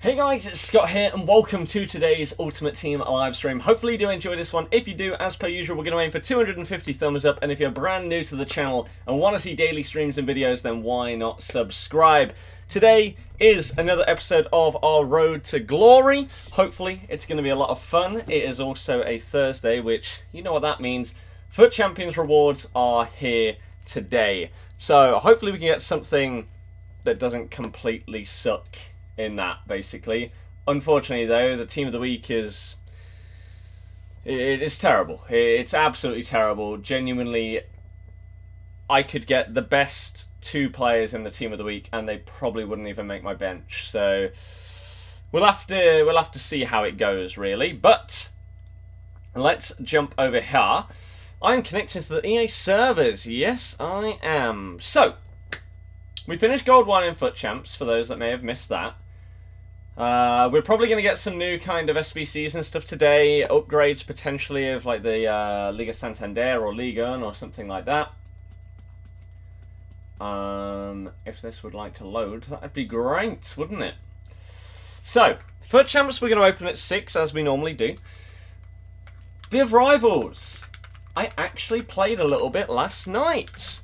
Hey guys, it's Scott here and welcome to today's Ultimate Team live stream. Hopefully you do enjoy this one. If you do, as per usual, we're going to aim for 250 thumbs up, and if you're brand new to the channel and want to see daily streams and videos, then why not subscribe? Today is another episode of our Road to Glory. Hopefully it's going to be a lot of fun. It is also a Thursday, which, you know what that means. FUT Champions rewards are here today. So hopefully we can get something that doesn't completely suck in that, basically. Unfortunately, though, the team of the week is... It's terrible. It's absolutely terrible. Genuinely, I could get the best two players in the team of the week, and they probably wouldn't even make my bench. So we'll have to see how it goes, really. But let's jump over here. I'm connected to the EA servers. Yes, I am. So we finished Gold 1 in FUT Champs, for those that may have missed that. We're probably going to get some new kind of SBCs and stuff today, upgrades potentially of like the Liga Santander or Liga 1 or something like that. If this would like to load, that'd be great, wouldn't it? So, FUT Champs we're going to open at 6 as we normally do. Div Rivals. I actually played a little bit last night.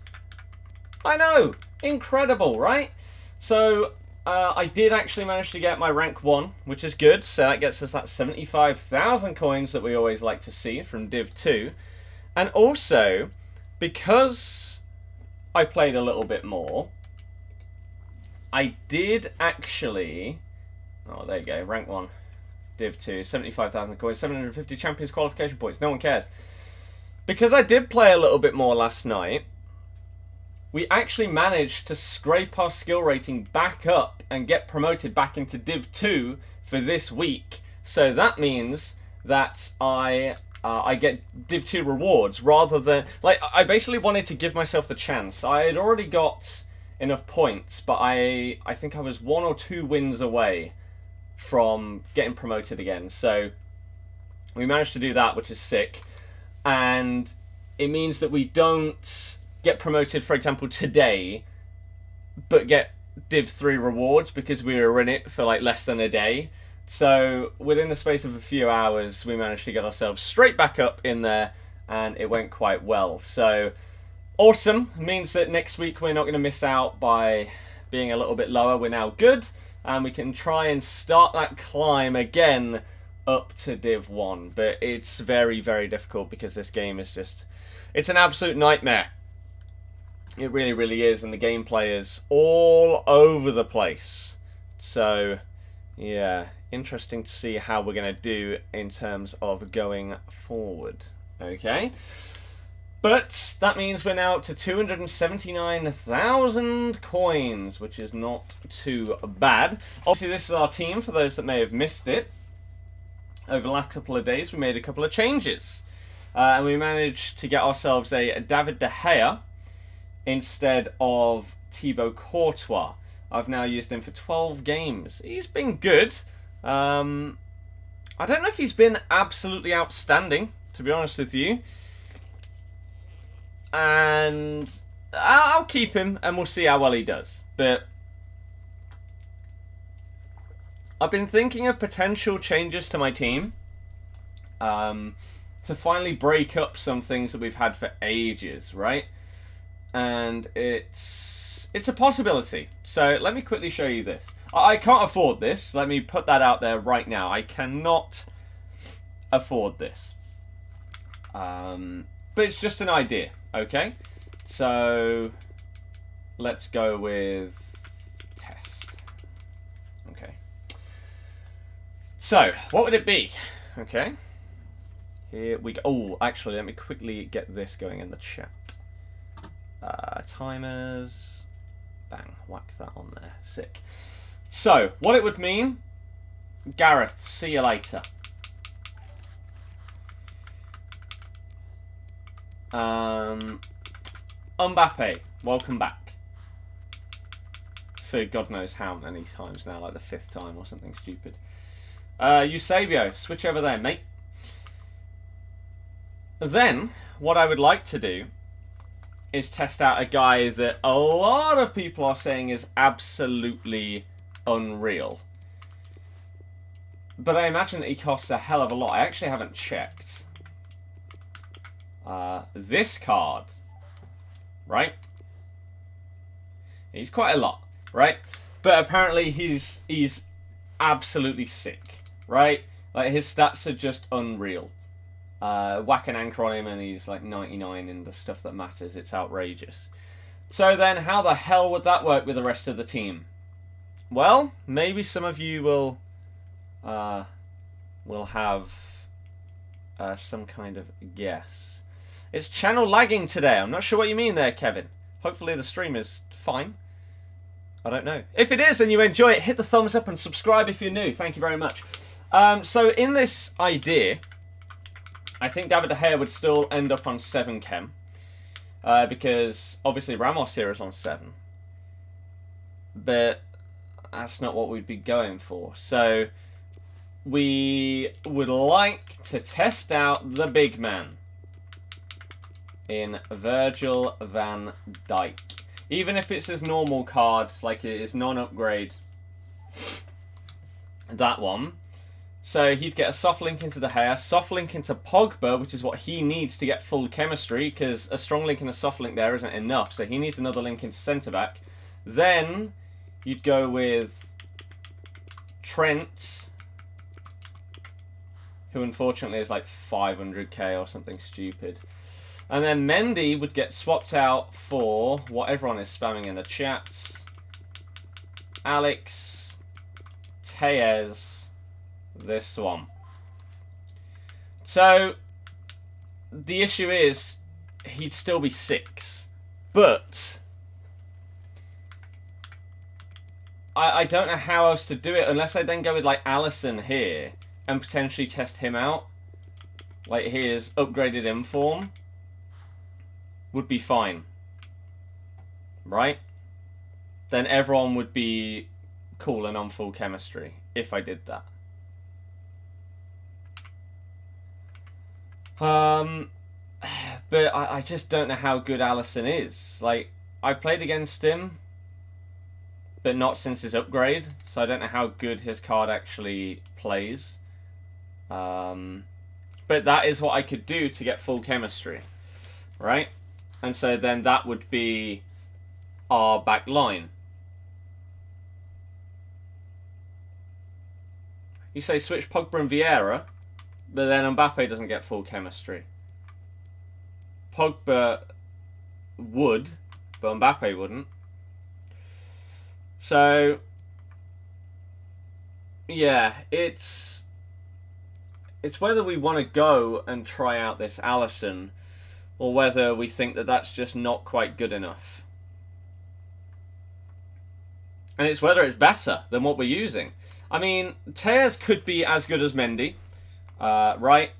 I know, incredible, right? So I did actually manage to get my rank 1, which is good. So that gets us that 75,000 coins that we always like to see from Div 2. And also, because I played a little bit more, I did actually... Oh, there you go, rank 1, Div 2, 75,000 coins, 750 Champions qualification points. No one cares. Because I did play a little bit more last night, we actually managed to scrape our skill rating back up and get promoted back into Div 2 for this week. So that means that I get Div 2 rewards rather than... Like, I basically wanted to give myself the chance. I had already got enough points, but I think I was 1 or 2 wins away from getting promoted again. So we managed to do that, which is sick. And it means that we don't get promoted, for example, today, but get Div 3 rewards because we were in it for like less than a day. So within the space of a few hours, we managed to get ourselves straight back up in there, and it went quite well. So awesome. Means that next week we're not going to miss out by being a little bit lower. We're now good, and we can try and start that climb again up to Div 1. But it's very, very difficult because this game is just... It's an absolute nightmare. It really, really is, and the gameplay is all over the place. So, yeah, interesting to see how we're going to do in terms of going forward. Okay, but that means we're now up to 279,000 coins, which is not too bad. Obviously, this is our team, for those that may have missed it. Over the last couple of days, we made a couple of changes. And we managed to get ourselves a David De Gea instead of Thibaut Courtois. I've now used him for 12 games. He's been good. I don't know if he's been absolutely outstanding, to be honest with you. And I'll keep him, and we'll see how well he does. But I've been thinking of potential changes to my team. To finally break up some things that we've had for ages, right? And it's a possibility. So let me quickly show you this. I can't afford this. Let me put that out there right now. I cannot afford this. But it's just an idea, okay? So let's go with test. Okay. So what would it be? Okay. Here we go. Oh, actually, let me quickly get this going in the chat. Timers. Bang. Whack that on there. Sick. So, what it would mean... Gareth, see you later. Mbappe, welcome back. For God knows how many times now, like the 5th time or something stupid. Eusebio, switch over there, mate. Then, what I would like to do is test out a guy that a lot of people are saying is absolutely unreal. But I imagine that he costs a hell of a lot. I actually haven't checked. This card, right? He's quite a lot, right? But apparently he's absolutely sick, right? Like, his stats are just unreal. Whack an anchor on him and he's like 99 in the stuff that matters. It's outrageous. So then, how the hell would that work with the rest of the team? Well, maybe some of you will have some kind of guess. It's channel lagging today. I'm not sure what you mean there, Kevin. Hopefully the stream is fine. I don't know. If it is and you enjoy it, hit the thumbs up and subscribe if you're new. Thank you very much. So in this idea, I think David De Gea would still end up on 7 chem. Because obviously Ramos here is on 7. But that's not what we'd be going for. So we would like to test out the big man in Virgil van Dijk. Even if it's his normal card, like it is non-upgrade, that one. So he'd get a soft link into De Gea, soft link into Pogba, which is what he needs to get full chemistry, because a strong link and a soft link there isn't enough, so he needs another link into centre-back. Then you'd go with Trent, who unfortunately is like 500k or something stupid. And then Mendy would get swapped out for what everyone is spamming in the chats. Alex Tellez, this one. So the issue is he'd still be 6. But I don't know how else to do it unless I then go with like Alisson here and potentially test him out. Like his upgraded inform would be fine, right? Then everyone would be cool and on full chemistry if I did that. But I just don't know how good Alisson is. Like, I played against him, but not since his upgrade, so I don't know how good his card actually plays. But that is what I could do to get full chemistry, right? And so then that would be our back line. You say switch Pogba and Vieira, but then Mbappe doesn't get full chemistry. Pogba would, but Mbappe wouldn't. So, yeah, it's whether we want to go and try out this Alisson, or whether we think that that's just not quite good enough. And it's whether it's better than what we're using. I mean, Tellez could be as good as Mendy, right?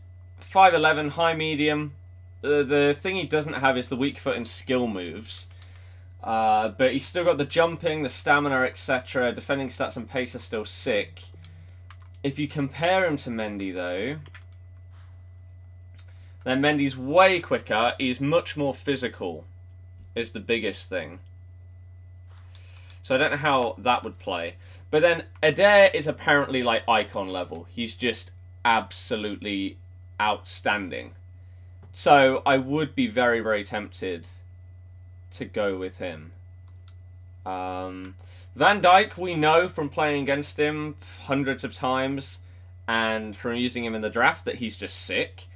5'11", high medium. The thing he doesn't have is the weak foot and skill moves. But he's still got the jumping, the stamina, etc. Defending stats and pace are still sick. If you compare him to Mendy, though, then Mendy's way quicker. He's much more physical, is the biggest thing. So I don't know how that would play. But then Adair is apparently like icon level. He's just absolutely outstanding. So I would be very, very tempted to go with him. Van Dijk, we know from playing against him hundreds of times and from using him in the draft that he's just sick.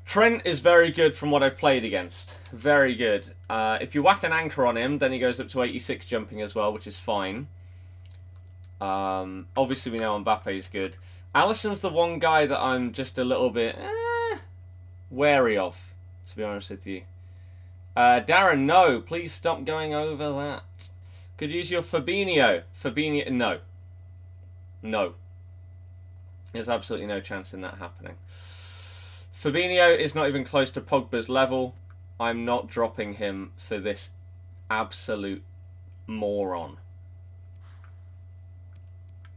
Trent is very good from what I've played against. Very good. If you whack an anchor on him, then he goes up to 86 jumping as well, which is fine. Obviously, we know Mbappe is good. Alisson's the one guy that I'm just a little bit wary of, to be honest with you. Darren, no. Please stop going over that. Could use your Fabinho. Fabinho, no. No. There's absolutely no chance in that happening. Fabinho is not even close to Pogba's level. I'm not dropping him for this absolute moron.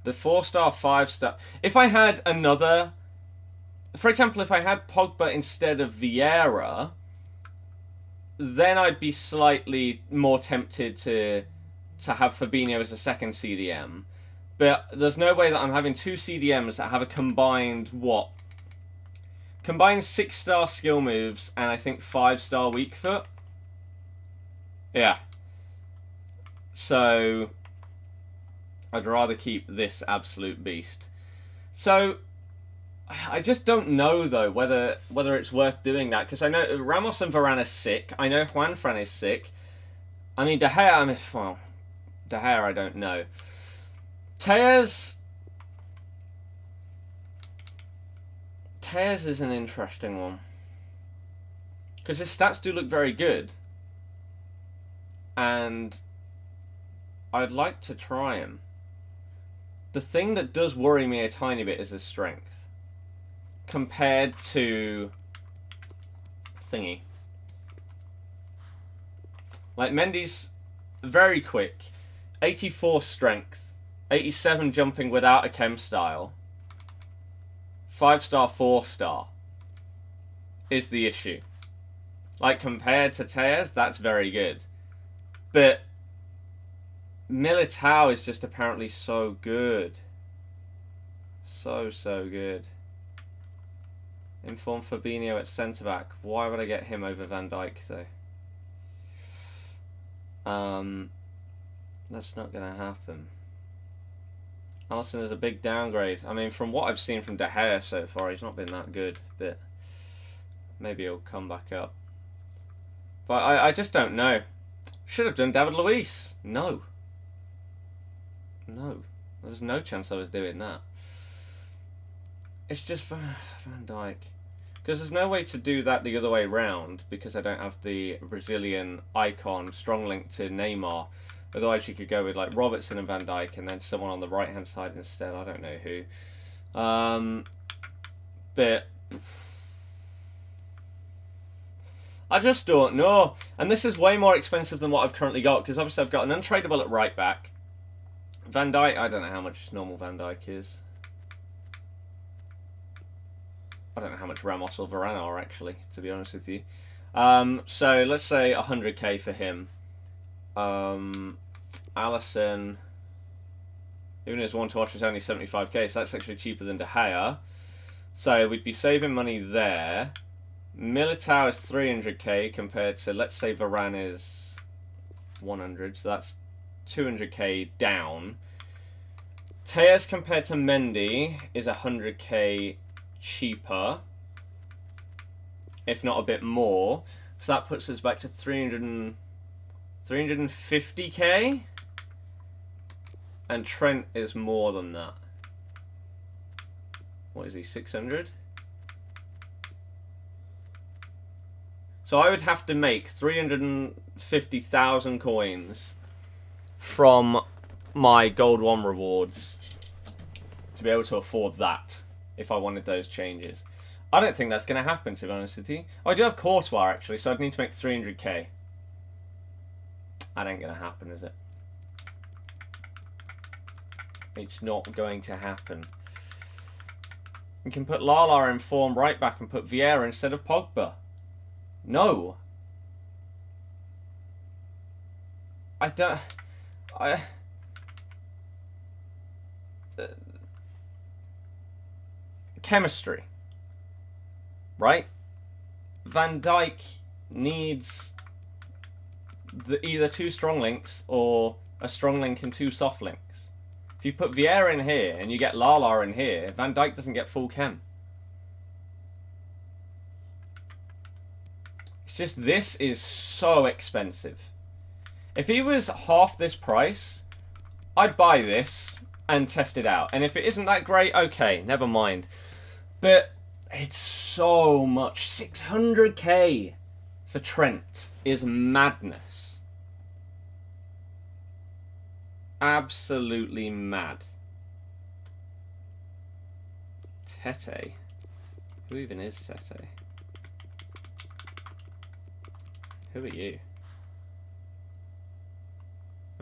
The 4-star, 5-star... If I had another... For example, if I had Pogba instead of Vieira, then I'd be slightly more tempted to have Fabinho as a second CDM. But there's no way that I'm having two CDMs that have a combined, what? Combined 6-star skill moves and I think 5-star weak foot. Yeah. So I'd rather keep this absolute beast. So I just don't know though whether it's worth doing that, because I know Ramos and Varane are sick. I know Juan Fran is sick. I mean De Gea, well, De Gea I don't know. Tears is an interesting one, because his stats do look very good, and I'd like to try him. The thing that does worry me a tiny bit is his strength compared to thingy. Like Mendy's very quick, 84 strength, 87 jumping without a chem style, 5-star, 4-star is the issue. Like compared to Tears, that's very good. But Militao is just apparently so good. So good. Informed Fabinho at centre-back. Why would I get him over Van Dijk, though? That's not going to happen. Alisson is a big downgrade. I mean, from what I've seen from De Gea so far, he's not been that good. But maybe he'll come back up. But I just don't know. Should have done David Luiz. No. There was no chance I was doing that. It's just Van Dijk. Because there's no way to do that the other way round, because I don't have the Brazilian icon strong link to Neymar. Otherwise you could go with like Robertson and Van Dijk and then someone on the right hand side instead. I don't know who. But I just don't know. And this is way more expensive than what I've currently got, because obviously I've got an untradeable at right back. Van Dijk, I don't know how much normal Van Dijk is. I don't know how much Ramos or Varane are, actually, to be honest with you. So let's say 100k for him. Alisson, even his one to watch is only 75k, so that's actually cheaper than De Gea. So we'd be saving money there. Militao is 300k compared to, let's say Varane is 100, so that's 200k down. Tejas compared to Mendy is 100k cheaper, if not a bit more. So that puts us back to 350k. And Trent is more than that. What is he, 600? So I would have to make 350,000 coins from my Gold 1 rewards to be able to afford that if I wanted those changes. I don't think that's going to happen, to be honest with you. Oh, I do have Courtois, actually, so I'd need to make 300k. That ain't going to happen, is it? It's not going to happen. You can put Lala in form right back and put Vieira instead of Pogba. No. I don't... chemistry. Right? Van Dijk needs either 2 strong links or a strong link and 2 soft links. If you put Vieira in here and you get Lala in here, Van Dijk doesn't get full chem. It's just, this is so expensive. If he was half this price, I'd buy this and test it out. And if it isn't that great, okay, never mind. But it's so much. 600k for Trent is madness. Absolutely mad. Tete. Who even is Tete? Who are you?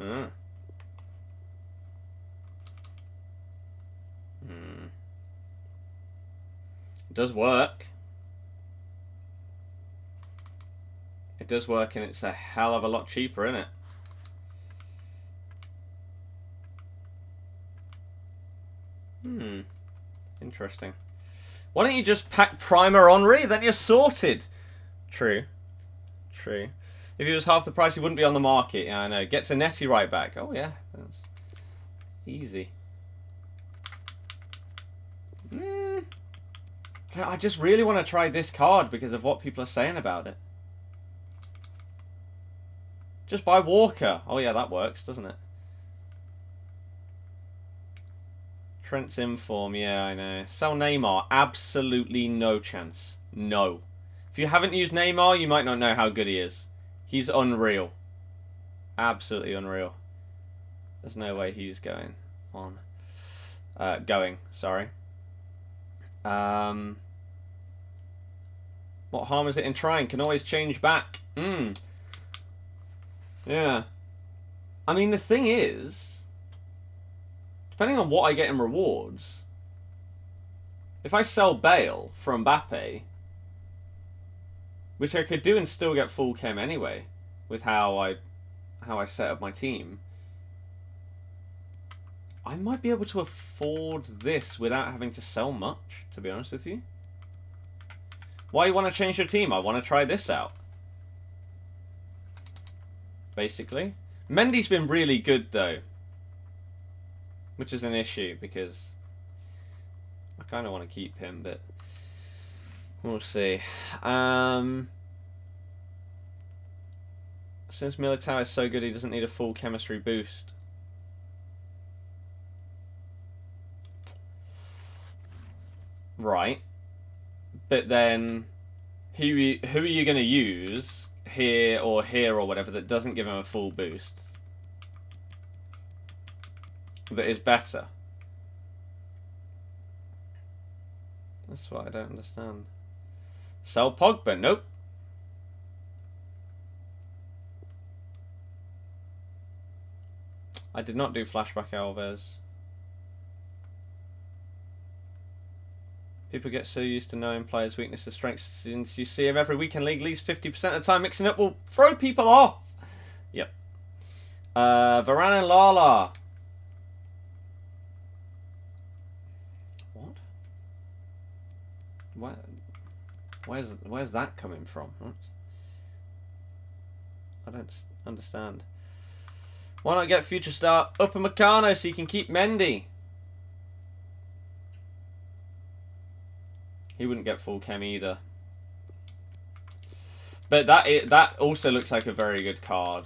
Ah. It does work. It does work, and it's a hell of a lot cheaper, isn't it? Interesting. Why don't you just pack Primer Henry? Then you're sorted. True. True. If he was half the price, he wouldn't be on the market. Yeah, I know. Gets a Netty right back. Oh, yeah. That's easy. I just really want to try this card because of what people are saying about it. Just buy Walker. Oh, yeah, that works, doesn't it? Trent's in form. Yeah, I know. Sell Neymar. Absolutely no chance. No. If you haven't used Neymar, you might not know how good he is. He's unreal. Absolutely unreal. There's no way he's going on. Sorry. What harm is it in trying? Can always change back. Yeah. I mean, the thing is, depending on what I get in rewards, if I sell Bale for Mbappe, which I could do and still get full chem anyway, with how I set up my team, I might be able to afford this without having to sell much, to be honest with you. Why you want to change your team? I want to try this out. Basically. Mendy's been really good, though. Which is an issue, because I kind of want to keep him, but we'll see. Since Militao is so good, he doesn't need a full chemistry boost. Right. But then, who are you going to use here or whatever that doesn't give him a full boost? That is better. That's what I don't understand. Sell Pogba? Nope. I did not do flashback Alves. People get so used to knowing players' weaknesses, strengths, since you see him every week in League, at least 50% of the time mixing up will throw people off. Yep. Varane and Lala. What? Where's that coming from? I don't understand. Why not get future star Upper Meccano so you can keep Mendy? He wouldn't get full chem either. But that also looks like a very good card.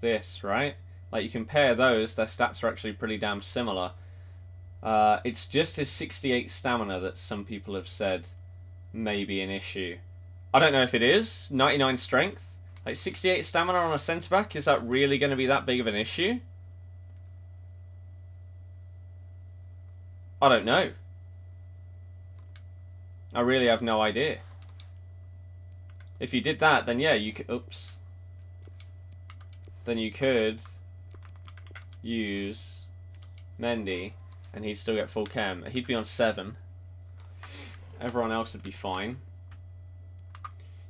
This, right? Like, you compare those, their stats are actually pretty damn similar. It's just his 68 stamina that some people have said may be an issue. I don't know if it is. 99 strength. Like, 68 stamina on a centre-back, is that really going to be that big of an issue? I don't know. I really have no idea. If you did that, then yeah, you could... Oops. Then you could use Mendy, and he'd still get full chem. He'd be on 7. Everyone else would be fine.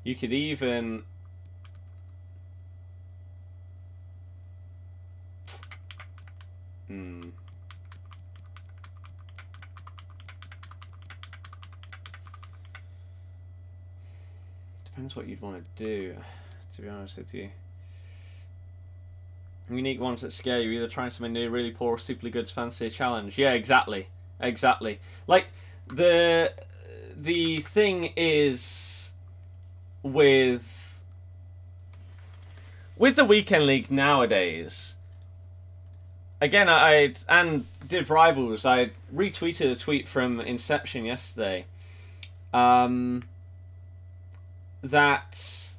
You could even... Depends what you'd want to do, to be honest with you. Unique ones that scare you, either trying something new, really poor, or stupidly good, fancy a challenge. Yeah, exactly. Exactly. Like, the thing is, with the Weekend League nowadays, again, I did Rivals, I retweeted a tweet from Inception yesterday, that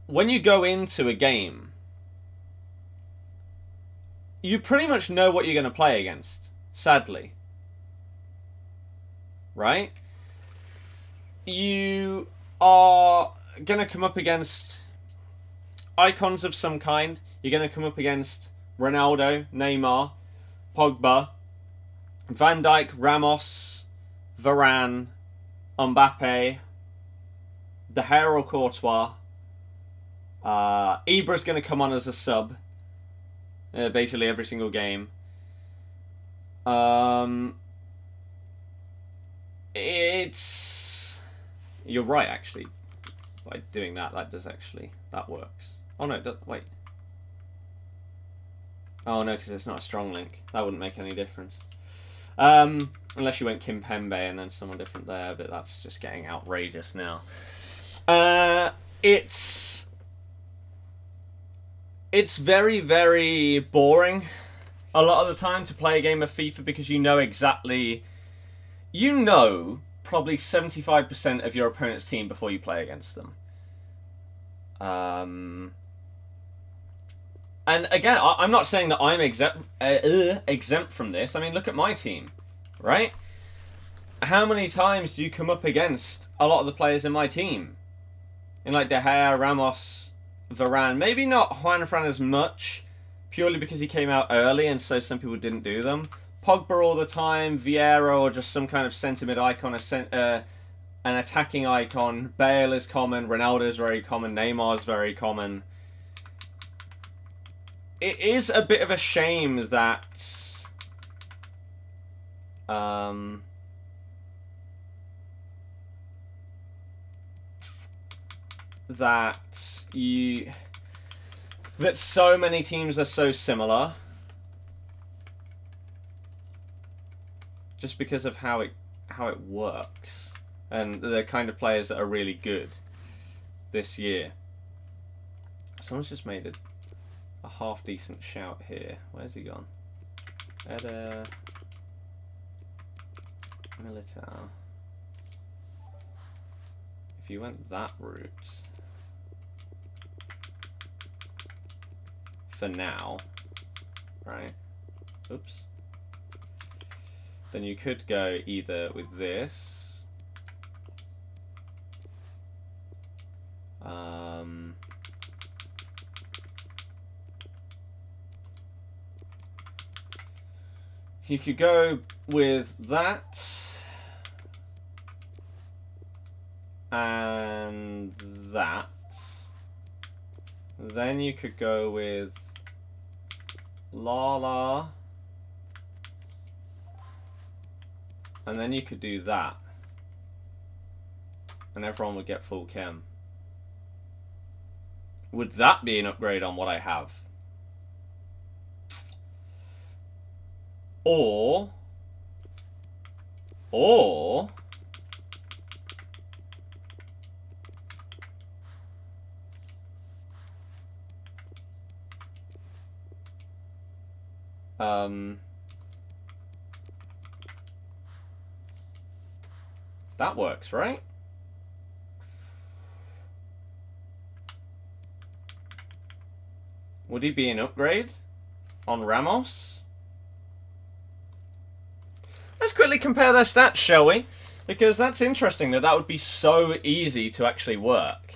when you go into a game, you pretty much know what you're going to play against, sadly. Right? You are going to come up against icons of some kind. You're going to come up against Ronaldo, Neymar, Pogba, Van Dijk, Ramos, Varane, Mbappe, De Gea or Courtois. Ibra's going to come on as a sub, basically every single game. It's... You're right, actually. By doing that, that works. Oh no, wait. Oh no, because it's not a strong link. That wouldn't make any difference. Unless you went Kimpembe and then someone different there, but that's just getting outrageous now. It's very, very boring a lot of the time to play a game of FIFA because you know exactly... You know probably 75% of your opponent's team before you play against them. And again, I'm not saying that I'm exempt from this. I mean, look at my team, right? How many times do you come up against a lot of the players in my team? In like De Gea, Ramos, Varane. Maybe not Juan Fran as much, purely because he came out early and so some people didn't do them. Pogba all the time, Vieira or just some kind of centre mid icon, an attacking icon. Bale is common, Ronaldo is very common, Neymar is very common. It is a bit of a shame that that so many teams are so similar just because of how it works and the kind of players that are really good this year. Someone's just made a half decent shout here. Where's he gone? Militao. If you went that route for now, right? Oops. Then you could go either with this. You could go with that and that. Then you could go with Lala. And then you could do that. And everyone would get full chem. Would that be an upgrade on what I have? Or that works, right? Would he be an upgrade on Ramos? Let's quickly compare their stats, shall we? Because that's interesting that would be so easy to actually work.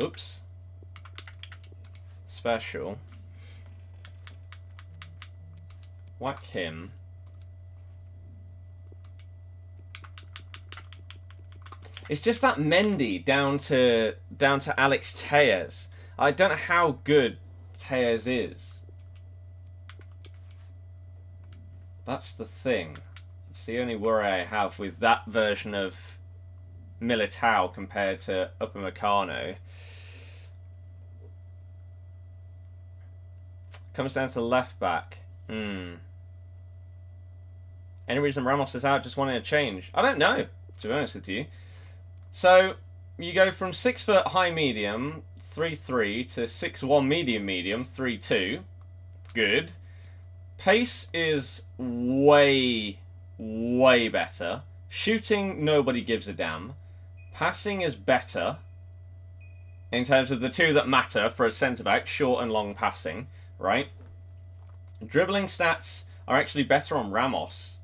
Oops. Special. Whack him. It's just that Mendy down to Alex Telles. I don't know how good Telles is. That's the thing. It's the only worry I have with that version of Militao compared to Upamecano. Comes down to left back. Any reason Ramos is out, just wanting a change? I don't know, to be honest with you. So, you go from 6 foot high medium, 3'3", to 6'1" medium medium, 3'2". Good. Pace is way, way better. Shooting, nobody gives a damn. Passing is better. In terms of the two that matter for a centre-back, short and long passing, right? Dribbling stats are actually better on Ramos.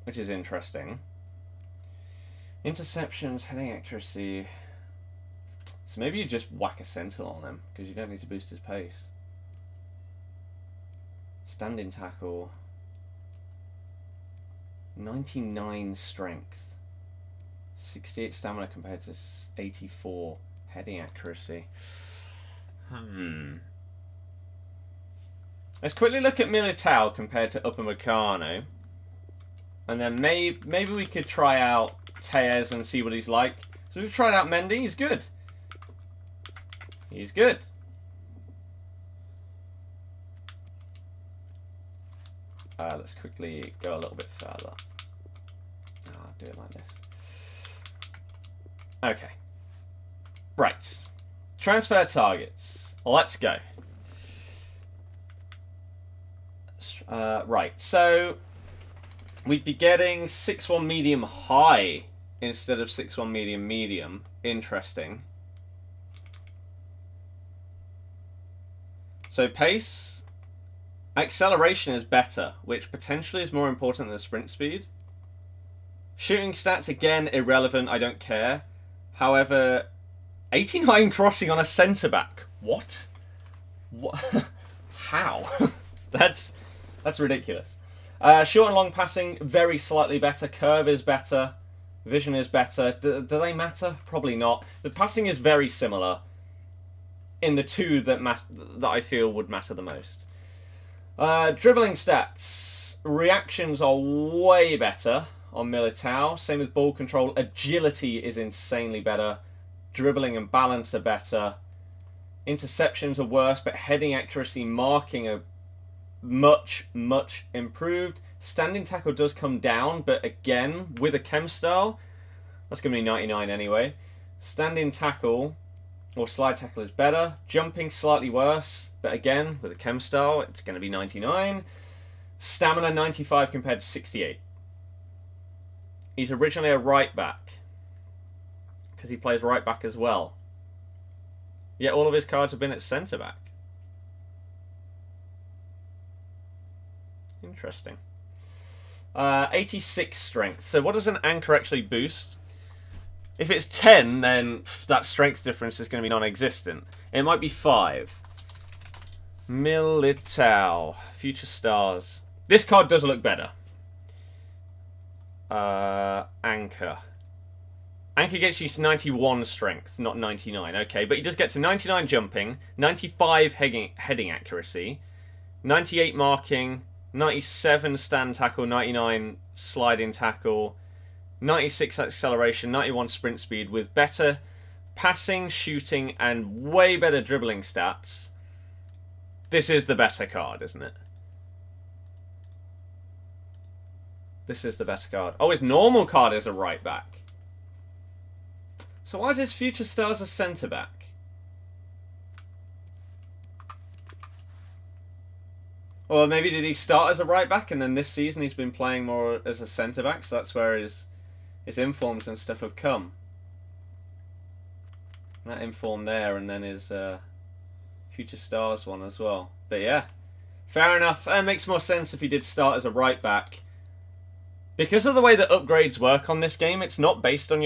Which is interesting. Interceptions, heading accuracy. So maybe you just whack a centre on him, because you don't need to boost his pace. Standing tackle. 99 strength. 68 stamina compared to 84 Heading accuracy. Let's quickly look at Militao compared to Upamecano. And then maybe we could try out Tellez and see what he's like. So we've tried out Mendy. He's good. He's good. Let's quickly go a little bit further. I'll do it like this. Okay. Right. Transfer targets. Let's go. Right. So we'd be getting 6-1 medium high instead of 6-1 medium medium. Interesting. So pace. Acceleration is better, which potentially is more important than sprint speed. Shooting stats, again, irrelevant. I don't care. However, 89 crossing on a centre-back. What? What? How? That's ridiculous. Short and long passing, very slightly better. Curve is better. Vision is better. Do they matter? Probably not. The passing is very similar in the two that I feel would matter the most. Dribbling stats. Reactions are way better on Militao. Same with ball control. Agility is insanely better. Dribbling and balance are better. Interceptions are worse, but heading accuracy, marking are much, much improved. Standing tackle does come down, but again, with a chem style, that's going to be 99 anyway. Standing tackle or slide tackle is better. Jumping slightly worse, but again, with a chem style, it's going to be 99. Stamina 95 compared to 68. He's originally a right back because he plays right back as well. Yet all of his cards have been at centre back. Interesting. 86 strength. So what does an anchor actually boost? If it's 10, then that strength difference is going to be non-existent. It might be 5. Militao. Future Stars. This card does look better. Anchor. Anchor gets you to 91 strength, not 99. Okay, but he does get to 99 jumping, 95 heading accuracy, 98 marking, 97 stand tackle, 99 sliding tackle, 96 acceleration, 91 sprint speed with better passing, shooting, and way better dribbling stats. This is the better card, isn't it? This is the better card. Oh, his normal card is a right back. So why is his Future Stars a centre back? Or maybe did he start as a right back and then this season he's been playing more as a centre back, so that's where his informs and stuff have come. That inform there, and then his Future Stars one as well. But yeah, fair enough. It makes more sense if he did start as a right back. Because of the way that upgrades work on this game, it's not based on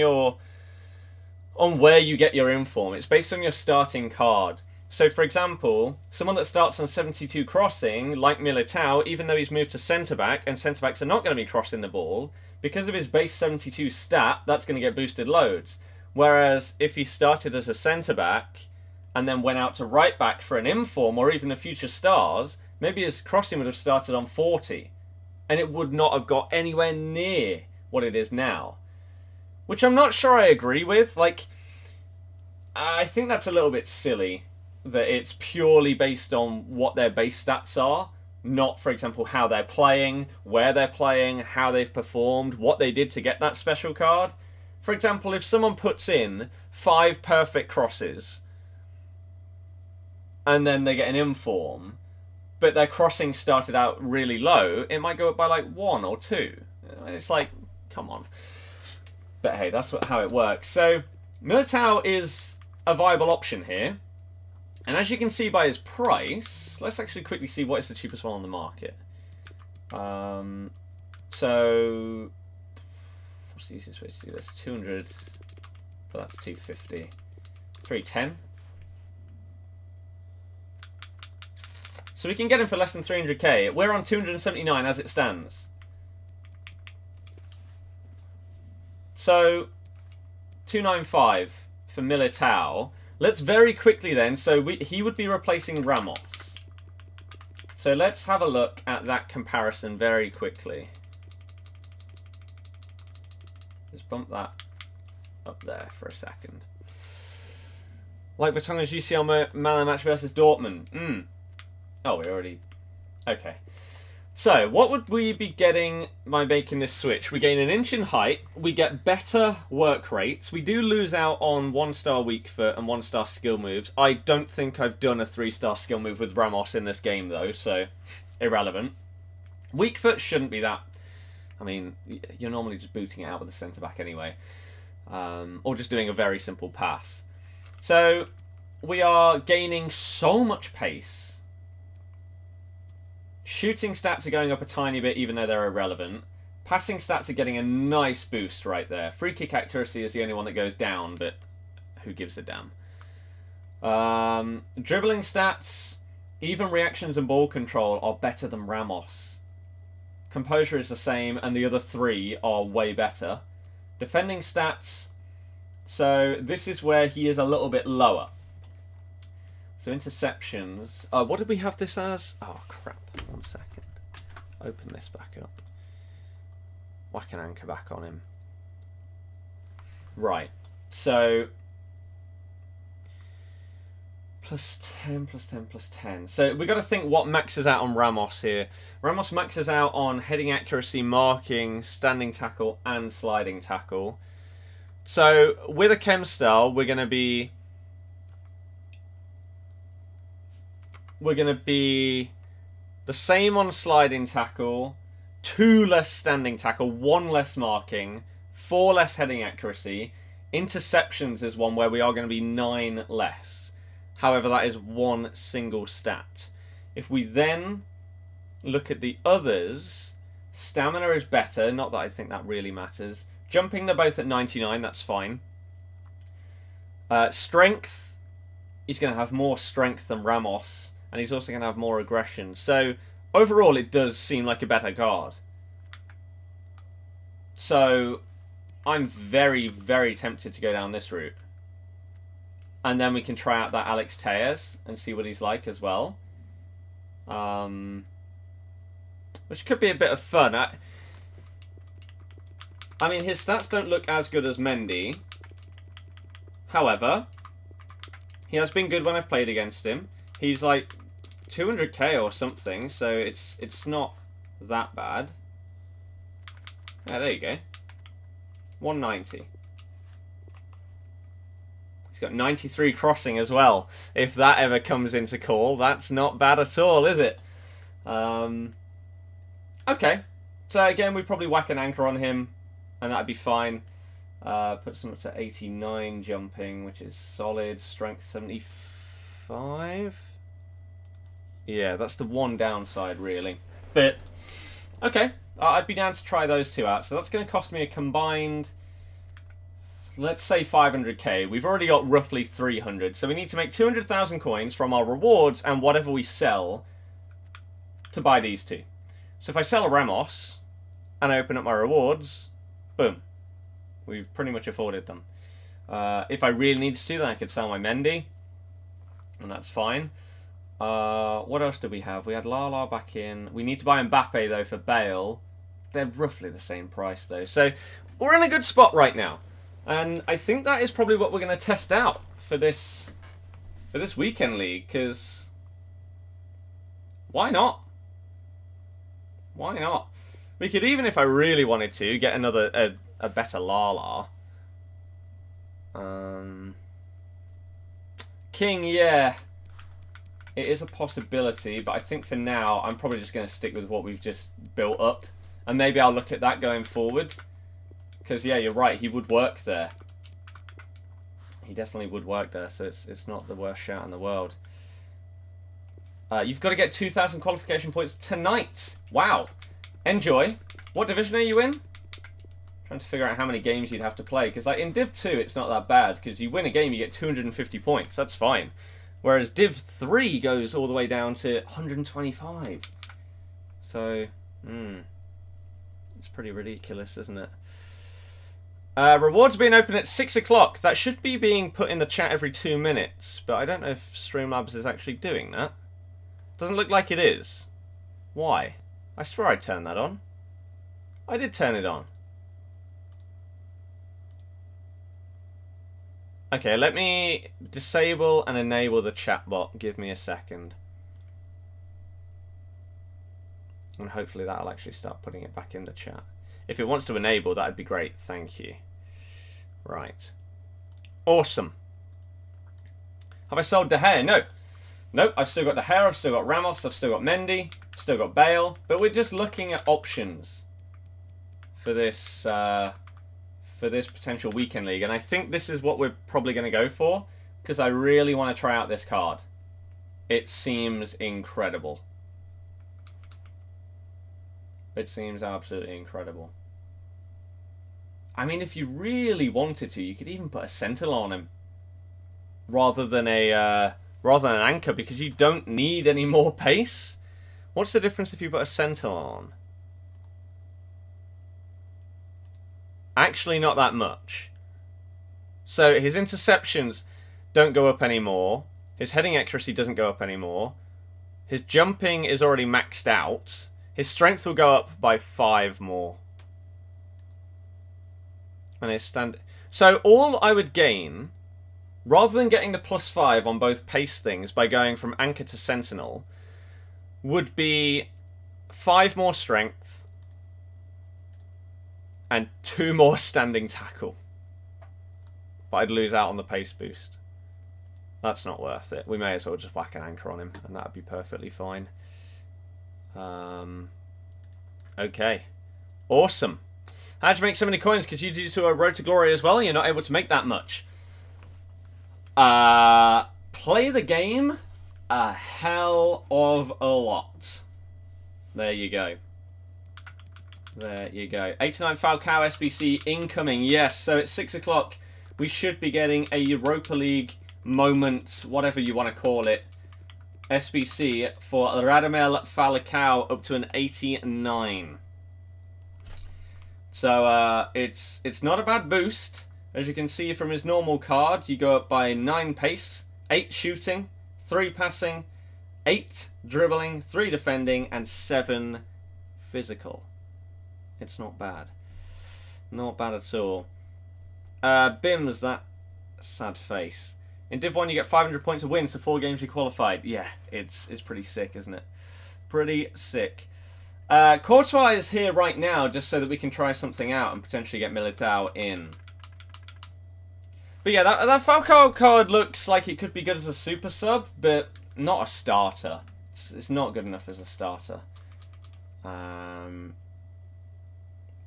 where you get your inform. It's based on your starting card. So, for example, someone that starts on 72 crossing, like Militao, even though he's moved to centre-back, and centre-backs are not going to be crossing the ball, because of his base 72 stat, that's going to get boosted loads. Whereas, if he started as a centre-back, and then went out to right-back for an inform, or even a Future Stars, maybe his crossing would have started on 40, and it would not have got anywhere near what it is now. Which I'm not sure I agree with. Like, I think that's a little bit silly, that it's purely based on what their base stats are, not, for example, how they're playing, where they're playing, how they've performed, what they did to get that special card. For example, if someone puts in 5 perfect crosses, and then they get an inform, but their crossing started out really low, it might go up by like 1 or 2. It's like, come on. But hey, that's how it works. So, Militao is a viable option here. And as you can see by his price, let's actually quickly see what is the cheapest one on the market. So, what's the easiest way to do this? 200, but that's 250. 310. So we can get him for less than 300k. We're on 279 as it stands. So, 295 for Militao. Let's very quickly then, so he would be replacing Ramos. So let's have a look at that comparison very quickly. Just bump that up there for a second. Like Vertonghen's UCL Man of the Match versus Dortmund. Oh, we already... Okay. So, what would we be getting by making this switch? We gain an inch in height, we get better work rates, we do lose out on 1-star weak foot and 1-star skill moves. I don't think I've done a 3-star skill move with Ramos in this game though, so irrelevant. Weak foot shouldn't be that... I mean, you're normally just booting it out with the centre-back anyway. Or just doing a very simple pass. So, we are gaining so much pace. Shooting stats are going up a tiny bit, even though they're irrelevant. Passing stats are getting a nice boost right there. Free kick accuracy is the only one that goes down, but who gives a damn? Dribbling stats, even reactions and ball control are better than Ramos. Composure is the same, and the other 3 are way better. Defending stats, so this is where he is a little bit lower. So interceptions. What did we have this as? Oh crap! 1 second. Open this back up. Whack an anchor back on him. Right. So +10, +10, +10. So we've got to think what maxes out on Ramos here. Ramos maxes out on heading accuracy, marking, standing tackle, and sliding tackle. So with a chem style, we're going to be the same on sliding tackle, 2 less standing tackle, 1 less marking, 4 less heading accuracy. Interceptions is one where we are going to be 9 less. However, that is 1 single stat. If we then look at the others, stamina is better. Not that I think that really matters. Jumping, they're both at 99. That's fine. Strength, he's going to have more strength than Ramos. And he's also going to have more aggression. So, overall, it does seem like a better card. So, I'm very, very tempted to go down this route. And then we can try out that Alex Telles and see what he's like as well. Which could be a bit of fun. I mean, his stats don't look as good as Mendy. However, he has been good when I've played against him. He's like 200k or something, so it's not that bad. Yeah, there you go. 190. He's got 93 crossing as well. If that ever comes into call, that's not bad at all, is it? Okay. So again, we'd probably whack an anchor on him, and that'd be fine. Put some up to 89 jumping, which is solid. Strength 75. Yeah, that's the one downside, really. But, okay. I'd be down to try those 2 out. So that's going to cost me a combined, let's say 500k. We've already got roughly 300. So we need to make 200,000 coins from our rewards and whatever we sell to buy these 2. So if I sell a Ramos and I open up my rewards, boom. We've pretty much afforded them. If I really needed to, then I could sell my Mendy. And that's fine. What else did we have? We had Lala back in. We need to buy Mbappe, though, for Bale. They're roughly the same price, though. So we're in a good spot right now. And I think that is probably what we're going to test out for this weekend league. Because why not? Why not? We could even, if I really wanted to, get another a better Lala. King, yeah. It is a possibility, but I think for now, I'm probably just going to stick with what we've just built up. And maybe I'll look at that going forward. Because, yeah, you're right, he would work there. He definitely would work there, so it's not the worst shout in the world. You've got to get 2,000 qualification points tonight. Wow. Enjoy. What division are you in? Trying to figure out how many games you'd have to play. Because, like, in Div 2, it's not that bad. Because you win a game, you get 250 points. That's fine. Whereas Div 3 goes all the way down to 125. So, it's pretty ridiculous, isn't it? Rewards being open at 6 o'clock. That should be being put in the chat every 2 minutes, but I don't know if Streamlabs is actually doing that. Doesn't look like it is. Why? I swear I turned that on. I did turn it on. Okay, let me disable and enable the chat bot. Give me a second. And hopefully that'll actually start putting it back in the chat. If it wants to enable, that'd be great. Thank you. Right. Awesome. Have I sold De Gea? No. Nope, I've still got De Gea, I've still got Ramos, I've still got Mendy, still got Bale. But we're just looking at options for this potential weekend league. And I think this is what we're probably going to go for, because I really want to try out this card. It seems incredible. It seems absolutely incredible. I mean, if you really wanted to, you could even put a sentinel on him rather than an anchor, because you don't need any more pace. What's the difference if you put a sentinel on? Actually, not that much. So his interceptions don't go up anymore. His heading accuracy doesn't go up anymore. His jumping is already maxed out. His strength will go up by 5 more. And his stand. So all I would gain, rather than getting the +5 on both pace things by going from anchor to sentinel, would be 5 more strength and 2 more standing tackle. But I'd lose out on the pace boost. That's not worth it. We may as well just whack an anchor on him, and that'd be perfectly fine. Okay. Awesome. How'd you make so many coins? Could you do to a Road to Glory as well? You're not able to make that much. Play the game a hell of a lot. There you go. There you go. 89 Falcao SBC incoming. Yes, so it's 6 o'clock. We should be getting a Europa League moment, whatever you want to call it, SBC for Radamel Falcao up to an 89. So it's not a bad boost. As you can see from his normal card, you go up by 9 pace, 8 shooting, 3 passing, 8 dribbling, 3 defending, and 7 physical. It's not bad. Not bad at all. Bims, that sad face. In Div 1 you get 500 points a win, so 4 games you qualified. Yeah, it's pretty sick, isn't it? Pretty sick. Courtois is here right now just so that we can try something out and potentially get Militao in. But yeah, that Falcao card looks like it could be good as a super sub, but not a starter. It's not good enough as a starter. But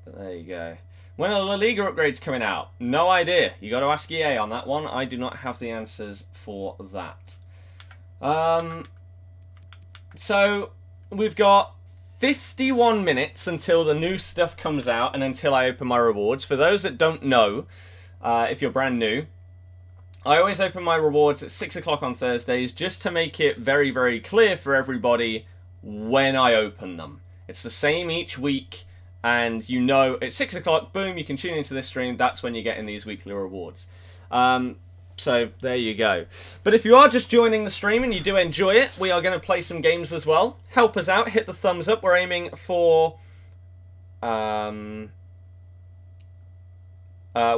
there you go. When are La Liga upgrades coming out? No idea. You got to ask EA on that one. I do not have the answers for that. So we've got 51 minutes until the new stuff comes out and until I open my rewards. For those that don't know, if you're brand new, I always open my rewards at 6 o'clock on Thursdays just to make it very, very clear for everybody when I open them. It's the same each week, and you know at 6 o'clock, boom, you can tune into this stream. That's when you're getting these weekly rewards. So there you go. But if you are just joining the stream and you do enjoy it, we are going to play some games as well. Help us out. Hit the thumbs up. We're aiming for...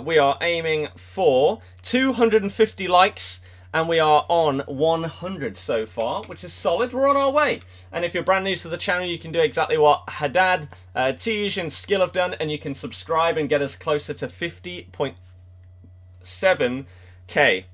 we are aiming for 250 likes, and we are on 100 so far, which is solid. We're on our way. And if you're brand new to the channel, you can do exactly what Haddad, Tej, and Skill have done, and you can subscribe and get us closer to 50.7k.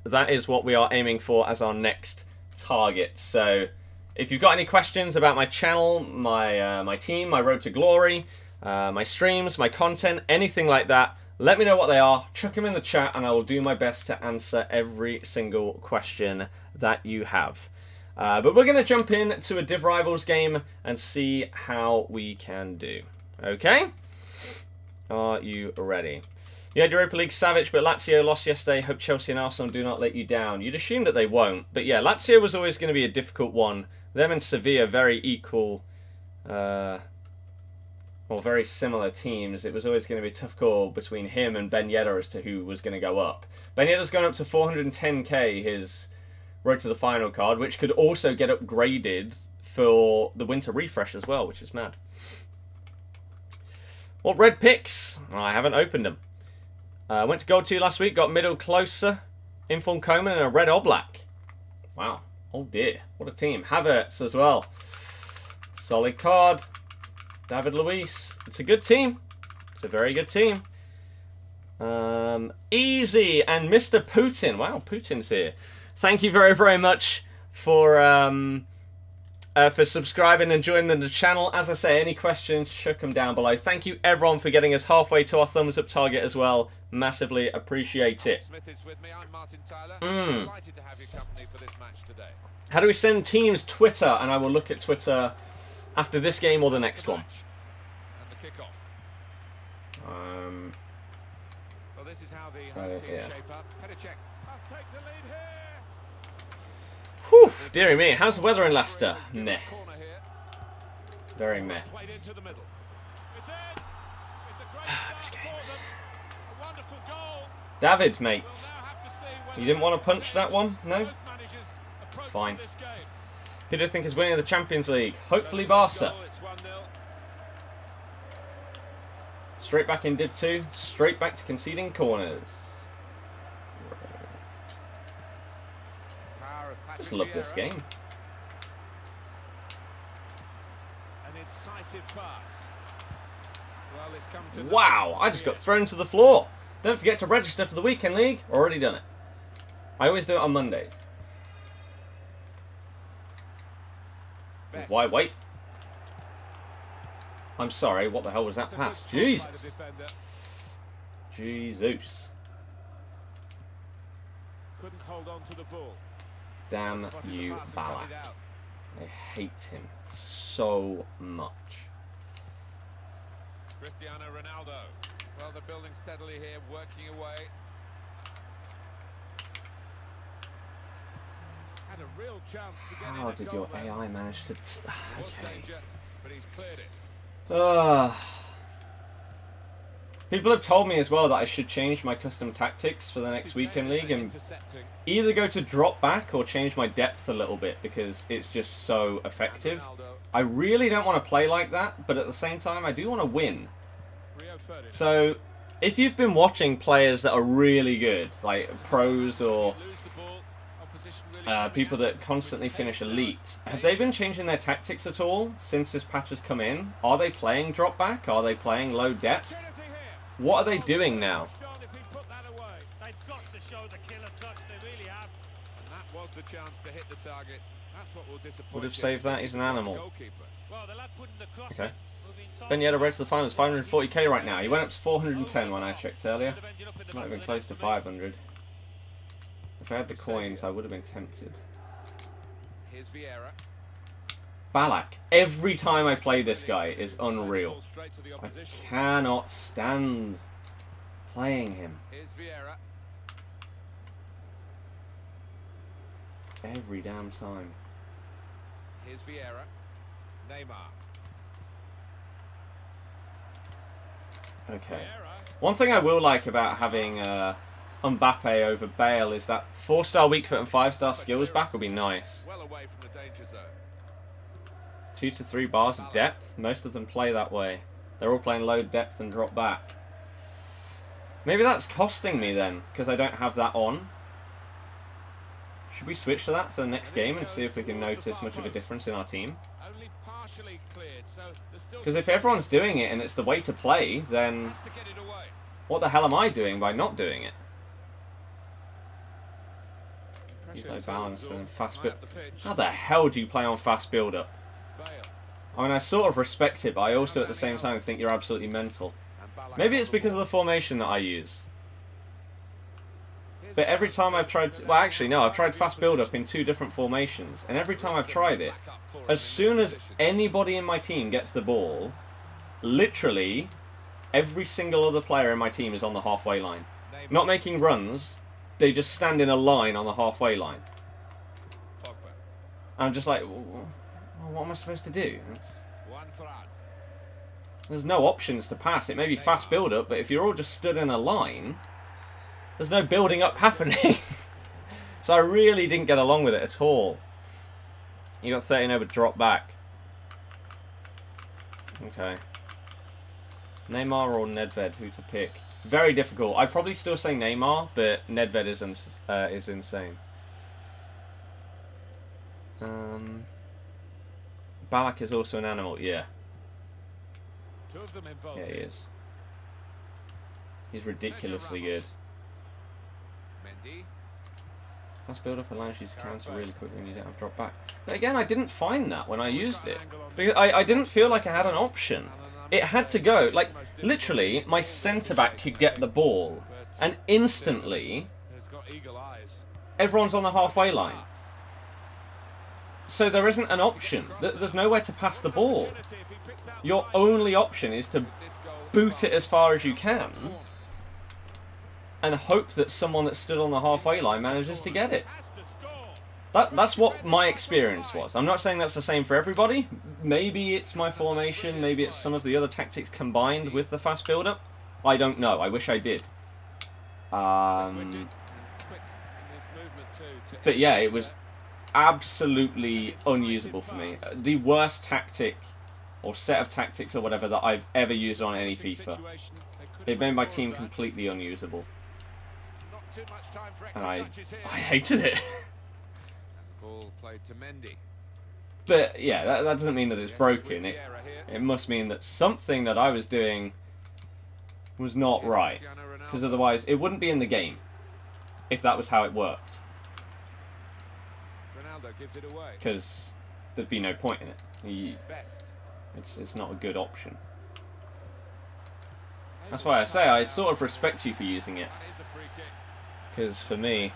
That is what we are aiming for as our next target. So if you've got any questions about my channel, my team, my Road to Glory, my streams, my content, anything like that, let me know what they are. Chuck them in the chat and I will do my best to answer every single question that you have. But we're going to jump into a Div Rivals game and see how we can do. Okay? Are you ready? You had Europa League savage, but Lazio lost yesterday. Hope Chelsea and Arsenal do not let you down. You'd assume that they won't. But yeah, Lazio was always going to be a difficult one. Them and Sevilla, very equal or very similar teams, it was always going to be a tough call between him and Ben Yedder as to who was going to go up. Ben Yedder's gone up to 410k, his road to the final card, which could also get upgraded for the winter refresh as well, which is mad. What red picks? Oh, I haven't opened them. Went to Gold 2 last week, got middle closer, Inform Coleman, and a red Oblak. Wow. Oh dear. What a team. Havertz as well. Solid card. David Luiz. It's a good team. It's a very good team. Easy and Mr. Putin. Wow, Putin's here. Thank you very, very much for subscribing and joining the channel. As I say, any questions, chuck them down below. Thank you everyone for getting us halfway to our thumbs up target as well. Massively appreciate it. How do we send teams Twitter? And I will look at Twitter after this game or the next one. Well, this is how the So, yeah. shape up. Must take the lead here. Whew, dearie me. How's the weather in Leicester? Meh. Very meh. This game. David, mate. You didn't want to punch that one? No? Fine. Who do you think is winning the Champions League? Hopefully Barca. Straight back in Div 2. Straight back to conceding corners. Just love this game. Wow, I just got thrown to the floor. Don't forget to register for the Weekend League. Already done it. I always do it on Mondays. Why wait? I'm sorry, what the hell was that pass? Jesus. Jesus. Couldn't hold on to the ball. Damn you, Balak. I hate him so much. Cristiano Ronaldo. Well, they're building steadily here, working away. Had a real chance to get How did your AI manage to... Okay. But he's cleared it. People have told me as well that I should change my custom tactics for the next Weekend League and either go to drop back or change my depth a little bit because it's just so effective. I really don't want to play like that, but at the same time I do want to win. So if you've been watching players that are really good, like pros or people that constantly finish elite, have they been changing their tactics at all since this patch has come in? Are they playing drop back? Are they playing low depth? What are they doing now? Would have saved that. He's an animal. Okay. Ben Yedder red to the finals, 540k right now. He went up to 410 when I checked earlier. Might have been close to 500. If I had the coins, I would have been tempted. Balak, every time I play this guy, is unreal. I cannot stand playing him. Every damn time. Here's Vieira. Neymar. Okay. One thing I will like about having Mbappe over Bale is that 4-star weak foot and 5-star skills back will be nice. Well away from the danger zone. 2 to 3 bars of depth. Most of them play that way. They're all playing low depth and drop back. Maybe that's costing me then, because I don't have that on. Should we switch to that for the next game and see if we can notice much of a difference in our team? Because if everyone's doing it and it's the way to play, then what the hell am I doing by not doing it? Low balance and fast build. How the hell do you play on fast build up? I mean, I sort of respect it, but I also at the same time think you're absolutely mental. Maybe it's because of the formation that I use. But every time I've tried... Well, actually, no, I've tried fast build-up in 2 different formations. And every time I've tried it, as soon as anybody in my team gets the ball, literally, every single other player in my team is on the halfway line. Not making runs, they just stand in a line on the halfway line. I'm just like, well, what am I supposed to do? There's no options to pass. It may be fast build-up, but if you're all just stood in a line, there's no building up happening. So I really didn't get along with it at all. You got 13 over drop back. Okay. Neymar or Nedved, who to pick? Very difficult. I'd probably still say Neymar, but Nedved is insane. Ballack is also an animal, yeah. Two of them involved. Yeah, he is. He's ridiculously good. Mendy. Fast build-up allows you to counter really quickly when you don't have drop back. But again, I didn't find that when I used it. Because I didn't feel like I had an option. It had to go. Like, literally, my centre-back could get the ball, and instantly, everyone's on the halfway line. So there isn't an option. There's nowhere to pass the ball. Your only option is to boot it as far as you can and hope that someone that stood on the halfway line manages to get it. That's what my experience was. I'm not saying that's the same for everybody. Maybe it's my formation, maybe it's some of the other tactics combined with the fast build-up. I don't know. I wish I did. But yeah, it was absolutely unusable for me. The worst tactic or set of tactics or whatever that I've ever used on any FIFA. It made my team completely unusable. And I hated it. Ball played to Mendy. But yeah, that doesn't mean that it's broken. It must mean that something that I was doing was not right. Because otherwise it wouldn't be in the game if that was how it worked. Ronaldo gives it away. Because there'd be no point in it. It's not a good option. That's why I say I sort of respect you for using it. Because for me,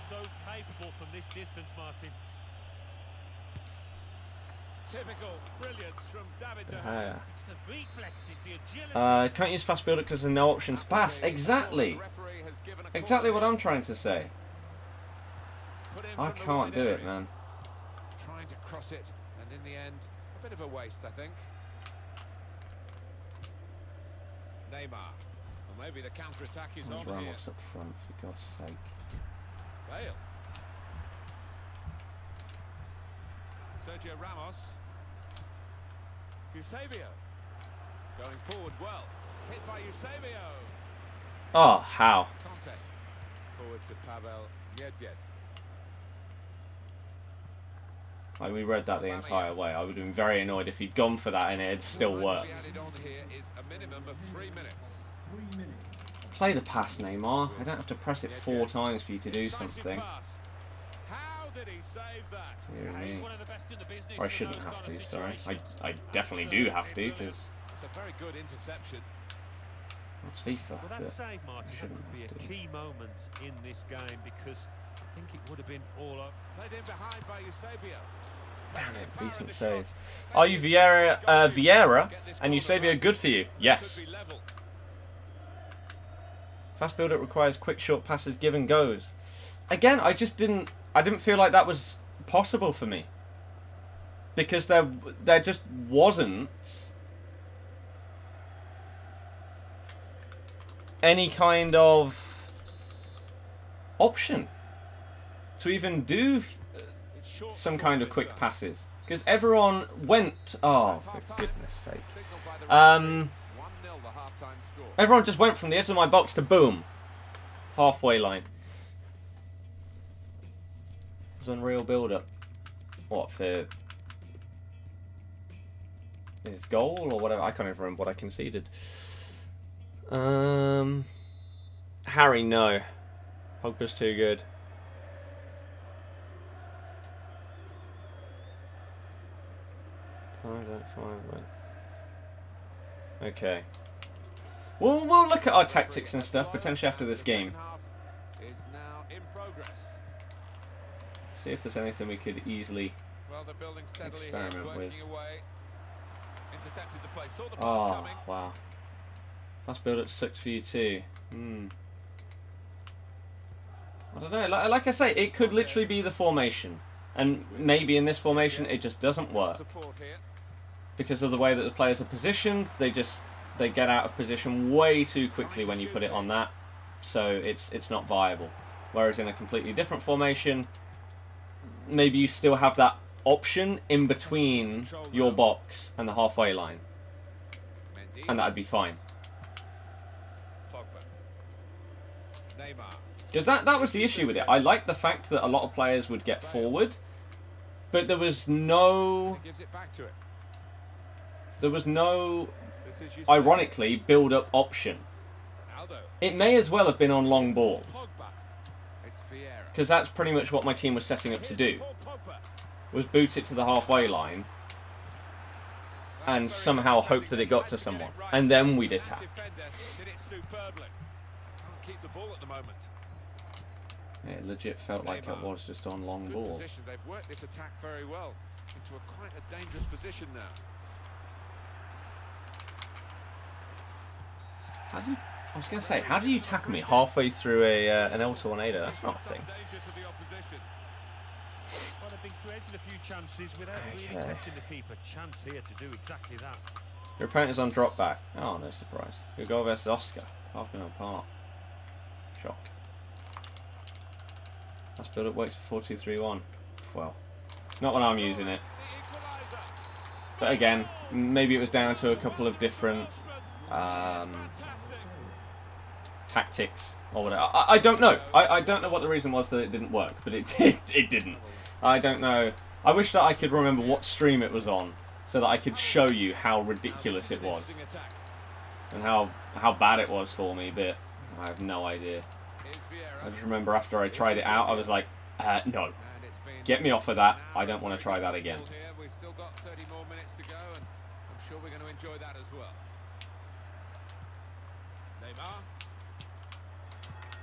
so capable from this distance, Martin. Typical brilliance from David De Gea. It's the reflexes, the agility. Can't use fast build-up because there's no option to pass. Exactly. Exactly what I'm trying to say. I can't do it, man. Trying to cross it, and in the end, a bit of a waste, I think. Neymar. Well, maybe the counter-attack is on here. Ramos up front, for God's sake. Bale. Sergio Ramos. Eusebio. Going forward well. Hit by Eusebio. Oh, how? Conte. Forward to Pavel Nedved. Like, we read that the entire way. I would have been very annoyed if he'd gone for that and it had still worked. Play the pass, Neymar. I don't have to press it 4 times for you to do something. Dear me. Or I shouldn't have to, sorry. I definitely do have to, because that's FIFA. Well, that save, Martin, that could be a key moment in this game, because I think it would have been all up. Played in behind by Eusebio. Damn it, decent save. Are you Vieira and Eusebio good for you? Yes. Fast build-up requires quick short passes, give and goes. Again, I didn't feel like that was possible for me. Because there just wasn't any kind of option to even do some kind of quick passes. Because everyone went... Oh, for goodness sake. Everyone just went from the edge of my box to boom. Halfway line. It was unreal build-up. What, for his goal or whatever? I can't even remember what I conceded. Harry, no. Pogba's too good. Okay. We'll look at our tactics and stuff potentially after this game. See if there's anything we could easily experiment with. Oh, wow. Fast build up sucks for you too. I don't know. Like I say, it could literally be the formation. And maybe in this formation it just doesn't work. Because of the way that the players are positioned, they get out of position way too quickly when you put it on that. So it's not viable. Whereas in a completely different formation, maybe you still have that option in between your box and the halfway line. And that'd be fine. Because that was the issue with it. I liked the fact that a lot of players would get forward, but there was no, ironically, build-up option. It may as well have been on long ball, because that's pretty much what my team was setting up to do, was boot it to the halfway line and somehow hope that it got to someone, and then we'd attack. It legit felt like it was just on long ball. They've worked this attack very well into quite a dangerous position now. I was going to say, how do you tackle me halfway through an L tornado? That's not a thing. Well, they've been creating a few chances without really testing the keeper. Chance here to do exactly that. Your opponent is on drop back. Oh, no surprise. Your goal versus Oscar. Half been apart. Shock. That's build up works for 4-2-3-1. Well, not when I'm using it. But again, maybe it was down to a couple of different tactics or whatever. I don't know. I don't know what the reason was that it didn't work, but it didn't. I don't know. I wish that I could remember what stream it was on so that I could show you how ridiculous it was and how bad it was for me, but I have no idea. I just remember after I tried it out, I was like, no. Get me off of that. I don't want to try that again. We've still got 30 more minutes to go, and I'm sure we're going to enjoy that as well. Neymar.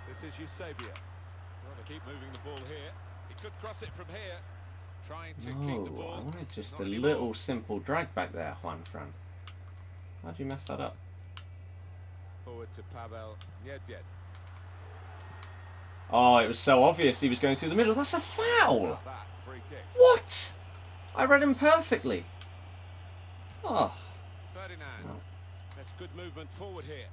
This is Eusebio. Well, they keep moving the ball here. He could cross it from here. Trying to keep the ball. I wanted just a little simple drag back there, Juanfran. How'd you mess that up? Forward to Pavel Nedved. Oh, it was so obvious he was going through the middle. That's a foul! What? I read him perfectly. Oh. Ferdinand. No. That's good movement forward here.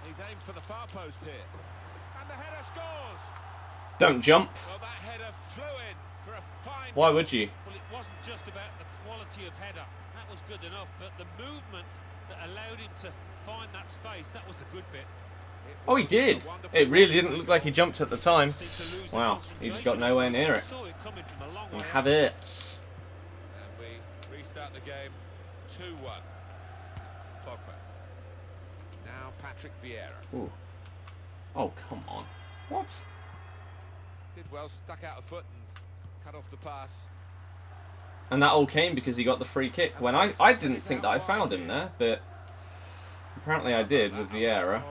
He's aimed for the far post here. And the header scores! Don't jump. Well, that header flew in for a fine... Why would you? Well, it wasn't just about the quality of header. That was good enough, but the movement that allowed him to find that space, that was the good bit. Oh, he did. It really didn't look like he jumped at the time. Wow, he just got nowhere near it. We have it. And we restart the game 2-1. Pogba. Now Patrick Vieira. Ooh. Oh, come on. What? Did well, stuck out a foot and cut off the pass. And that all came because he got the free kick when I didn't think that I found him there, but apparently I did with Vieira.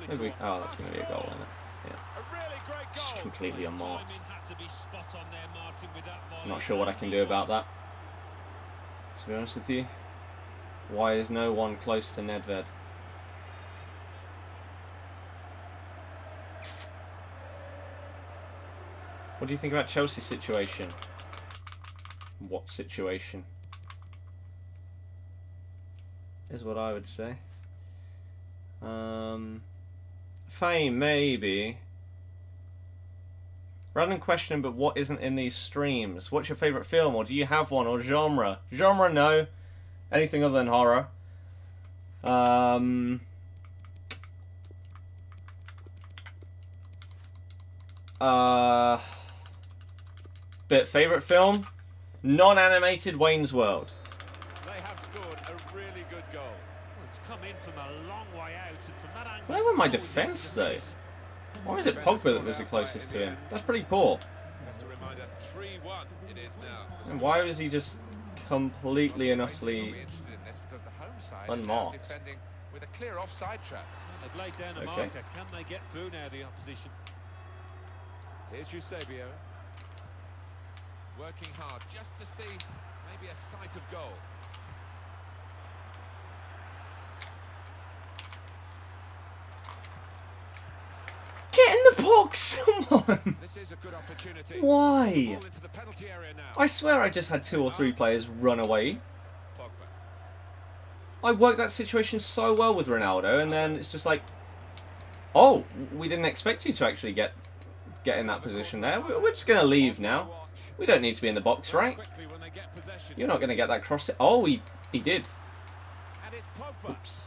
Maybe, oh, that's going to be a goal, isn't it? Yeah. Just completely unmarked. I'm not sure what I can do about that, to be honest with you. Why is no one close to Nedved? What do you think about Chelsea's situation? What situation? Is what I would say. Fame, maybe. Random question, but what isn't in these streams? What's your favourite film, or do you have one, or genre? Genre, no. Anything other than horror. But favourite film? Non-animated Wayne's World. They have scored a really good goal. Well, it's come in from a long way out, and from that angle... Where were my defence, though? Why is it Pogba that was the closest to him? That's pretty poor. Just a reminder, 3-1 it is now. And why was he just completely and utterly unmarked? Defending with a clear offside trap. They've laid down a marker. Can they get through now, the opposition? Here's Eusebio. Working hard just to see maybe a sight of goal. Get box someone. This is a good opportunity. Why? Ball into the penalty area now. I swear I just had 2 or 3 players run away. Pogba. I worked that situation so well with Ronaldo, and then it's just like, oh, we didn't expect you to actually get in that position there. We're just going to leave now. We don't need to be in the box, right? You're not going to get that cross. Oh, he did. Oops.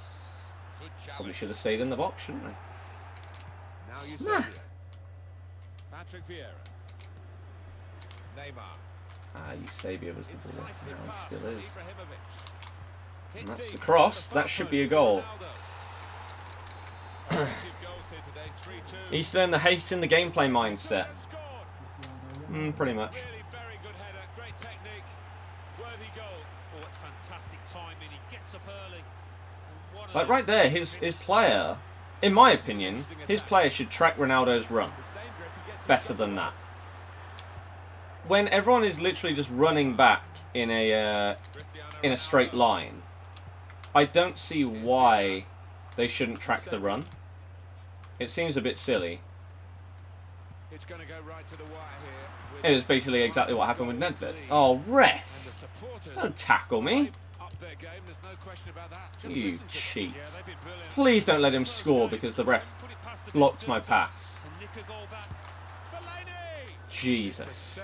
Probably should have stayed in the box, shouldn't I? Now you Patrick Vieira. Neymar. Eusebio was the ball. No, he still is. And that's the cross. That should be a goal. He's still in the hate in the gameplay mindset. Pretty much. Like right there, his player, in my opinion, his player should track Ronaldo's run better than that. When everyone is literally just running back in a straight line, I don't see why they shouldn't track the run. It seems a bit silly. It's going to go right to the wire here. It was basically exactly what happened with Nedved. Oh, ref! Don't tackle me. You cheat. Please don't let him score because the ref blocked my pass. Jesus.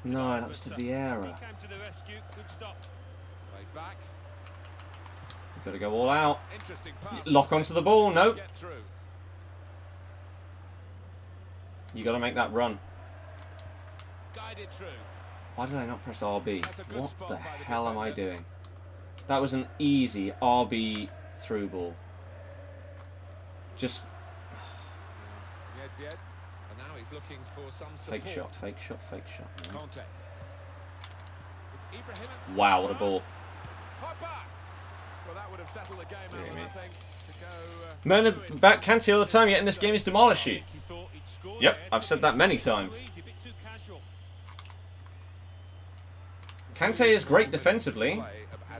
No, that was to Vieira. We've got to go all out. Lock onto the ball. Nope. You got to make that run. Why did I not press RB? What the hell am I doing? That was an easy RB through ball. Just fake shot, fake shot, fake shot. Wow, what a ball. Men back Kante all the time, yet in this game he's demolished you. Yep, I've said that many times. Kante is great defensively.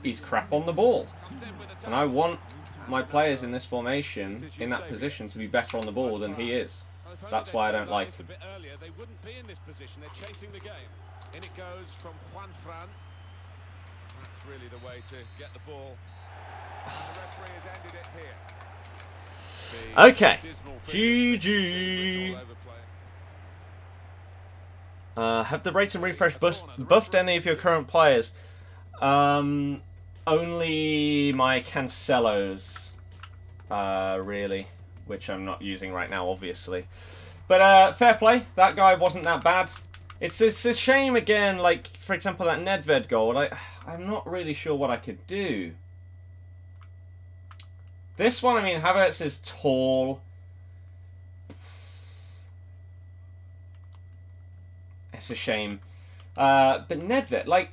He's crap on the ball. And I want my players in this formation, in that position, to be better on the ball than he is. That's why I don't like him. They wouldn't be in this position. They're chasing the game. In it goes from Juan Fran. That's really the way to get the ball. And the referee has ended it here. Okay. GG. Have the rate and refresh buffed any of your current players? Only my Cancelos, really, which I'm not using right now, obviously. But fair play, that guy wasn't that bad. It's a shame again, like for example that Nedved goal. I'm not really sure what I could do. This one, I mean, Havertz is tall. It's a shame. But Nedved, like,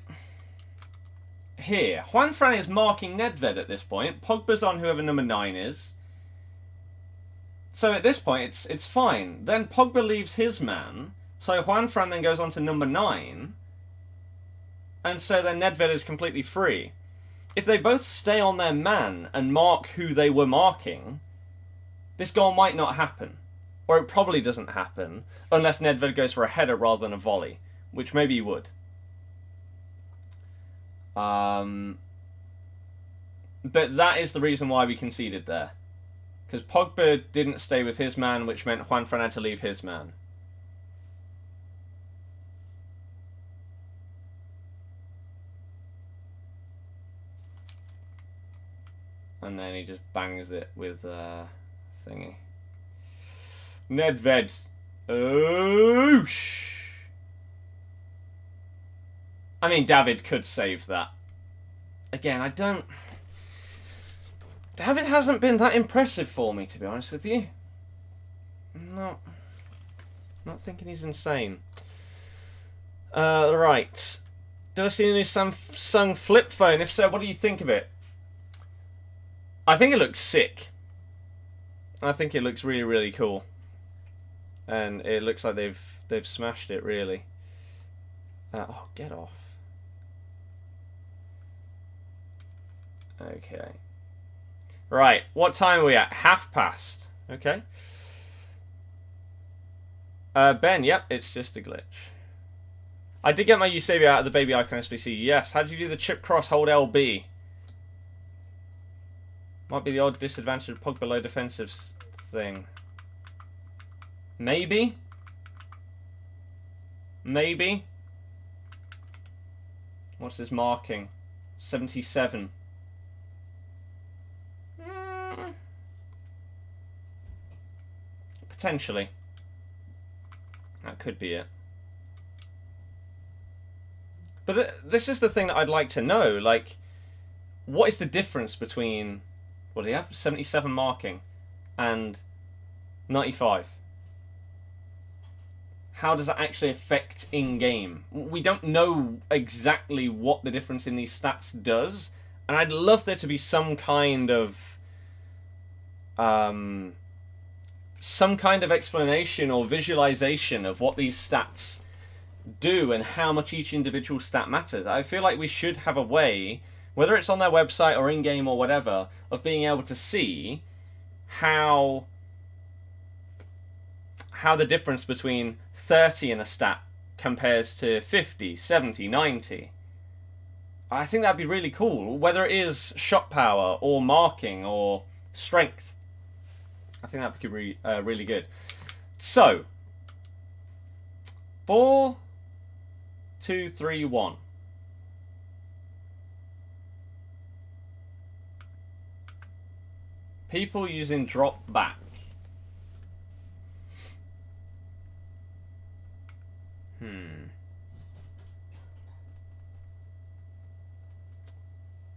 here. Juan Fran is marking Nedved at this point. Pogba's on whoever number 9 is. So at this point, it's fine. Then Pogba leaves his man. So Juan Fran then goes on to number 9. And so then Nedved is completely free. If they both stay on their man and mark who they were marking, this goal might not happen. Or it probably doesn't happen, unless Nedved goes for a header rather than a volley, which maybe he would. But that is the reason why we conceded there. Because Pogba didn't stay with his man, which meant Juan Fran had to leave his man. And then he just bangs it with thingy. Nedved. Oosh. I mean, David could save that. Again, I don't... David hasn't been that impressive for me, to be honest with you. Not thinking he's insane. Right. Did I see a new Samsung flip phone? If so, what do you think of it? I think it looks sick. I think it looks really, really cool. And it looks like they've smashed it, really. Oh, get off. Right, what time are we at? Half past. Okay. Ben, yep, it's just a glitch. I did get my Eusebio out of the baby icon SBC. Yes. How did you do the chip cross? Hold LB. Might be the odd disadvantage of Pog below defensive thing. Maybe. Maybe. What's his marking? 77. Potentially. That could be it. But this is the thing that I'd like to know. Like, what is the difference between, what do you have? 77 marking and 95? How does that actually affect in-game? We don't know exactly what the difference in these stats does. And I'd love there to be some kind of explanation or visualization of what these stats do and how much each individual stat matters. I feel like we should have a way, whether it's on their website or in-game or whatever, of being able to see how the difference between 30 in a stat compares to 50, 70, 90. I think that'd be really cool, whether it is shot power or marking or strength. I think that could be really good. So, 4, 2, 3, 1. People using drop back.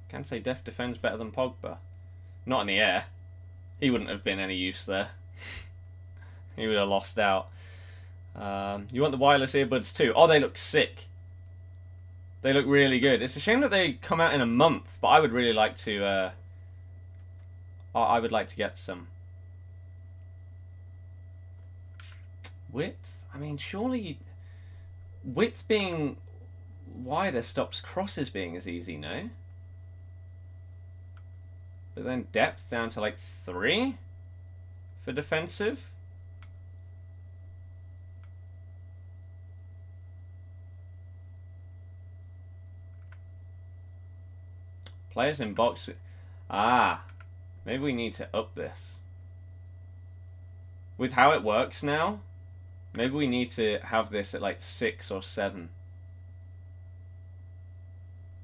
Can't say Def defends better than Pogba. Not in the air. He wouldn't have been any use there. He would have lost out. You want the wireless earbuds too? Oh, they look sick. They look really good. It's a shame that they come out in a month, but I would really like to. I would like to get some. Width? I mean, surely width being wider stops crosses being as easy, no? But then depth down to like 3 for defensive. Players in box. Ah, maybe we need to up this. With how it works now, maybe we need to have this at like 6 or 7.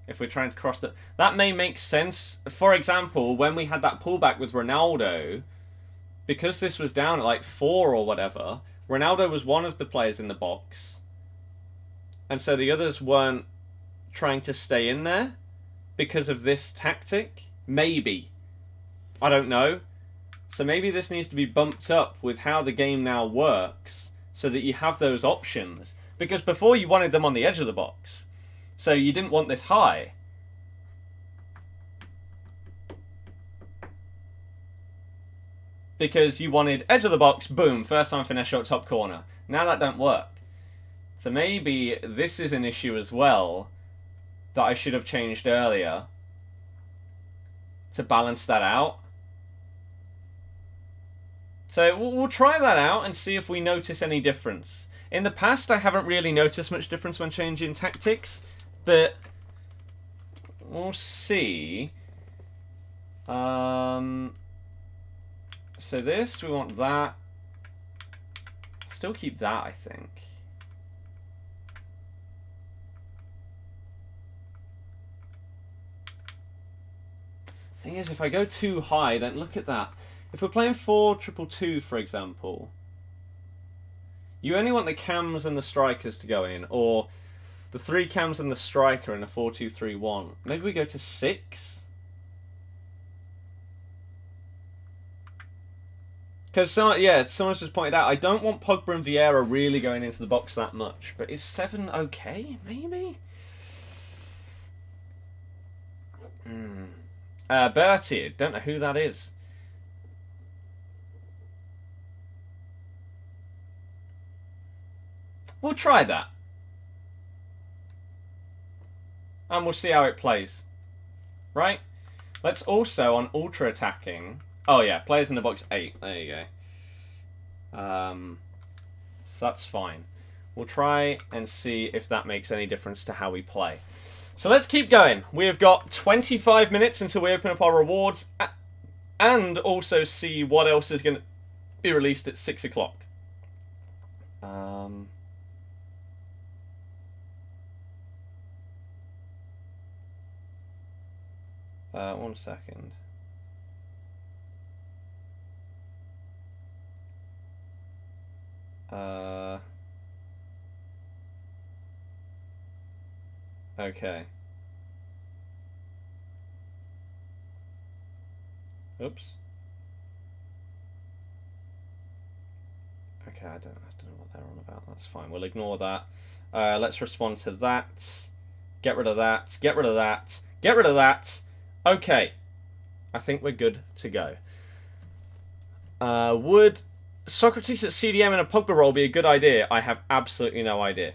If we're trying to cross the... That may make sense. For example, when we had that pullback with Ronaldo, because this was down at like 4 or whatever, Ronaldo was one of the players in the box. And so the others weren't trying to stay in there because of this tactic. Maybe. I don't know. So maybe this needs to be bumped up with how the game now works so that you have those options. Because before you wanted them on the edge of the box. So you didn't want this high. Because you wanted edge of the box, boom, first time finesse shot, top corner. Now that don't work. So maybe this is an issue as well that I should have changed earlier to balance that out. So we'll try that out and see if we notice any difference. In the past, I haven't really noticed much difference when changing tactics. But we'll see. So this, we want that. Still keep that, I think. Thing is, if I go too high, then look at that. If we're playing 4-2-2, for example, you only want the cams and the strikers to go in, or the 3 cams and the striker in a 4-2-3-1. Maybe we go to 6? Because, someone's just pointed out, I don't want Pogba and Vieira really going into the box that much. But is 7 okay? Maybe? Bertie, don't know who that is. We'll try that. And we'll see how it plays. Right? Let's also, on ultra attacking... Oh, yeah, players in the box 8. There you go. So that's fine. We'll try and see if that makes any difference to how we play. So let's keep going. We have got 25 minutes until we open up our rewards. And also see what else is going to be released at 6 o'clock. 1 second. Okay. Oops. Okay, I don't know what they're on about. That's fine. We'll ignore that. Let's respond to that. Get rid of that. Get rid of that. Get rid of that. Okay. I think we're good to go. Would Socrates at CDM in a Pogba role be a good idea? I have absolutely no idea.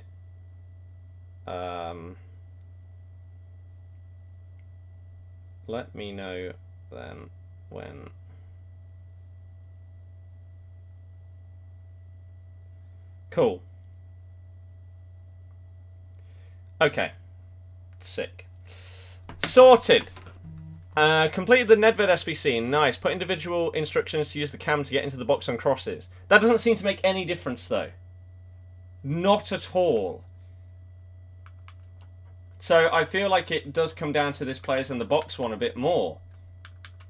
Let me know then when. Cool. Okay. Sick. Sorted. Completed the Nedved SBC. Nice. Put individual instructions to use the cam to get into the box on crosses. That doesn't seem to make any difference, though. Not at all. So I feel like it does come down to this players in the box one a bit more.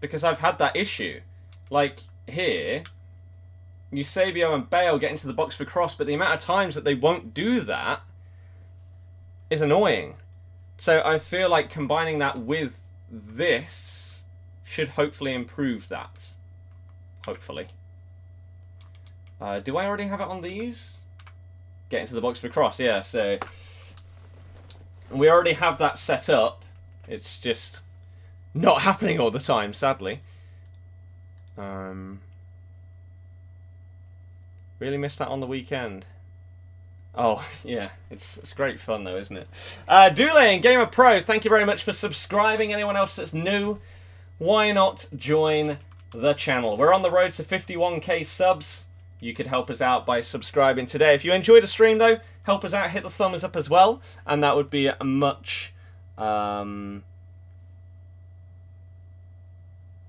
Because I've had that issue. Like, here, Eusebio and Bale get into the box for cross, but the amount of times that they won't do that is annoying. So I feel like combining that with this should hopefully improve that. Hopefully. Do I already have it on these? Get into the box for cross, yeah, so we already have that set up. It's just not happening all the time, sadly. Really missed that on the weekend. Oh, yeah. It's great fun, though, isn't it? Dule and Gamer Pro, thank you very much for subscribing. Anyone else that's new, why not join the channel? We're on the road to 51k subs. You could help us out by subscribing today. If you enjoyed the stream, though, help us out. Hit the thumbs up as well. And that would be a much... worst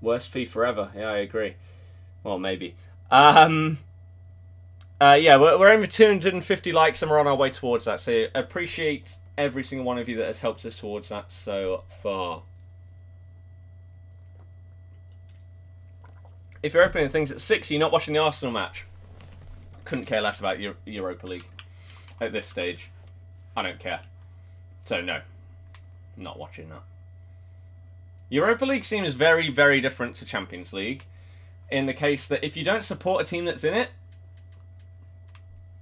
FIFA ever. Yeah, I agree. Well, maybe. Yeah, we're aiming for 250 likes and we're on our way towards that. So appreciate every single one of you that has helped us towards that so far. If you're opening things at 6, you're not watching the Arsenal match. Couldn't care less about Europa League at this stage. I don't care. So no, not watching that. Europa League seems very, very different to Champions League in the case that if you don't support a team that's in it,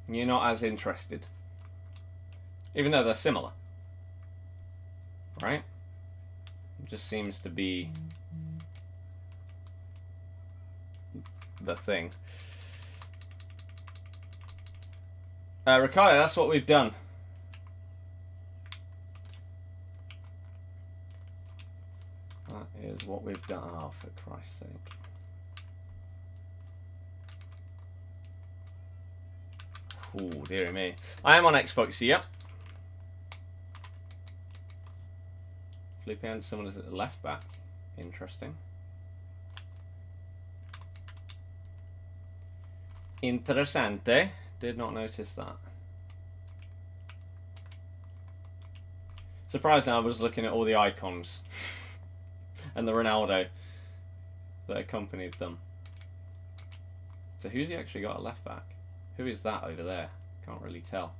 you're not as interested. Even though they're similar. Right? It just seems to be the thing. Ricardo, that's what we've done. That is what we've done. Oh, for Christ's sake. Oh, dearie me. I am on Xbox, yep. Felipe Anderson is at the left back. Interesting. Interessante. Did not notice that. Surprisingly, I was looking at all the icons. And the Ronaldo that accompanied them. So who's he actually got at left back? Who is that over there? Can't really tell.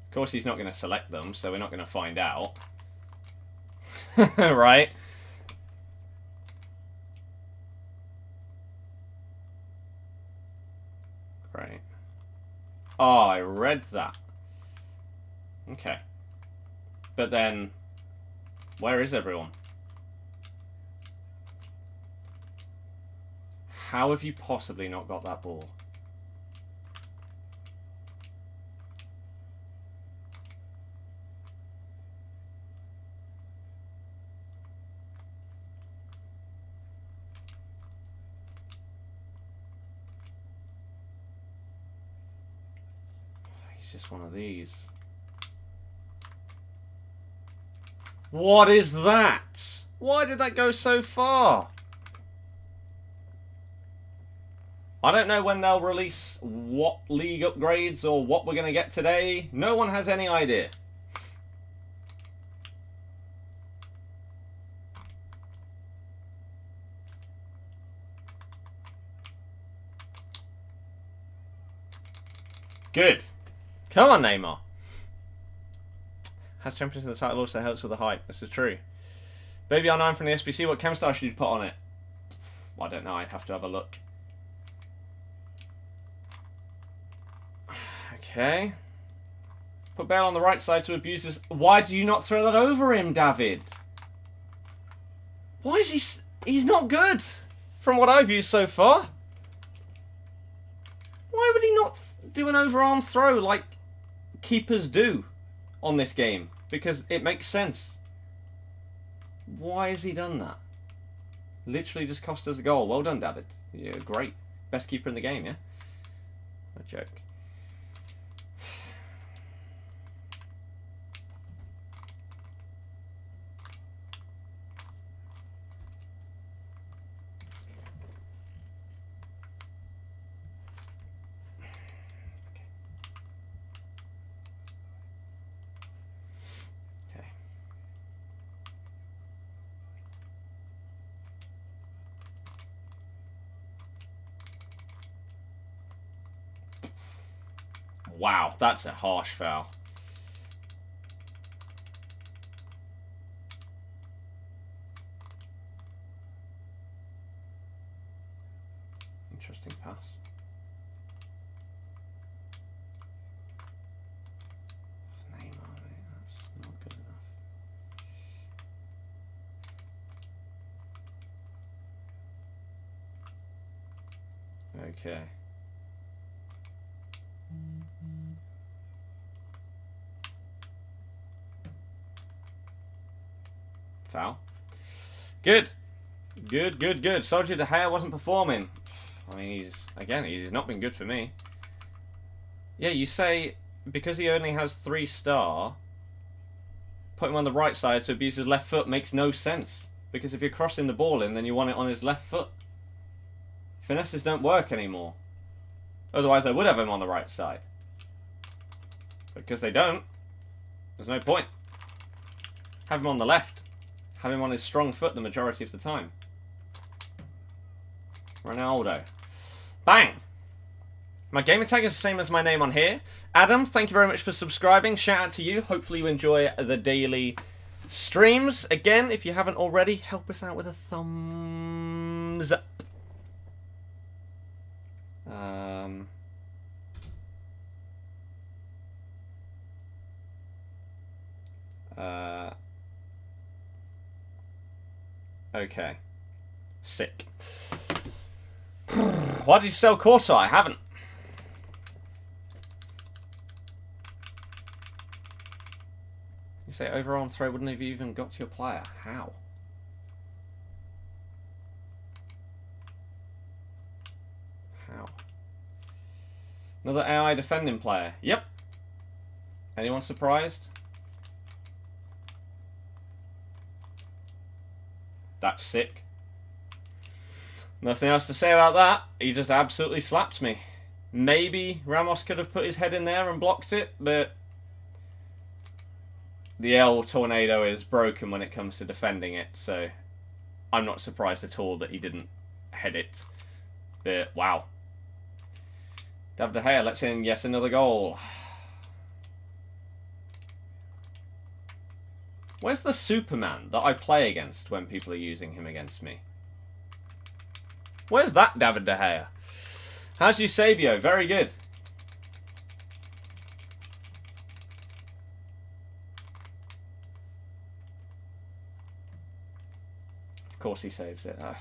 Of course, he's not going to select them, so we're not going to find out. Right? Great. Oh, I read that. Okay. But then, where is everyone? How have you possibly not got that ball? He's just one of these. What is that? Why did that go so far? I don't know when they'll release what league upgrades or what we're going to get today. No one has any idea. Good. Come on, Neymar. Has Champions in the title also helps with the hype. This is true. Baby R9 from the SBC. What chem star should you put on it? I don't know. I'd have to have a look. Okay. Put Bale on the right side to abuse his... Why do you not throw that over him, David? Why is he... He's not good, from what I've used so far. Why would he not do an overarm throw like keepers do on this game? Because it makes sense. Why has he done that? Literally just cost us a goal. Well done, David. You're great. Best keeper in the game, yeah? A joke. Wow, that's a harsh foul. Interesting pass. Neymar, that's not good enough. Okay. Foul. Good. Good, good, good. Sergio De Gea wasn't performing. I mean, he's not been good for me. Yeah, you say, because he only has 3-star, put him on the right side to abuse his left foot makes no sense. Because if you're crossing the ball in, then you want it on his left foot. Finesses don't work anymore. Otherwise, I would have him on the right side. Because they don't, there's no point. Have him on the left. Have him on his strong foot the majority of the time. Ronaldo. Bang! My gamer tag is the same as my name on here. Adam, thank you very much for subscribing. Shout out to you. Hopefully you enjoy the daily streams. Again, if you haven't already, help us out with a thumbs up. Okay. Sick. Why did you sell Courtois? I haven't. You say overarm throw wouldn't have even got to your player. How? How? Another AI defending player. Yep. Anyone surprised? That's sick. Nothing else to say about that. He just absolutely slapped me. Maybe Ramos could have put his head in there and blocked it, but the El Tornado is broken when it comes to defending it, so I'm not surprised at all that he didn't head it. But wow. David De Gea lets in yes another goal. Where's the Superman that I play against when people are using him against me? Where's that David De Gea? How's Eusebio? Very good. Of course he saves it. Ugh.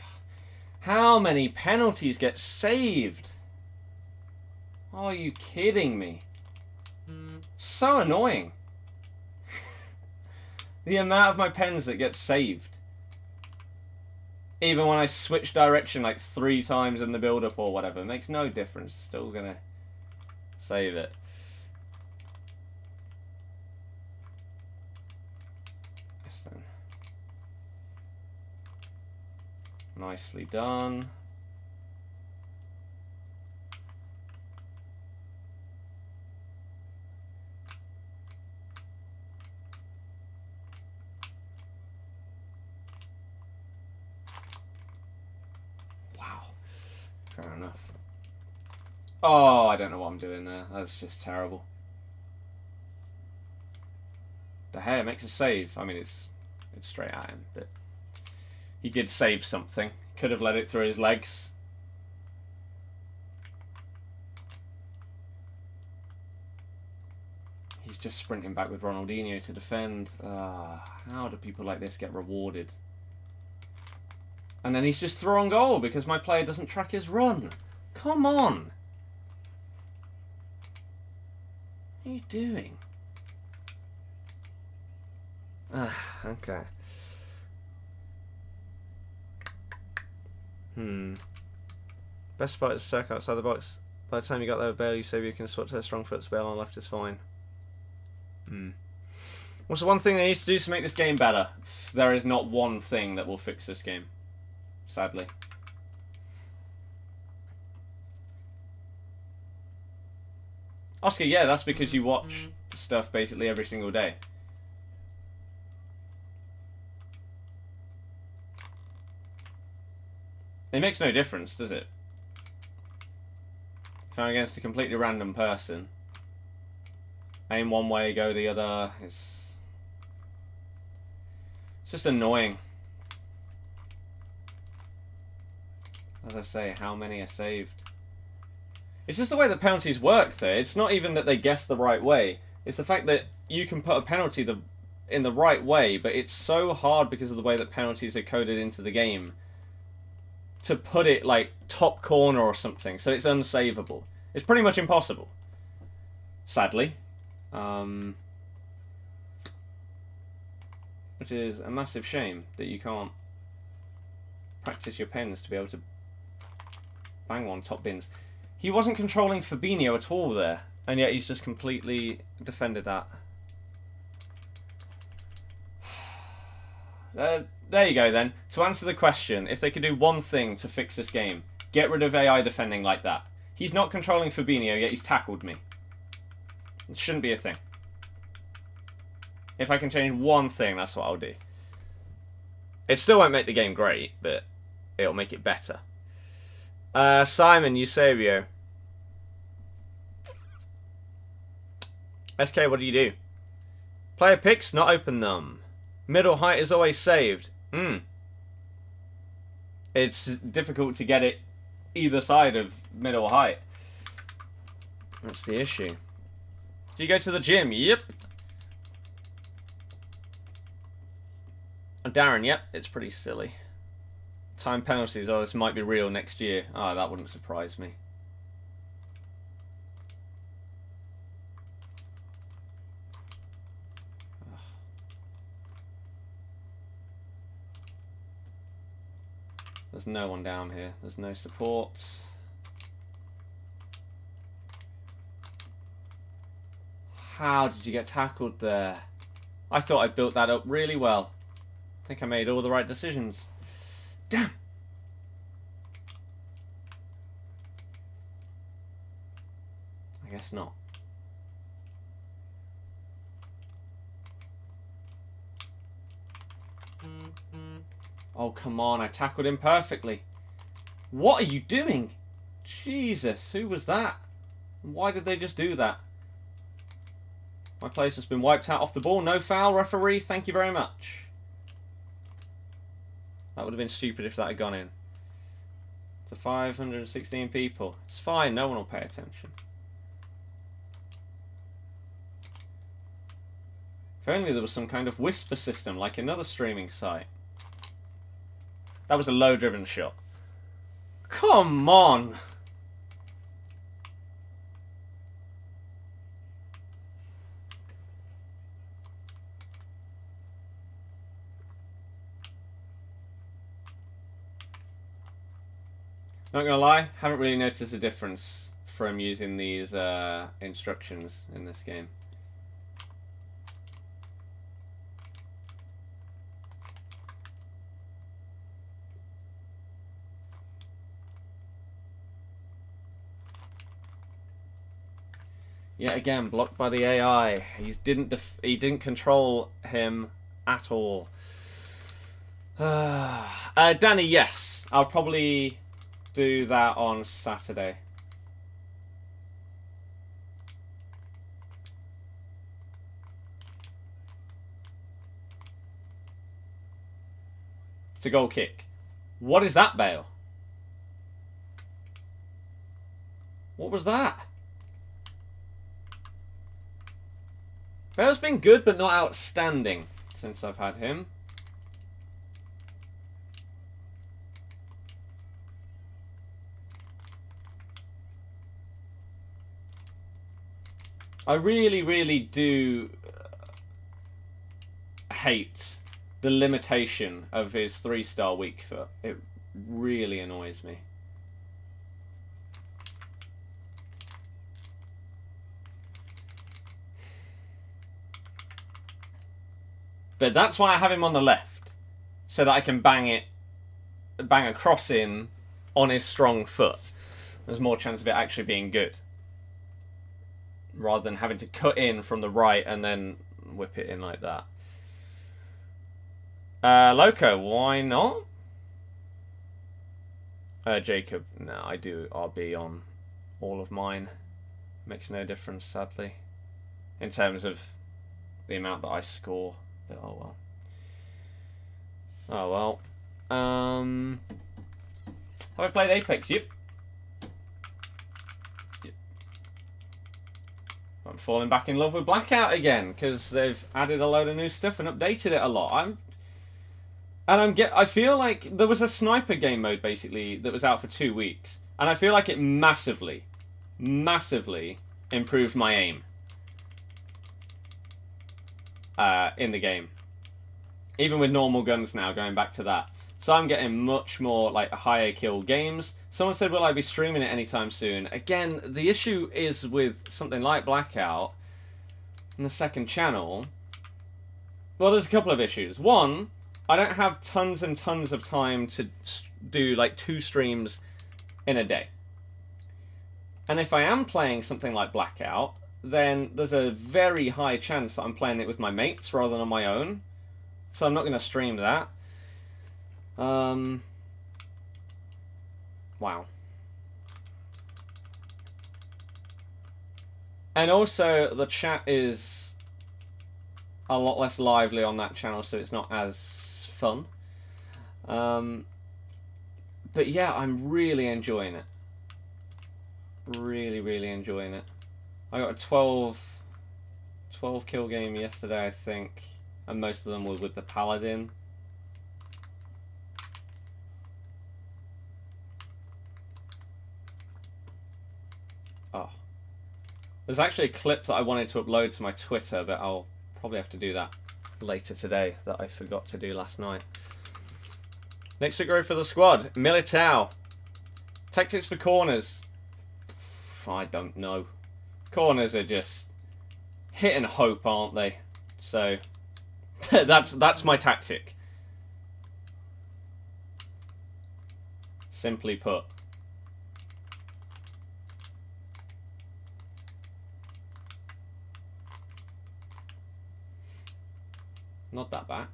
How many penalties get saved? Are you kidding me? So annoying. The amount of my pens that get saved. Even when I switch direction like 3 times in the build-up or whatever. It makes no difference. Still gonna save it. Nicely done. Wow. Fair enough. Oh, I don't know what I'm doing there. That's just terrible. De Gea makes a save. I mean, it's straight at him, but he did save something. Could have let it through his legs. He's just sprinting back with Ronaldinho to defend. How do people like this get rewarded? And then he's just through on goal because my player doesn't track his run. Come on. What are you doing? Okay. Best spot is circle outside the box. By the time you got there with Bale, you save you can swap to a strong foot. Bale on left is fine. What's the one thing they need to do to make this game better? There is not one thing that will fix this game. Sadly. Oscar, yeah, that's because you watch stuff basically every single day. It makes no difference, does it? If I'm against a completely random person, aim one way, go the other. It's just annoying. As I say, how many are saved? It's just the way the penalties work there. It's not even that they guess the right way. It's the fact that you can put a penalty in the right way, but it's so hard because of the way that penalties are coded into the game to put it like top corner or something, so it's unsavable. It's pretty much impossible, sadly. Which is a massive shame that you can't practice your pens to be able to bang one top bins. He wasn't controlling Fabinho at all there, and yet he's just completely defended that. There you go then. To answer the question, if they could do one thing to fix this game, get rid of AI defending like that. He's not controlling Fabinho, yet he's tackled me. It shouldn't be a thing. If I can change one thing, that's what I'll do. It still won't make the game great, but it'll make it better. Simon Eusebio. SK, what do you do? Player picks, not open them. Middle height is always saved. It's difficult to get it either side of middle height. That's the issue. Do you go to the gym? Yep. Darren, yep. It's pretty silly. Time penalties. Oh, this might be real next year. Oh, that wouldn't surprise me. There's no one down here. There's no supports. How did you get tackled there? I thought I built that up really well. I think I made all the right decisions. Damn! I guess not. Oh, come on. I tackled him perfectly. What are you doing? Jesus, who was that? Why did they just do that? My place has been wiped out off the ball. No foul, referee. Thank you very much. That would have been stupid if that had gone in. To 516 people. It's fine. No one will pay attention. If only there was some kind of whisper system like another streaming site. That was a low-driven shot. Come on! Not gonna lie, haven't really noticed a difference from using these instructions in this game. Yet again, blocked by the AI. He didn't control him at all. Danny, yes. I'll probably do that on Saturday. It's a goal kick. What is that, Bale? What was that? Bale's been good, but not outstanding since I've had him. I really, really do hate the limitation of his 3-star weak foot. It really annoys me. But that's why I have him on the left, so that I can bang a cross in on his strong foot. There's more chance of it actually being good, rather than having to cut in from the right and then whip it in like that. Loco, why not? Jacob, no, I do RB on all of mine. Makes no difference, sadly, in terms of the amount that I score. But oh well. Oh well. Have I played Apex? Yep. I'm falling back in love with Blackout again because they've added a load of new stuff and updated it a lot. I feel like there was a sniper game mode basically that was out for 2 weeks, and I feel like it massively improved my aim in the game. Even with normal guns now, going back to that. So I'm getting much more like higher kill games. Someone said, will I be streaming it anytime soon? Again, the issue is with something like Blackout and the second channel. Well, there's a couple of issues. One, I don't have tons and tons of time to do like 2 streams in a day. And if I am playing something like Blackout, then there's a very high chance that I'm playing it with my mates rather than on my own. So I'm not going to stream that. Wow. And also, the chat is a lot less lively on that channel, so it's not as fun. But yeah, I'm really enjoying it. Really, really enjoying it. I got a 12 kill game yesterday, I think. And most of them were with the Paladin. Oh. There's actually a clip that I wanted to upload to my Twitter, but I'll probably have to do that later today, that I forgot to do last night. Next to go for the squad, Militao. Tactics for corners. I don't know. Corners are just hit and hope, aren't they? So that's my tactic. Simply put. Not that back.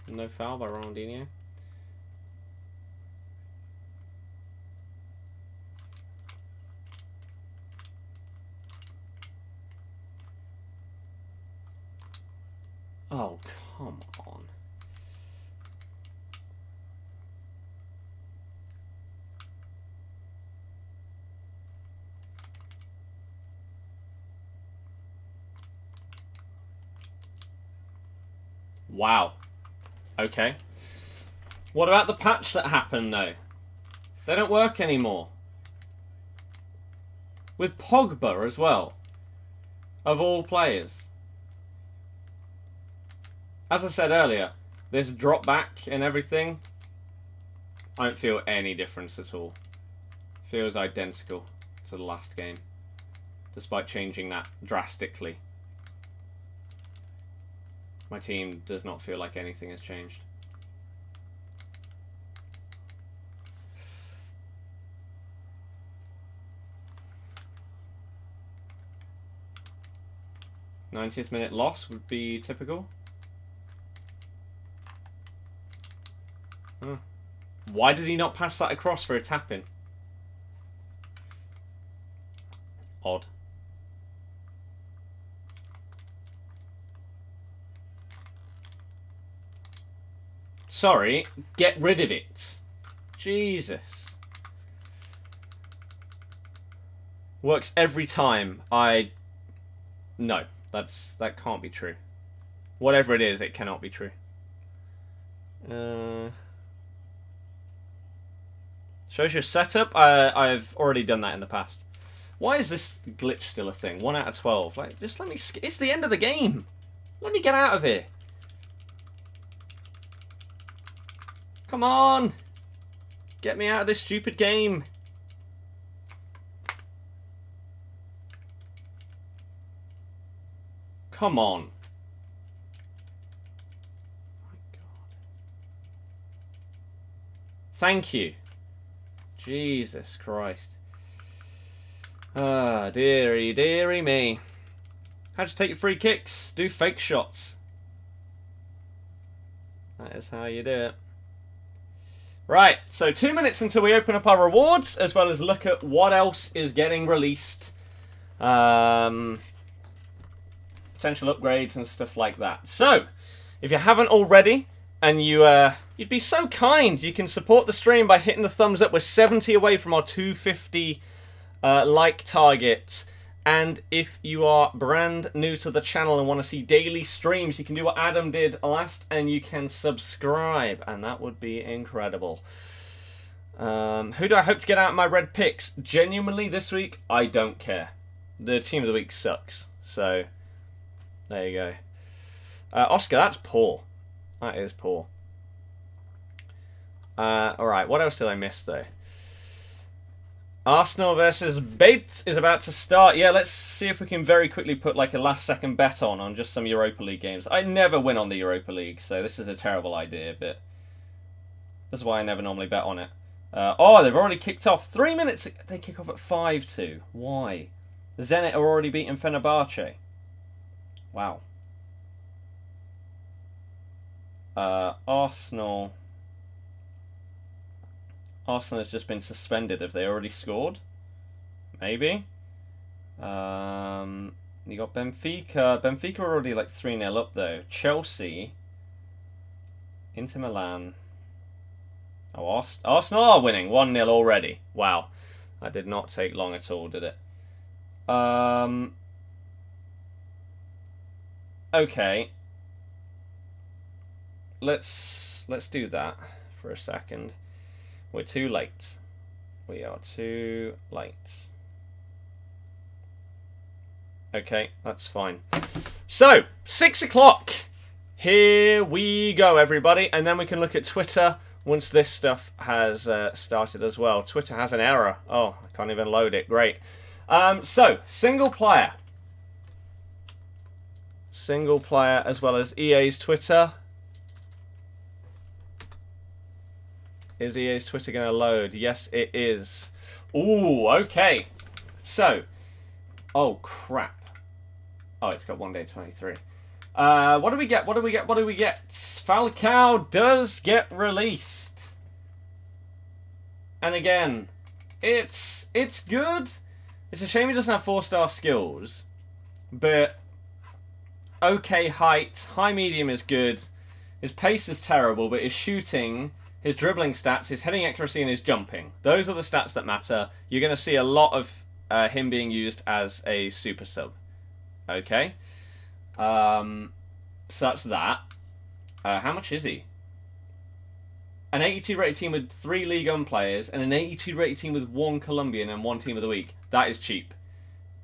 No foul by Ronaldinho. Oh, come on. Wow. Okay. What about the patch that happened, though? They don't work anymore. With Pogba as well. Of all players. As I said earlier, this drop back and everything, I don't feel any difference at all. Feels identical to the last game, despite changing that drastically. My team does not feel like anything has changed. 90th minute loss would be typical. Huh. Why did he not pass that across for a tap-in? Odd. Sorry, get rid of it. Jesus. Works every time. No, that can't be true. Whatever it is, it cannot be true. Shows your setup. I've already done that in the past. Why is this glitch still a thing? 1 out of 12. Like, just let me. It's the end of the game. Let me get out of here. Come on! Get me out of this stupid game. Come on. My God. Thank you. Jesus Christ. Ah, dearie, dearie me. How'd you take your free kicks? Do fake shots. That is how you do it. Right, so 2 minutes until we open up our rewards, as well as look at what else is getting released. Potential upgrades and stuff like that. So, if you haven't already, and you'd be so kind, you can support the stream by hitting the thumbs up. We're 70 away from our 250 like target. And if you are brand new to the channel and want to see daily streams, you can do what Adam did last and you can subscribe. And that would be incredible. Who do I hope to get out of my red picks? Genuinely, this week, I don't care. The team of the week sucks. So, there you go. Oscar, that's poor. That is poor. Alright, what else did I miss, though? Arsenal versus Bates is about to start. Yeah, let's see if we can very quickly put like a last-second bet on just some Europa League games. I never win on the Europa League, so this is a terrible idea, but that's why I never normally bet on it. Oh, they've already kicked off. 3 minutes. They kick off at 5-2. Why? Zenit are already beating Fenerbahce. Wow. Arsenal has just been suspended. Have they already scored? Maybe. You got Benfica. Benfica are already like 3-0 up though. Chelsea. Inter Milan. Oh, Arsenal are winning. 1-0 already. Wow. That did not take long at all, did it? Okay. Let's do that for a second. We're too late. We are too late. Okay, that's fine. So, 6 o'clock. Here we go, everybody. And then we can look at Twitter once this stuff has started as well. Twitter has an error. Oh, I can't even load it. Great. So, single player. Single player as well as EA's Twitter. Is EA's Twitter going to load? Yes, it is. Ooh, okay. So, oh, crap. Oh, it's got 1 day 23. What do we get? What do we get? What do we get? Falcao does get released. And again, it's good. It's a shame he doesn't have 4-star skills. But, okay height. High medium is good. His pace is terrible, but his shooting... His dribbling stats, his heading accuracy, and his jumping. Those are the stats that matter. You're going to see a lot of him being used as a super sub. Okay? So that's that. How much is he? An 82 rated team with 3 League 1 players and an 82 rated team with 1 Colombian and 1 team of the week. That is cheap.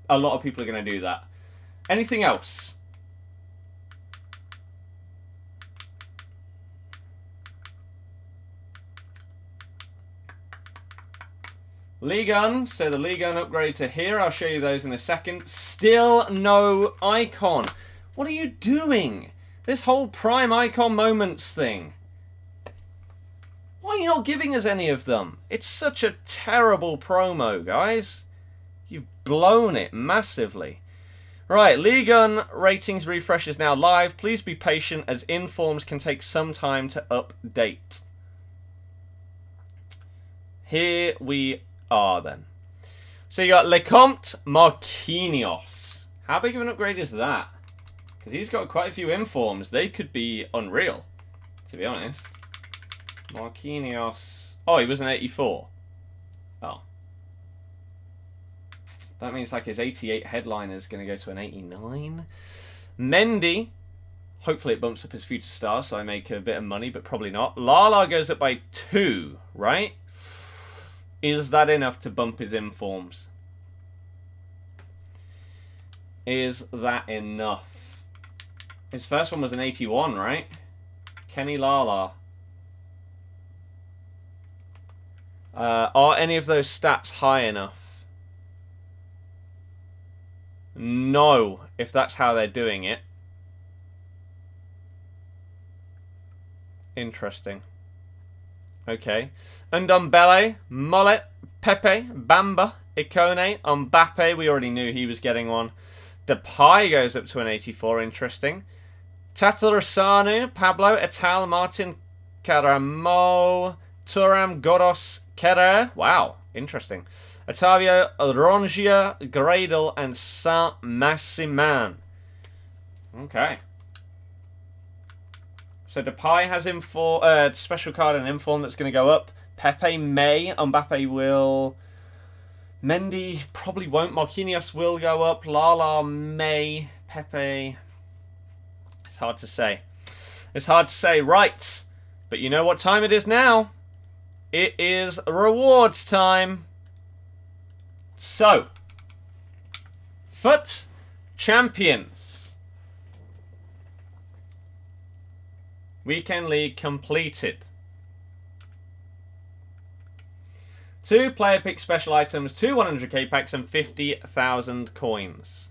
A lot of people are going to do that. Anything else? League 1, so the League 1 upgrades are here. I'll show you those in a second. Still no icon. What are you doing? This whole prime icon moments thing. Why are you not giving us any of them? It's such a terrible promo, guys. You've blown it massively. Right, League One ratings refresh is now live. Please be patient as informs can take some time to update. Here we are then. So you got Lecomte Marquinhos. How big of an upgrade is that? Because he's got quite a few informs. They could be unreal, to be honest. Marquinhos. Oh, he was an 84. Oh. That means like his 88 headliner is going to go to an 89. Mendy. Hopefully it bumps up his future star so I make a bit of money, but probably not. Lala goes up by 2, right? Is that enough to bump his informs? Is that enough? His first one was an 81, right? Kenny Lala. Are any of those stats high enough? No, if that's how they're doing it. Interesting. Okay. Ndombele, Mullet, Pepe, Bamba, Ikone, Mbappe. We already knew he was getting one. Depay goes up to an 84. Interesting. Tatarusanu, Pablo, Etal, Martin, Caramo, Turam, Godos, Kerrer. Wow. Interesting. Otavio, Rongia, Gradle, and Saint-Maximin. Okay. So Depay has special card and inform that's going to go up. Pepe may. Mbappe will. Mendy probably won't. Marquinhos will go up. Lala may. Pepe. It's hard to say. It's hard to say. Right. But you know what time it is now? It is rewards time. So. FUT Champions. Weekend League completed. 2 player pick special items, 2 100k packs, and 50,000 coins.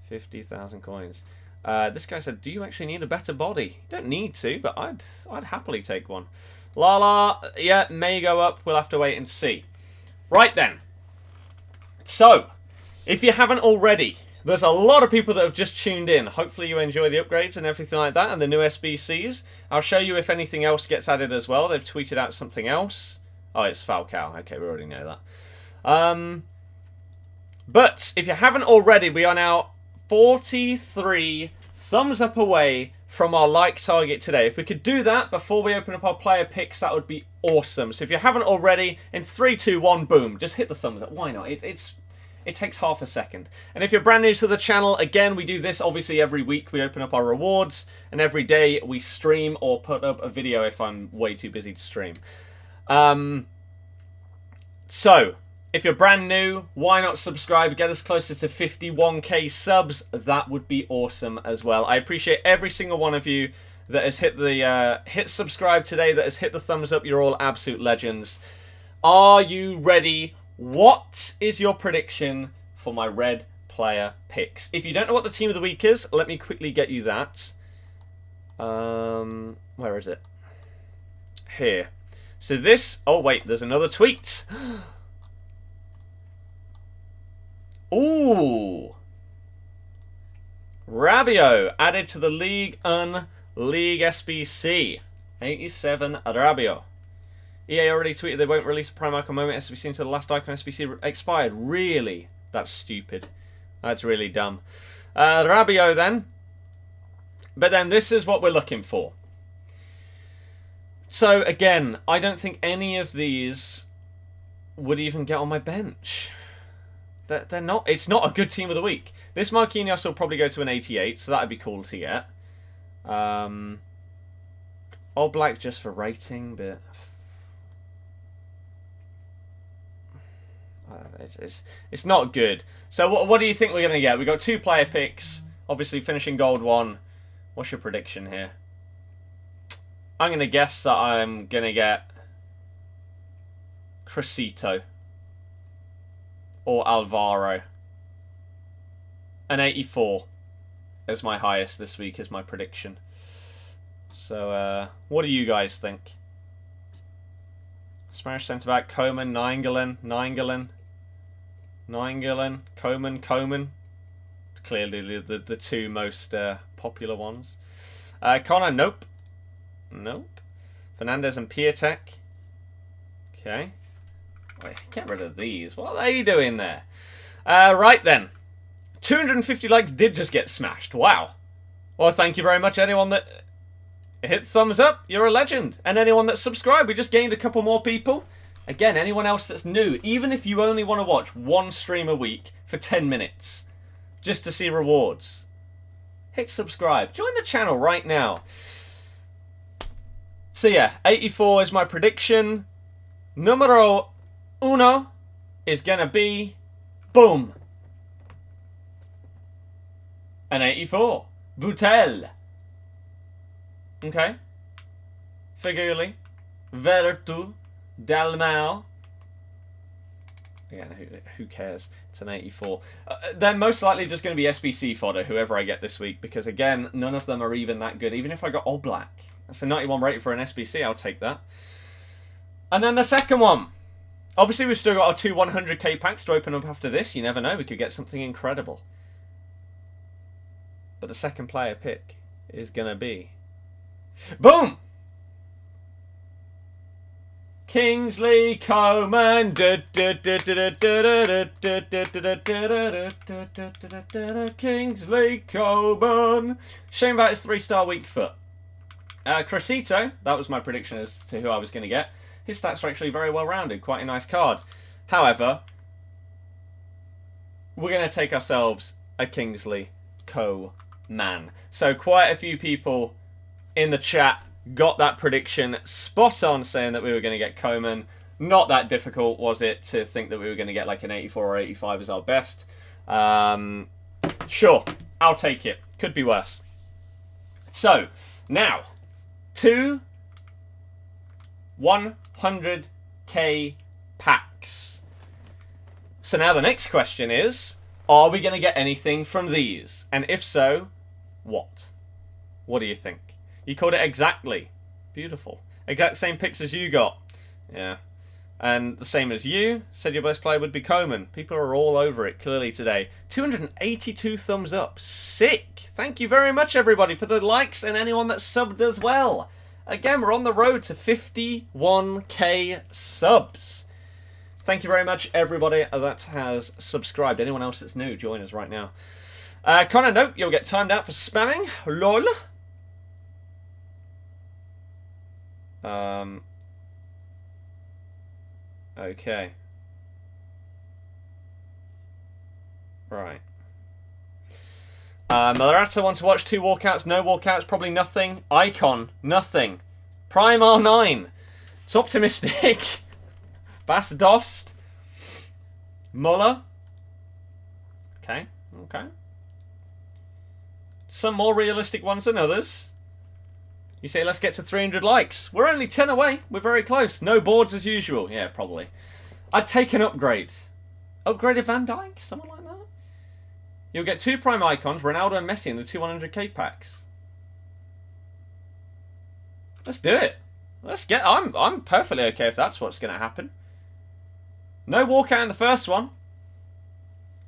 50,000 coins. This guy said, "Do you actually need a better body?" You don't need to, but I'd happily take one. Lala, yeah, may go up. We'll have to wait and see. Right then. So, if you haven't already, there's a lot of people that have just tuned in. Hopefully you enjoy the upgrades and everything like that and the new SBCs. I'll show you if anything else gets added as well. They've tweeted out something else. Oh, it's Falcao. Okay, we already know that. But if you haven't already, we are now 43 thumbs up away from our like target today. If we could do that before we open up our player picks, that would be awesome. So if you haven't already, in 3, 2, 1, boom, just hit the thumbs up. Why not? It takes half a second. And if you're brand new to the channel, again, we do this obviously every week. We open up our rewards, and every day we stream or put up a video if I'm way too busy to stream. So, if you're brand new, why not subscribe? Get us closer to 51k subs. That would be awesome as well. I appreciate every single one of you that has hit the hit subscribe today, that has hit the thumbs up. You're all absolute legends. Are you ready? What is your prediction for my red player picks? If you don't know what the team of the week is, let me quickly get you that. Where is it? Here. So this... Oh, wait, there's another tweet. Ooh. Rabiot added to the League SBC. 87 Rabiot. EA already tweeted they won't release a Prime Icon Moment SBC until the last Icon SBC expired. Really? That's stupid. That's really dumb. Rabiot then. But then this is what we're looking for. So again, I don't think any of these would even get on my bench. They're not. It's not a good team of the week. This Marquinhos will probably go to an 88, so that'd be cool to get. All black just for rating, but... It's not good. So what do you think we're going to get? We've got 2 player picks. Obviously finishing gold 1. What's your prediction here? I'm going to guess that I'm going to get Crescito or Alvaro. An 84 as my highest this week is my prediction. So what do you guys think? Spanish centre-back, Coman, Nainggolan. Nainggolan, Coman. Clearly the two most popular ones. Connor, nope. Fernandez and Piatek. Okay. Wait, get rid of these. What are they doing there? Right then. 250 likes did just get smashed. Wow. Well, thank you very much, anyone that hit thumbs up. You're a legend. And anyone that subscribed, we just gained a couple more people. Again, anyone else that's new, even if you only want to watch one stream a week for 10 minutes, just to see rewards, hit subscribe. Join the channel right now. So yeah, 84 is my prediction. Numero uno is going to be, boom, an 84. Butel. Okay. Figurely. Vertu. Dalmau. Again, who cares? It's an 84. They're most likely just going to be SBC fodder, whoever I get this week, because again, none of them are even that good. Even if I got Oblak. That's a 91 rated for an SBC, I'll take that. And then the second one. Obviously, we've still got our two 100k packs to open up after this. You never know, we could get something incredible. But the second player pick is going to be... boom! Kingsley Coman. Kingsley Coman. Shame about his 3-star weak foot. Crescito, that was my prediction as to who I was going to get. His stats are actually very well rounded. Quite a nice card. However, we're going to take ourselves a Kingsley Coman. So quite a few people in the chat got that prediction spot on, saying that we were going to get Coman. Not that difficult, was it, to think that we were going to get like an 84 or 85 as our best? Sure, I'll take it. Could be worse. So, now, two 100k packs. So now the next question is, are we going to get anything from these? And if so, what? What do you think? You called it exactly. Beautiful. Exact same picks as you got. Yeah. And the same as you. Said your best player would be Coman. People are all over it clearly today. 282 thumbs up. Sick. Thank you very much, everybody, for the likes and anyone that subbed as well. Again, we're on the road to 51k subs. Thank you very much, everybody that has subscribed. Anyone else that's new, join us right now. Connor, nope, you'll get timed out for spamming. LOL. Okay. Right. Malarata want to watch 2 walkouts, no walkouts, probably nothing. Icon, nothing. Prime R9. It's optimistic. Bas Dost. Muller. Okay, okay. Some more realistic ones than others. You say, let's get to 300 likes. We're only 10 away. We're very close. No boards as usual. Yeah, probably. I'd take an upgrade. Upgraded Van Dijk? Someone like that? You'll get 2 prime icons, Ronaldo and Messi in the 200k packs. Let's do it. Let's get... I'm perfectly okay if that's what's going to happen. No walkout in the first one.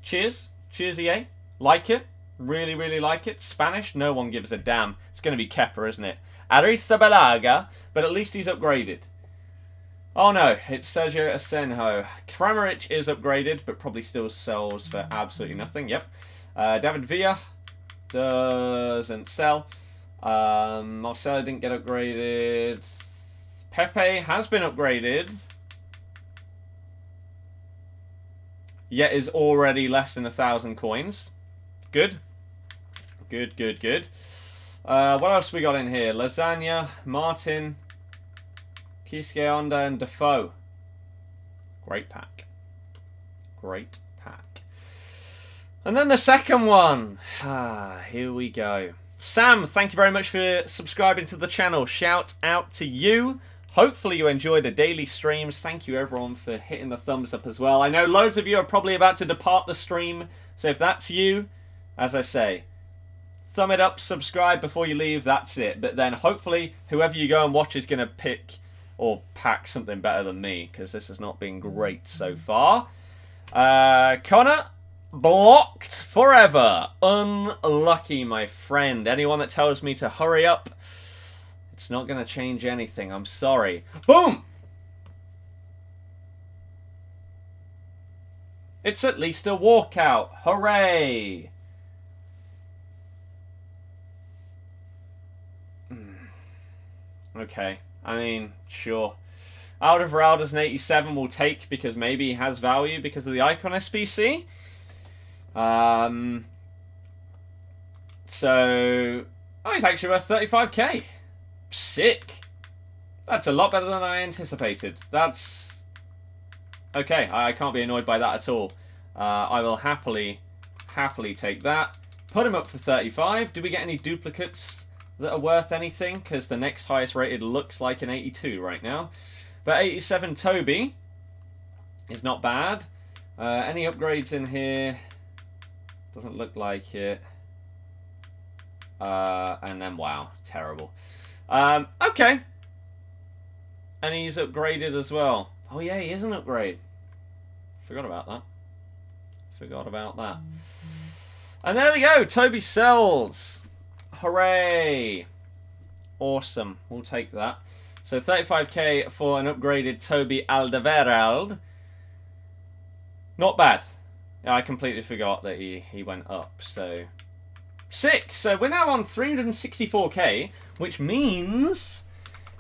Cheers. Cheers, EA. Like it. Really, really like it. Spanish, no one gives a damn. It's going to be Kepa, isn't it? Arrizabalaga, but at least he's upgraded. Oh no, it's Sergio Asenjo. Kramaric is upgraded, but probably still sells for absolutely nothing. Yep. David Villa doesn't sell. Marcelo didn't get upgraded. Pepe has been upgraded, yet is already less than 1,000 coins. Good. Good, good, good. What else we got in here? Lasagna, Martin, Kiske Honda, and Defoe. Great pack. Great pack. And then the second one. Here we go. Sam, thank you very much for subscribing to the channel. Shout out to you. Hopefully you enjoy the daily streams. Thank you everyone for hitting the thumbs up as well. I know loads of you are probably about to depart the stream. So if that's you, as I say, thumb it up, subscribe before you leave, that's it. But then hopefully whoever you go and watch is going to pick or pack something better than me, because this has not been great so far. Connor, blocked forever. Unlucky, my friend. Anyone that tells me to hurry up, it's not going to change anything. I'm sorry. Boom! It's at least a walkout. Hooray! Okay. I mean, sure. Alderweireld an 87 will take because maybe he has value because of the icon SBC. So, oh, he's actually worth 35k. Sick. That's a lot better than I anticipated. That's okay. I can't be annoyed by that at all. I will happily take that. Put him up for 35. Do we get any duplicates that are worth anything? Because the next highest rated looks like an 82 right now. But 87 Toby is not bad. Any upgrades in here? Doesn't look like it. And then, wow, terrible. Okay. And he's upgraded as well. Oh, yeah, he is an upgrade. Forgot about that. Forgot about that. And there we go. Toby sells. Hooray. Awesome. We'll take that. So 35k for an upgraded Toby Alderweireld. Not bad. I completely forgot that he went up. So sick. So we're now on 364k, which means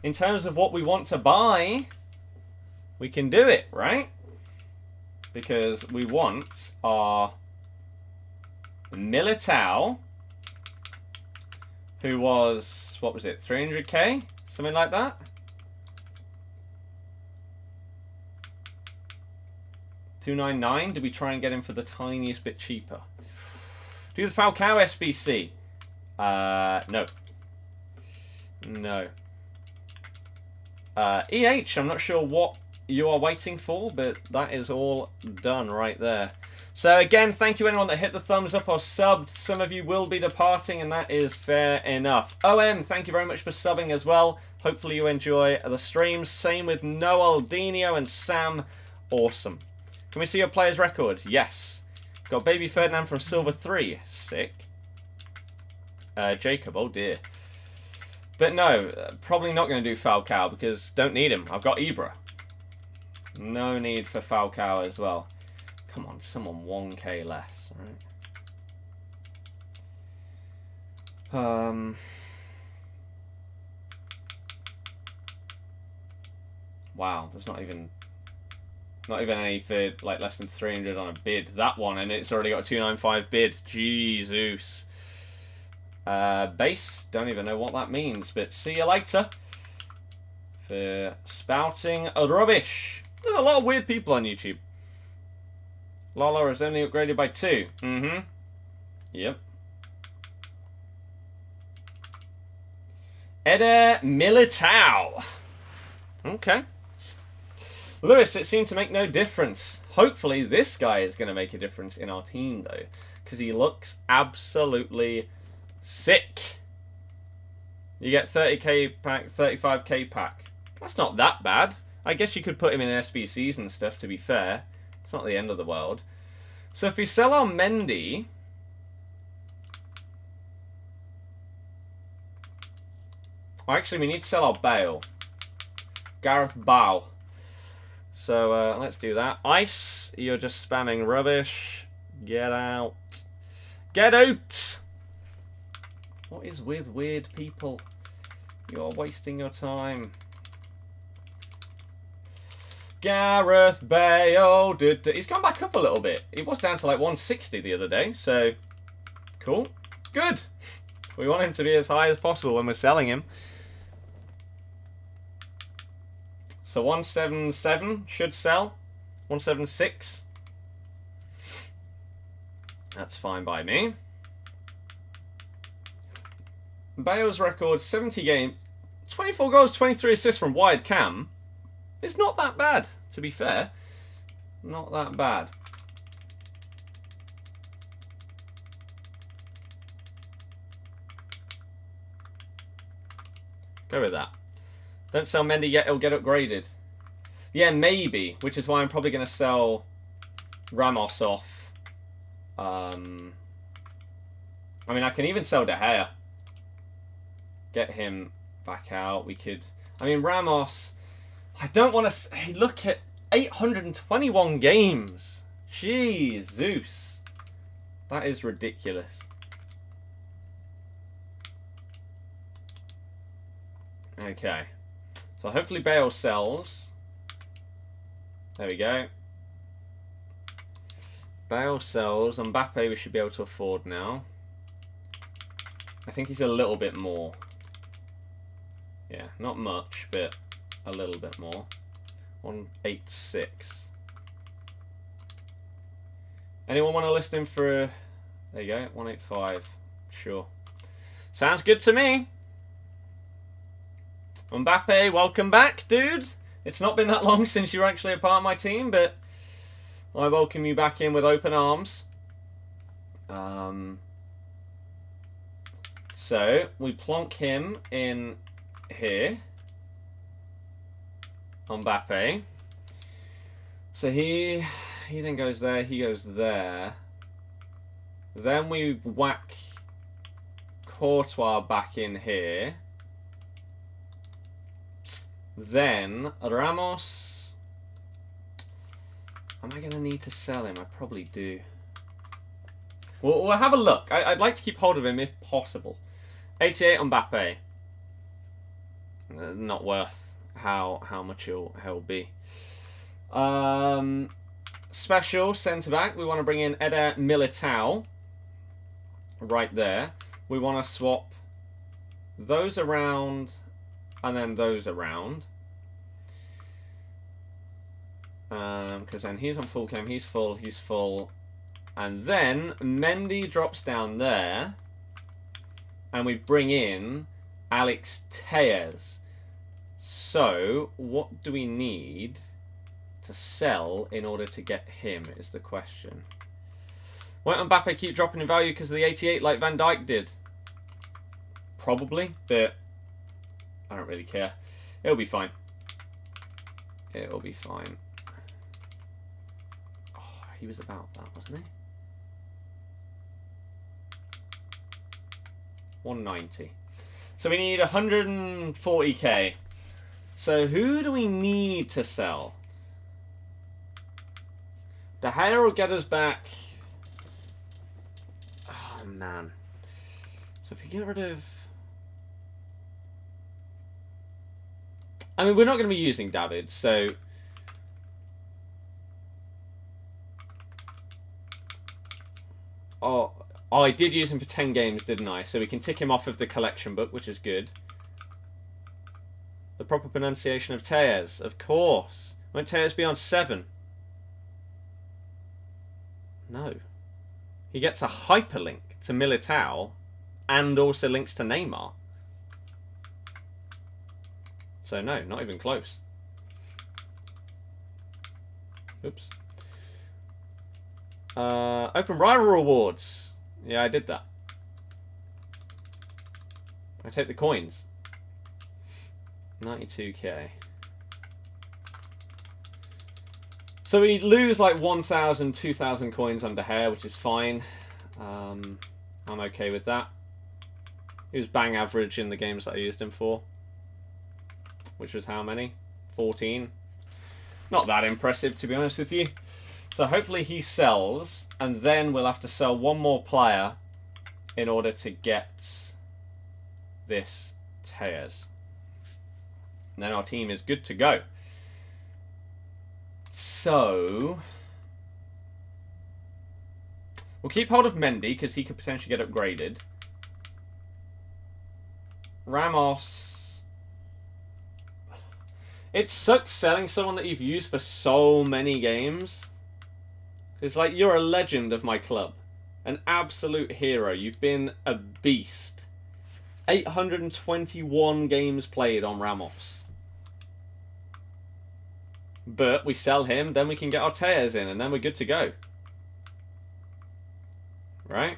in terms of what we want to buy, we can do it, right? Because we want our Militao, who was, what was it, 300k? Something like that? $299. Did we try and get him for the tiniest bit cheaper? Do the Falcao SBC? No. No. EH, I'm not sure what you are waiting for, but that is all done right there. So again, thank you anyone that hit the thumbs up or subbed. Some of you will be departing, and that is fair enough. OM, thank you very much for subbing as well. Hopefully you enjoy the streams. Same with Ronaldinho and Sam. Awesome. Can we see your players' records? Yes. Got Baby Ferdinand from Silver 3. Sick. Jacob, oh dear. But no, probably not going to do Falcao because don't need him. I've got Ibra. No need for Falcao as well. Come on, someone 1k less, right? Wow, there's not even any for like less than 300 on a bid. That one, and it's already got a 295 bid. Jesus. Base, don't even know what that means, but see you later for spouting rubbish. There's a lot of weird people on YouTube. Lala is only upgraded by 2. Mm-hmm. Yep. Eder Militao. Okay. Lewis, it seemed to make no difference. Hopefully this guy is going to make a difference in our team, though. Because he looks absolutely sick. You get 30k pack, 35k pack. That's not that bad. I guess you could put him in SBCs and stuff, to be fair. It's not the end of the world. So if we sell our Mendy... Oh, actually, we need to sell our Bale. Gareth Bale. So let's do that. Ice, you're just spamming rubbish. Get out. Get out! What is with weird people? You're wasting your time. Gareth Bale. He's gone back up a little bit. He was down to like 160 the other day, so cool. Good. We want him to be as high as possible when we're selling him. So 177 should sell. 176. That's fine by me. Bale's record, 70 games, 24 goals, 23 assists from wide cam. It's not that bad, to be fair. Not that bad. Go with that. Don't sell Mendy yet, he'll get upgraded. Yeah, maybe, which is why I'm probably going to sell Ramos off. I mean, I can even sell De Gea. Get him back out. We could... I mean, Ramos... I don't want to... Hey, look at 821 games. Jesus. That is ridiculous. Okay. So hopefully Bale sells. There we go. Bale sells. Mbappe we should be able to afford now. I think he's a little bit more. Yeah, not much, but a little bit more. 186. Anyone want to list him for... There you go, 185. Sure. Sounds good to me. Mbappe, welcome back, dude. It's not been that long since you were actually a part of my team, but I welcome you back in with open arms. So, we plonk him in here. Mbappe. So he then goes there, he goes there. Then we whack Courtois back in here. Then Ramos. Am I going to need to sell him? I probably do. We'll have a look. I'd like to keep hold of him if possible. 88 Mbappe. Not worth how much he'll be. Special centre back. We want to bring in Eder Militao. Right there. We want to swap those around. And then those around. Because then he's on full cam, he's full. And then Mendy drops down there. And we bring in Alex Telles. So, what do we need to sell in order to get him is the question. Won't Mbappe keep dropping in value because of the 88 like Van Dijk did? Probably, but... I don't really care. It'll be fine. It'll be fine. Oh, he was about that, wasn't he? 190. So we need 140k. So who do we need to sell? De Gea will get us back. Oh, man. So if we get rid of... I mean, we're not going to be using David, so... Oh, I did use him for 10 games, didn't I? So we can tick him off of the collection book, which is good. The proper pronunciation of Telles, of course. Won't Telles be on 7? No. He gets a hyperlink to Militao and also links to Neymar. So no, not even close. Oops. Open rival rewards. Yeah, I did that. I take the coins. 92k. So we lose like 1,000, 2,000 coins on De Gea, which is fine. I'm okay with that. He was bang average in the games that I used him for. Which was how many? 14. Not that impressive, to be honest with you. So hopefully he sells, and then we'll have to sell one more player in order to get this Telles. And then our team is good to go. So we'll keep hold of Mendy because he could potentially get upgraded. Ramos. It sucks selling someone that you've used for so many games. It's like, you're a legend of my club. An absolute hero. You've been a beast. 821 games played on Ramos. But we sell him, then we can get our Telles in, and then we're good to go. Right?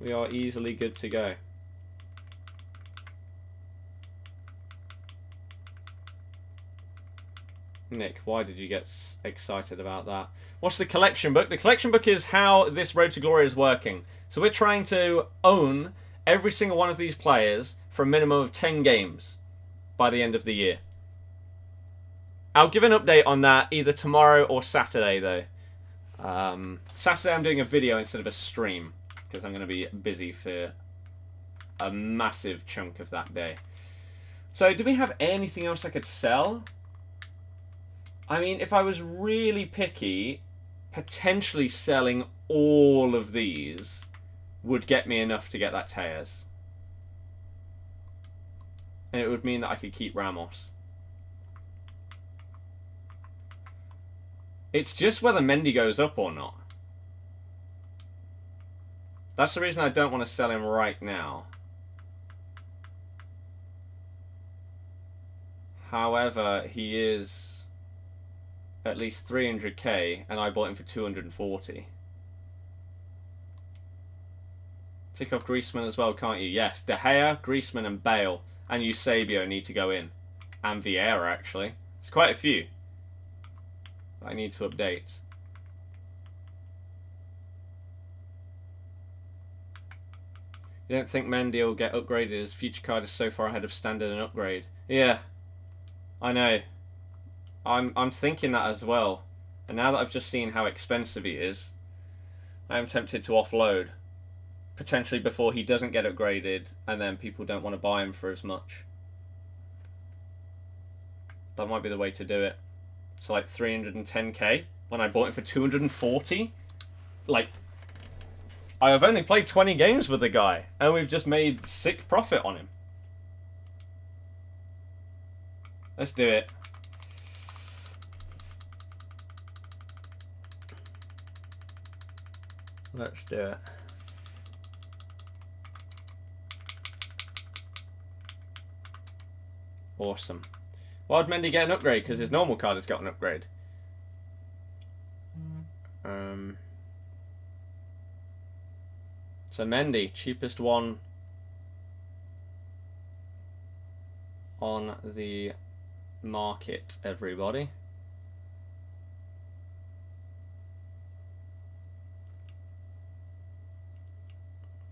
We are easily good to go. Nick, why did you get excited about that? What's the collection book? The collection book is how this Road to Glory is working. So we're trying to own every single one of these players for a minimum of 10 games by the end of the year. I'll give an update on that either tomorrow or Saturday, though. Saturday I'm doing a video instead of a stream, because I'm going to be busy for a massive chunk of that day. So, do we have anything else I could sell? I mean, if I was really picky, potentially selling all of these would get me enough to get that Tejas. And it would mean that I could keep Ramos. It's just whether Mendy goes up or not. That's the reason I don't want to sell him right now. However, he is at least 300k, and I bought him for 240. Tick off Griezmann as well, can't you? Yes, De Gea, Griezmann and Bale and Eusebio need to go in. And Vieira, actually. It's quite a few I need to update. You don't think Mendy will get upgraded? His future card is so far ahead of standard and upgrade. Yeah, I know. I'm thinking that as well. And now that I've just seen how expensive he is, I am tempted to offload. Potentially before he doesn't get upgraded, and then people don't want to buy him for as much. That might be the way to do it. So like 310k when I bought it for 240. Like, I have only played 20 games with the guy, and we've just made sick profit on him. Let's do it. Let's do it. Awesome. Why would Mendy get an upgrade? Because his normal card has got an upgrade. So Mendy, cheapest one on the market, everybody.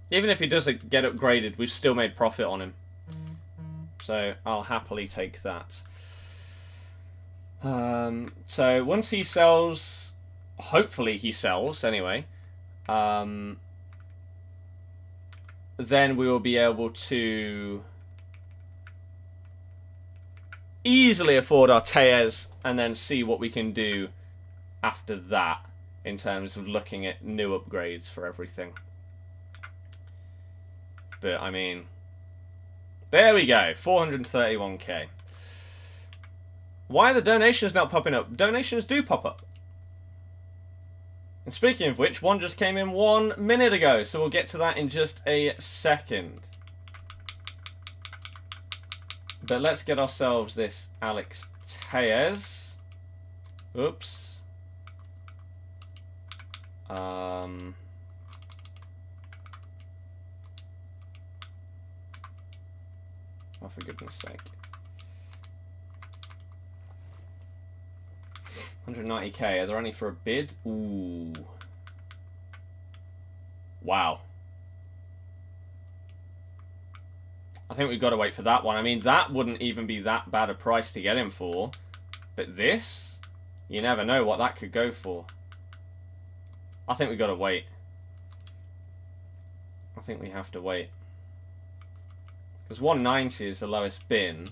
Even if he doesn't get upgraded, we've still made profit on him. So I'll happily take that. So once he sells, hopefully he sells anyway, then we will be able to easily afford our Tejas and then see what we can do after that in terms of looking at new upgrades for everything. But I mean, there we go, 431k. Why are the donations not popping up? Donations do pop up. And speaking of which, one just came in 1 minute ago, so we'll get to that in just a second. But let's get ourselves this Alex Tejas. Oops. Oh, for goodness sake. 190k. Are there any for a bid? Ooh. Wow. I think we've got to wait for that one. I mean, that wouldn't even be that bad a price to get him for. But this, you never know what that could go for. I think we've got to wait. I think we have to wait. Because 190 is the lowest bin.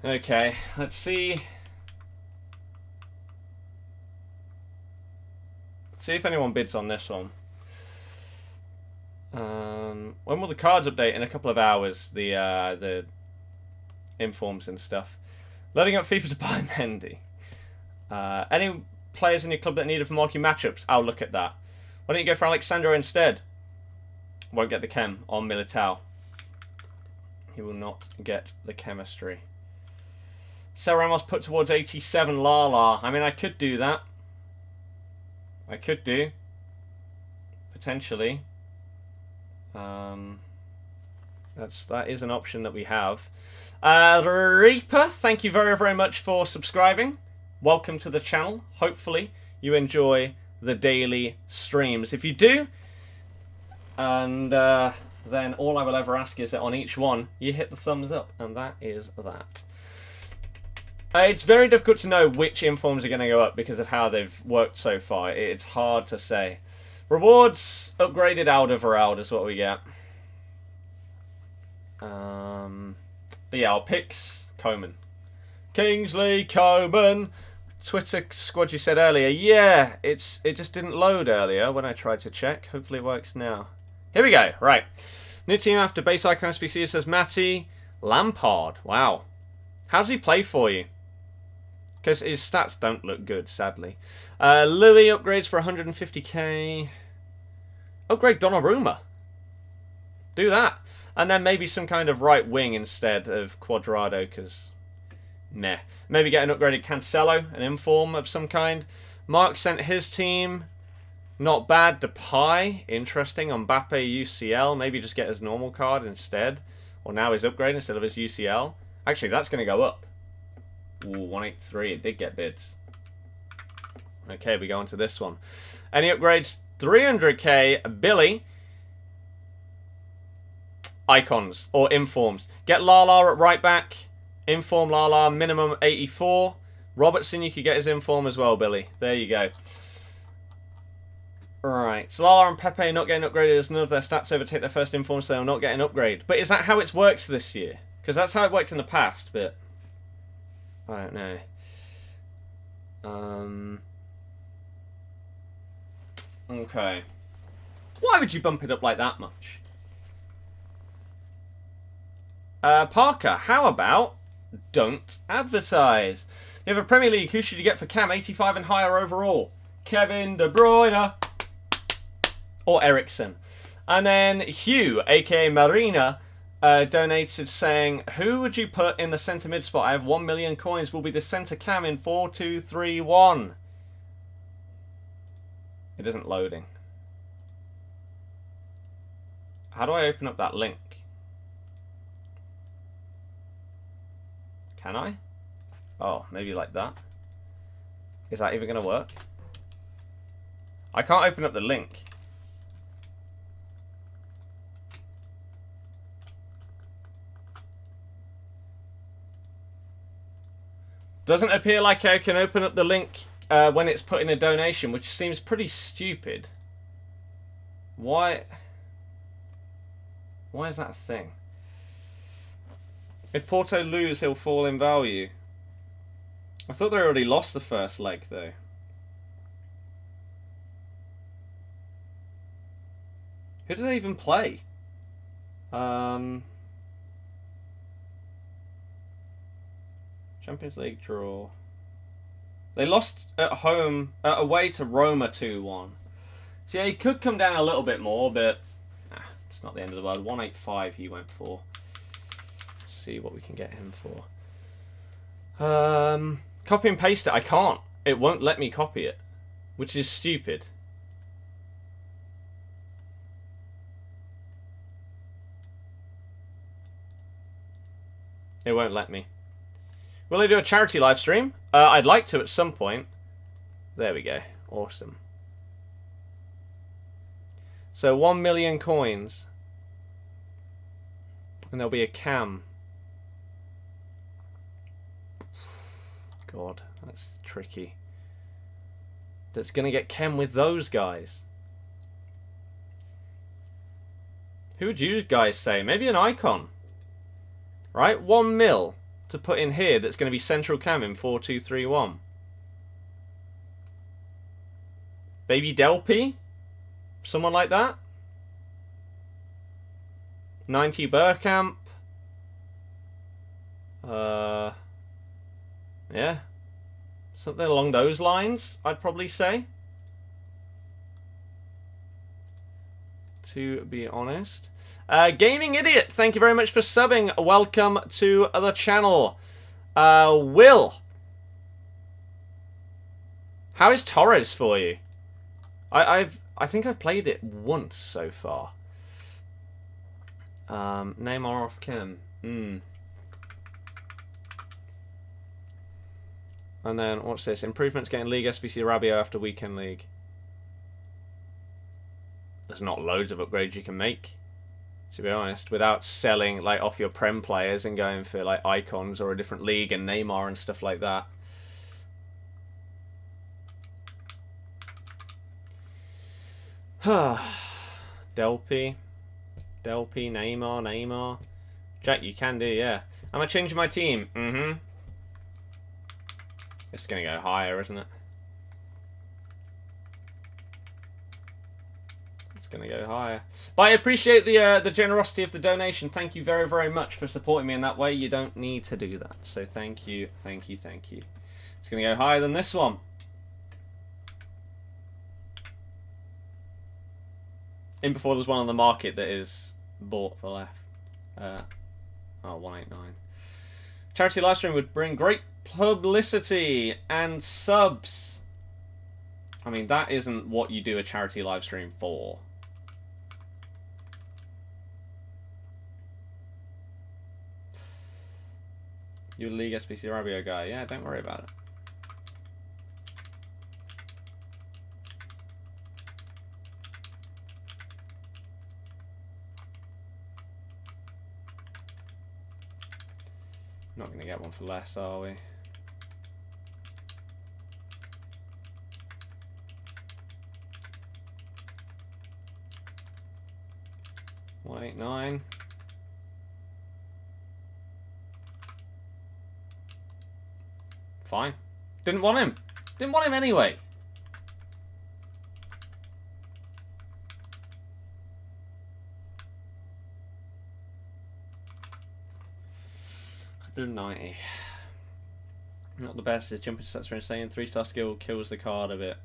Okay, let's see. Let's see if anyone bids on this one. When will the cards update? In a couple of hours, the informs and stuff. Loading up FIFA to buy Mendy. Any players in your club that need it for marking matchups? I'll look at that. Why don't you go for Alexandro instead? Won't get the chem on Militao. He will not get the chemistry. So Ramos put towards 87 Lala. I mean, I could do that. I could do. Potentially. That is an option that we have. Reaper, thank you very, very much for subscribing. Welcome to the channel. Hopefully you enjoy the daily streams. If you do, and then all I will ever ask is that on each one you hit the thumbs up, and that is that. It's very difficult to know which informs are going to go up because of how they've worked so far. It's hard to say. Rewards, upgraded Alderweireld is what we get. But yeah, our picks, Coman. Kingsley Coman. Twitter squad, you said earlier. Yeah, it just didn't load earlier when I tried to check. Hopefully it works now. Here we go. Right. New team after base icon SBC says Matty Lampard. Wow. How does he play for you? Because his stats don't look good, sadly. Louis upgrades for 150k. Upgrade Donnarumma. Do that. And then maybe some kind of right wing instead of Cuadrado, because meh. Maybe get an upgraded Cancelo, an inform of some kind. Mark sent his team. Not bad. Depay, interesting. Mbappe, UCL. Maybe just get his normal card instead. Or now his upgrade instead of his UCL. Actually, that's going to go up. Ooh, 183. It did get bids. Okay, we go on to this one. Any upgrades? 300k. Billy. Icons or informs. Get Lala at right back. Inform Lala, minimum 84. Robertson, you could get his inform as well, Billy. There you go. Right, so Lala and Pepe not getting upgraded as none of their stats overtake their first inform, so they'll not get an upgrade. But is that how it's worked this year? Because that's how it worked in the past, but I don't know. Okay. Why would you bump it up like that much? Parker, how about don't advertise? You have a Premier League, who should you get for Cam? 85 and higher overall. Kevin De Bruyne. Or Ericsson. And then Hugh, aka Marina, donated saying, who would you put in the centre mid spot? I have 1 million coins. Will be the centre Cam in 4-2-3-1. It isn't loading. How do I open up that link? Can I? Oh, maybe like that. Is that even going to work? I can't open up the link. Doesn't appear like I can open up the link when it's put in a donation, which seems pretty stupid. Why? Why is that a thing? If Porto lose, he'll fall in value. I thought they already lost the first leg, though. Who do they even play? Champions League draw. They lost at home, away to Roma 2-1. So yeah, he could come down a little bit more, but it's not the end of the world. 185 he went for. See what we can get him for. Copy and paste it. I can't. It won't let me copy it, which is stupid. It won't let me. Will I do a charity live stream? I'd like to at some point. There we go. Awesome. So 1 million coins. And there'll be a cam. God, that's tricky. That's going to get Ken with those guys. Who would you guys say? Maybe an icon. Right? 1 mil to put in here that's going to be central cam in 4-2-3-1. Baby Delpy? Someone like that? 90 Burkamp. Yeah. Something along those lines, I'd probably say. To be honest. Gaming Idiot, thank you very much for subbing. Welcome to the channel. Will. How is Torres for you? I think I've played it once so far. Neymar off cam. And then, what's this? Improvements getting League SBC Rabio after Weekend League. There's not loads of upgrades you can make, to be honest, without selling like off your Prem players and going for like icons or a different league and Neymar and stuff like that. Delpy, Neymar. Jack, you can do, yeah. Am I changing my team? Mm-hmm. It's gonna go higher, isn't it? It's gonna go higher. But I appreciate the generosity of the donation. Thank you very, very much for supporting me in that way. You don't need to do that. So thank you, thank you, thank you. It's gonna go higher than this one. In before there's one on the market that is bought for left. 189. Charity livestream would bring great publicity and subs. I mean, that isn't what you do a charity livestream for. You're a League SBC Rabio guy. Yeah, don't worry about it. Not going to get one for less, are we? $189. Fine. Didn't want him. Didn't want him anyway. $190. Not the best. His jumping stats are insane. 3-star skill kills the card a bit.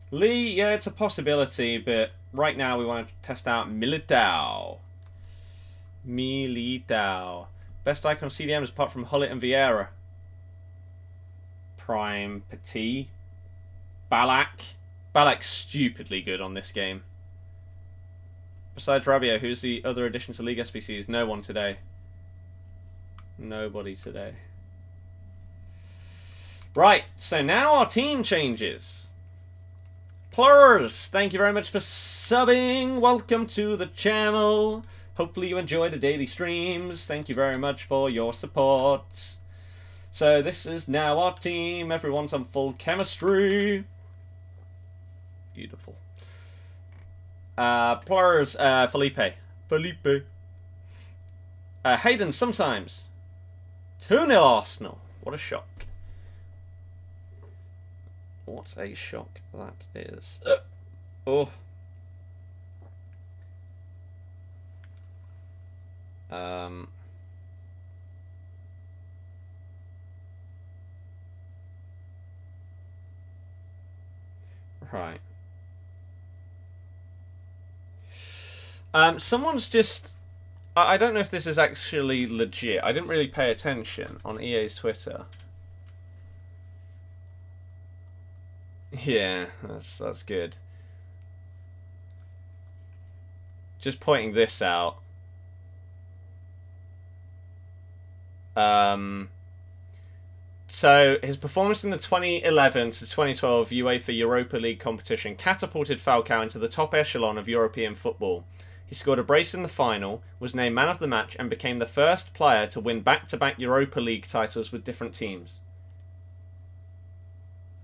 Lee, yeah, it's a possibility, but right now we want to test out Militao. Best icon CDMs apart from Hullet and Vieira. Prime, Petit, Ballack. Ballack's stupidly good on this game. Besides Rabio, who's the other addition to League SBCs? No one today. Nobody today. Right, so now our team changes. Plurs, thank you very much for subbing. Welcome to the channel. Hopefully you enjoy the daily streams. Thank you very much for your support. So this is now our team. Everyone's on full chemistry. Beautiful. Plurs, Felipe. Hayden, sometimes. 2-0 Arsenal. What a shock. What a shock that is. Oh. Right. Someone's just... I don't know if this is actually legit. I didn't really pay attention on EA's Twitter. Yeah, that's good. Just pointing this out. So his performance in the 2011 to 2012 UEFA Europa League competition catapulted Falcao into the top echelon of European football. He scored a brace in the final, was named man of the match, and became the first player to win back-to-back Europa League titles with different teams.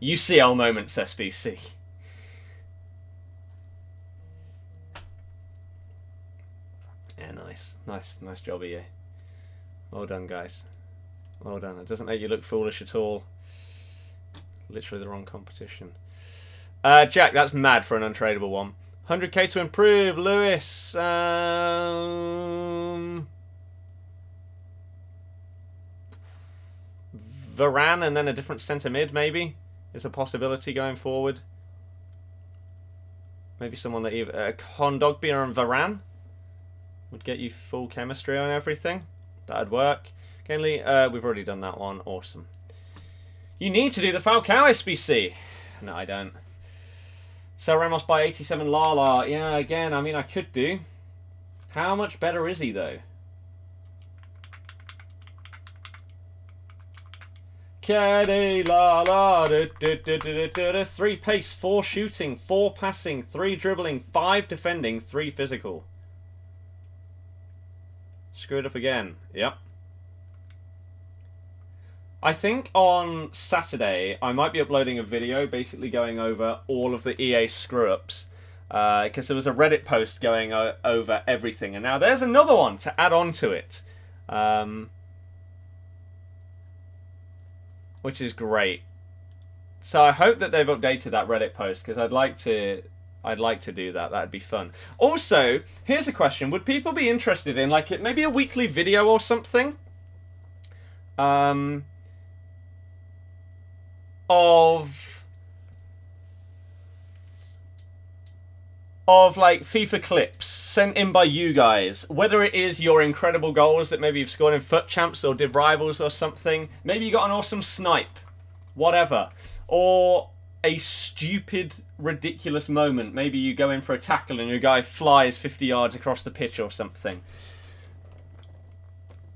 UCL moments, SBC. Yeah, nice job of you. Well done, guys. Well done. It doesn't make you look foolish at all. Literally the wrong competition. Jack, that's mad for an untradeable one. 100k to improve, Lewis. Varane and then a different centre mid, maybe, is a possibility going forward. Maybe someone that either Kondogbia and Varane would get you full chemistry on everything. That'd work. Kenley, we've already done that one. Awesome. You need to do the Falcao SBC. No, I don't. Sell Ramos by 87 Lala. Yeah, again, I mean, I could do. How much better is he, though? Kenny, la la, 3 pace, 4 shooting, 4 passing, 3 dribbling, 5 defending, 3 physical. Screw it up again. Yep. I think on Saturday I might be uploading a video basically going over all of the EA screw-ups. Because there was a Reddit post going over everything. And now there's another one to add on to it. Which is great. So I hope that they've updated that Reddit post, because I'd like to do that. That'd be fun. Also, here's a question: would people be interested in like maybe a weekly video or something? Of like FIFA clips sent in by you guys, whether it is your incredible goals that maybe you've scored in FUT Champs or Div Rivals or something, maybe you got an awesome snipe, whatever, or a stupid, ridiculous moment. Maybe you go in for a tackle and your guy flies 50 yards across the pitch or something.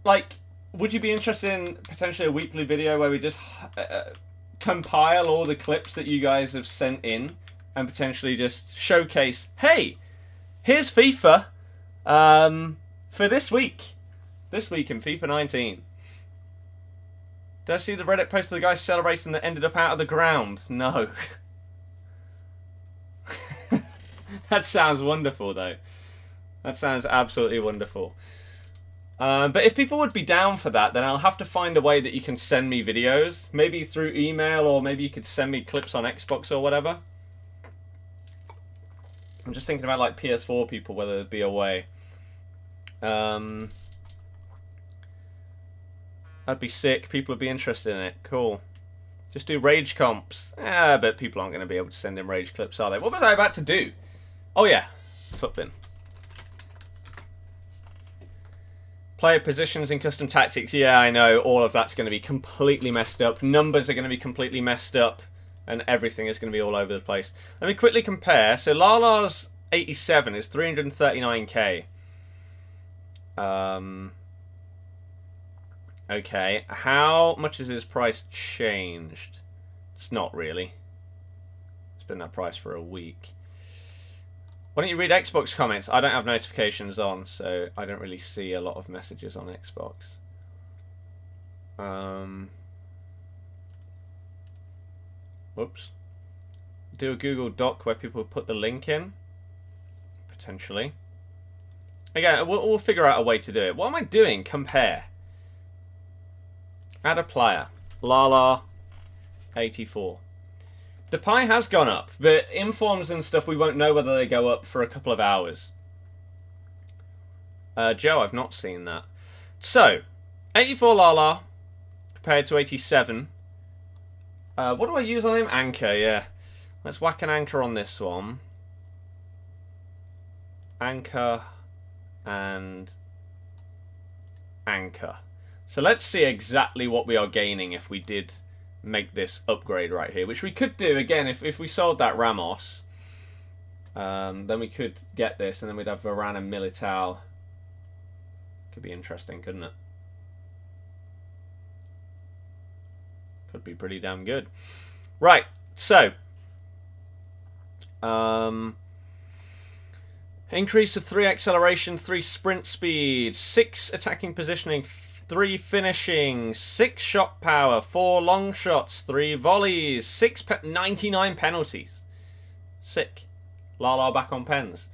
Like, would you be interested in potentially a weekly video where we just compile all the clips that you guys have sent in and potentially just showcase, hey, here's FIFA for this week. This week in FIFA 19. Did I see the Reddit post of the guy celebrating that ended up out of the ground? No. That sounds wonderful, though. That sounds absolutely wonderful. But if people would be down for that, then I'll have to find a way that you can send me videos. Maybe through email, or maybe you could send me clips on Xbox or whatever. I'm just thinking about like PS4 people, whether there'd be a way. That'd be sick. People would be interested in it. Cool. Just do rage comps. But people aren't going to be able to send in rage clips, are they? What was I about to do? Oh yeah, FUTbin. Player positions in custom tactics. Yeah, I know. All of that's going to be completely messed up. Numbers are going to be completely messed up. And everything is going to be all over the place. Let me quickly compare. So Lala's 87 is 339k. Okay. How much has his price changed? It's not really. It's been that price for a week. Why don't you read Xbox comments? I don't have notifications on, so I don't really see a lot of messages on Xbox. Whoops. Do a Google Doc where people put the link in. Potentially. Again, we'll figure out a way to do it. What am I doing? Compare. Add a player. Lala 84. The pie has gone up, but informs and stuff we won't know whether they go up for a couple of hours. Joe, I've not seen that. So, 84 Lala compared to 87. What do I use on him? Anchor, yeah. Let's whack an anchor on this one. Anchor and anchor. So let's see exactly what we are gaining if we did make this upgrade right here, which we could do again if we sold that Ramos. Then we could get this, and then we'd have Varane and Militao. Could be interesting, couldn't it? Could be pretty damn good. Right, so increase of 3 acceleration, 3 sprint speed, 6 attacking positioning, 3 finishing, 6 shot power, 4 long shots, 3 volleys, 99 penalties. Sick. Lala back on pens.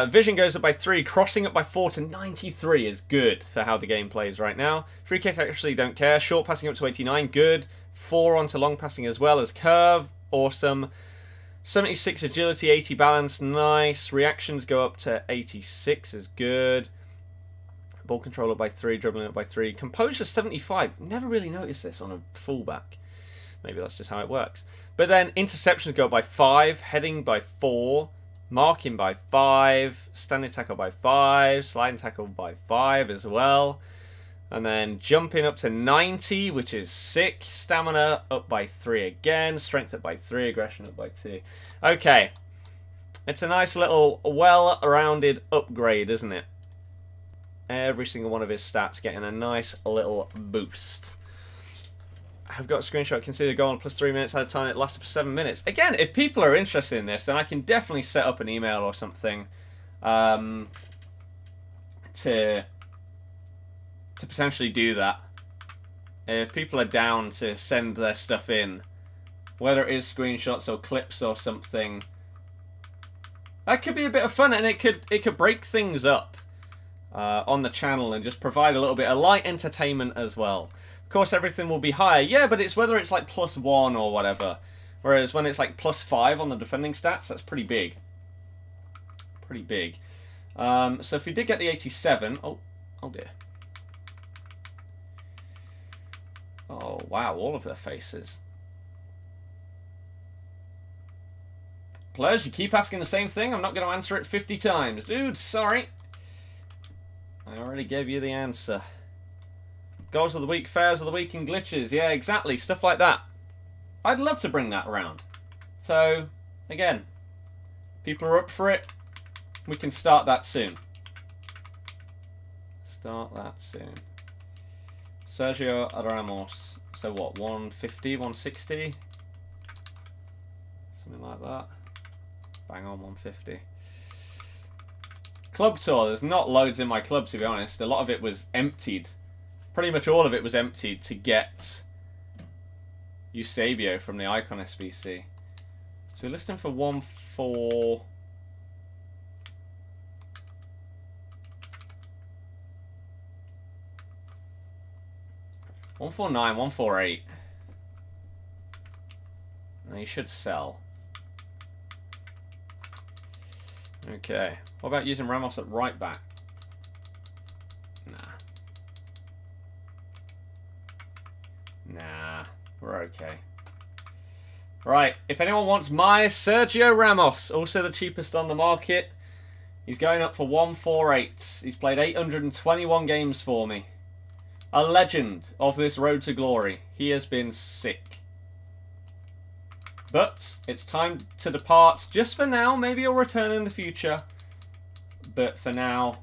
Vision goes up by 3, crossing up by 4 to 93 is good for how the game plays right now. Free kick actually don't care. Short passing up to 89, good. 4 onto long passing as well as curve, awesome. 76 agility, 80 balance, nice. Reactions go up to 86 is good. Ball control up by 3, dribbling up by 3. Composure 75. Never really noticed this on a fullback. Maybe that's just how it works. But then interceptions go up by 5, heading by 4. Marking by 5, standing tackle by 5, sliding tackle by 5 as well. And then jumping up to 90, which is sick. Stamina up by 3 again. Strength up by 3, aggression up by 2. Okay. It's a nice little well-rounded upgrade, isn't it? Every single one of his stats getting a nice little boost. I've got a screenshot. Consider goal on plus 3 minutes at a time. It lasted for 7 minutes. Again, if people are interested in this, then I can definitely set up an email or something to potentially do that. If people are down to send their stuff in, whether it is screenshots or clips or something, that could be a bit of fun, and it could break things up on the channel and just provide a little bit of light entertainment as well. Of course, everything will be higher, yeah, but it's whether it's like +1 or whatever. Whereas when it's like +5 on the defending stats, that's pretty big. Pretty big. So if we did get the 87, oh dear. Oh wow, all of their faces. Players, you keep asking the same thing. I'm not going to answer it 50 times. Dude, sorry. I already gave you the answer. Goals of the week, fairs of the week, and glitches. Yeah, exactly. Stuff like that. I'd love to bring that around. So, again, people are up for it. We can start that soon. Start that soon. Sergio Ramos. So what, 150, 160? Something like that. Bang on, 150. Club tour. There's not loads in my club, to be honest. A lot of it was emptied. Pretty much all of it was emptied to get Eusebio from the Icon SBC. So we list him for 1-4. $149, $148. Now you should sell. Okay. What about using Ramos at right back? Nah, we're okay. Right, if anyone wants my Sergio Ramos, also the cheapest on the market, he's going up for 148. He's played 821 games for me. A legend of this road to glory. He has been sick. But it's time to depart just for now. Maybe he'll return in the future. But for now,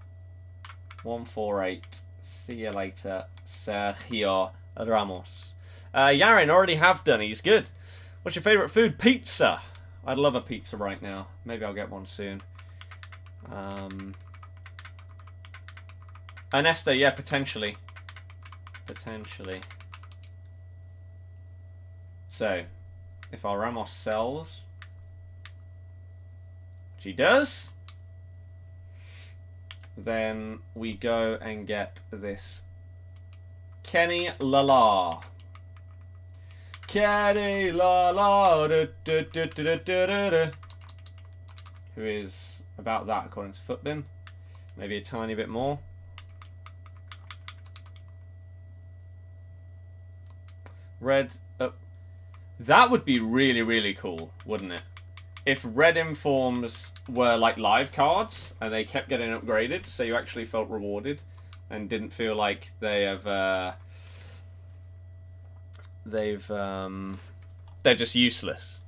148. See you later, Sergio Ramos. Yarin, already have done. He's good. What's your favourite food? Pizza. I'd love a pizza right now. Maybe I'll get one soon. Ernesto, yeah, potentially. Potentially. So, if our Ramos sells, which he does, then we go and get this Kenny Lala. Kenny Lala, who is about that according to FUTbin. Maybe a tiny bit more. Red. That would be really, really cool, wouldn't it? If red informs were like live cards and they kept getting upgraded, so you actually felt rewarded and didn't feel like they have they're just useless.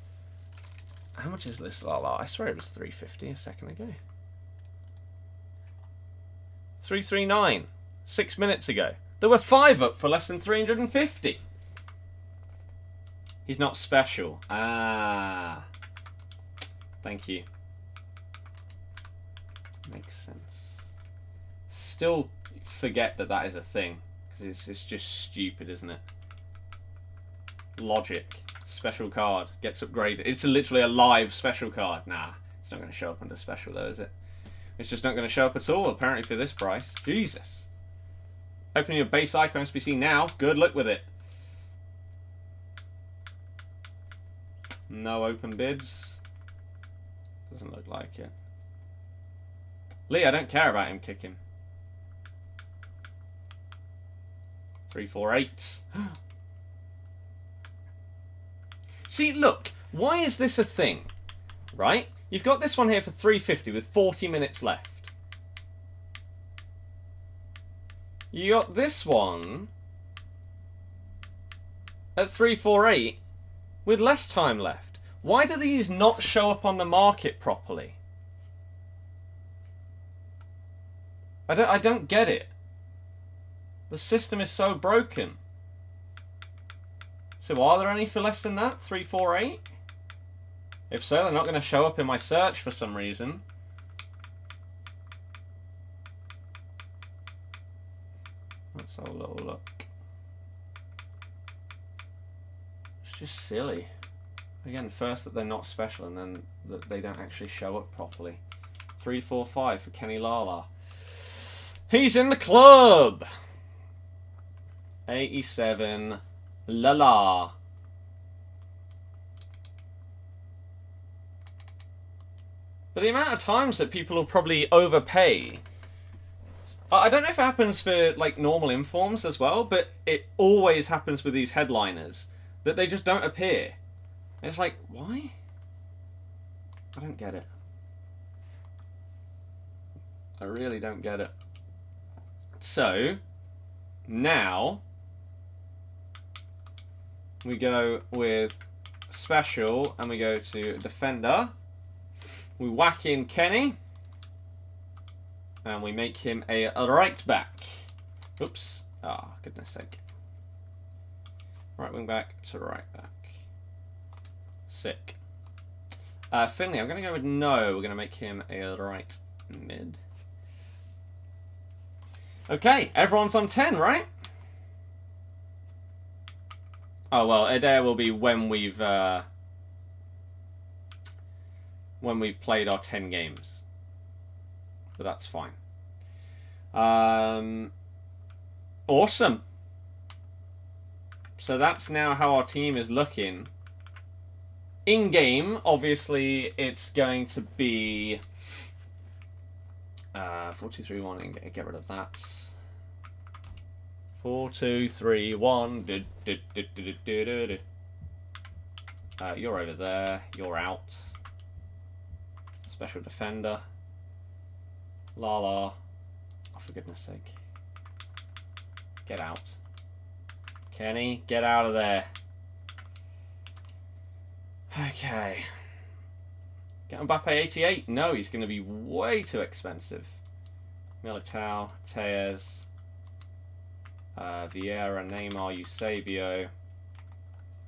How much is this Lala? I swear it was 350 a second ago. 339 6 minutes ago. There were 5 up for less than 350. He's not special. Ah. Thank you. Makes sense. Still forget that that is a thing. Because it's just stupid, isn't it? Logic. Special card. Gets upgraded. It's literally a live special card. Nah. It's not going to show up under special though, is it? It's just not going to show up at all, apparently, for this price. Jesus. Opening your base icon SBC now. Good luck with it. No open bids. Doesn't look like it. Lee, I don't care about him kicking. 348. See, look. Why is this a thing? Right? You've got this one here for 350 with 40 minutes left. You got this one at 348 with less time left. Why do these not show up on the market properly? I don't get it. The system is so broken. So are there any for less than that? 348? If so, they're not going to show up in my search for some reason. Let's have a little look. It's just silly. Again, first that they're not special and then that they don't actually show up properly. 345 for Kenny Lala. He's in the club! 87 Lala. But the amount of times that people will probably overpay. I don't know if it happens for like normal informs as well, but it always happens with these headliners that they just don't appear. It's like, why? I don't get it. I really don't get it. So, now we go with special and we go to defender. We whack in Kenny and we make him a right back. Oops. Ah, oh, goodness sake. Right wing back to right back. Sick. Finley, I'm going to go with no. We're going to make him a right mid. Okay, everyone's on 10, right? Oh, well, Adair will be when we've played our 10 games. But that's fine. Awesome. So that's now how our team is looking. In-game, obviously, it's going to be 4-2-3-1 and get rid of that. 4-2-3-1. You're over there. You're out. Special defender. Lala. Oh, for goodness sake. Get out. Kenny, get out of there. Okay. Get Mbappe 88. No, he's going to be way too expensive. Militao, Tejas, Vieira, Neymar, Eusebio.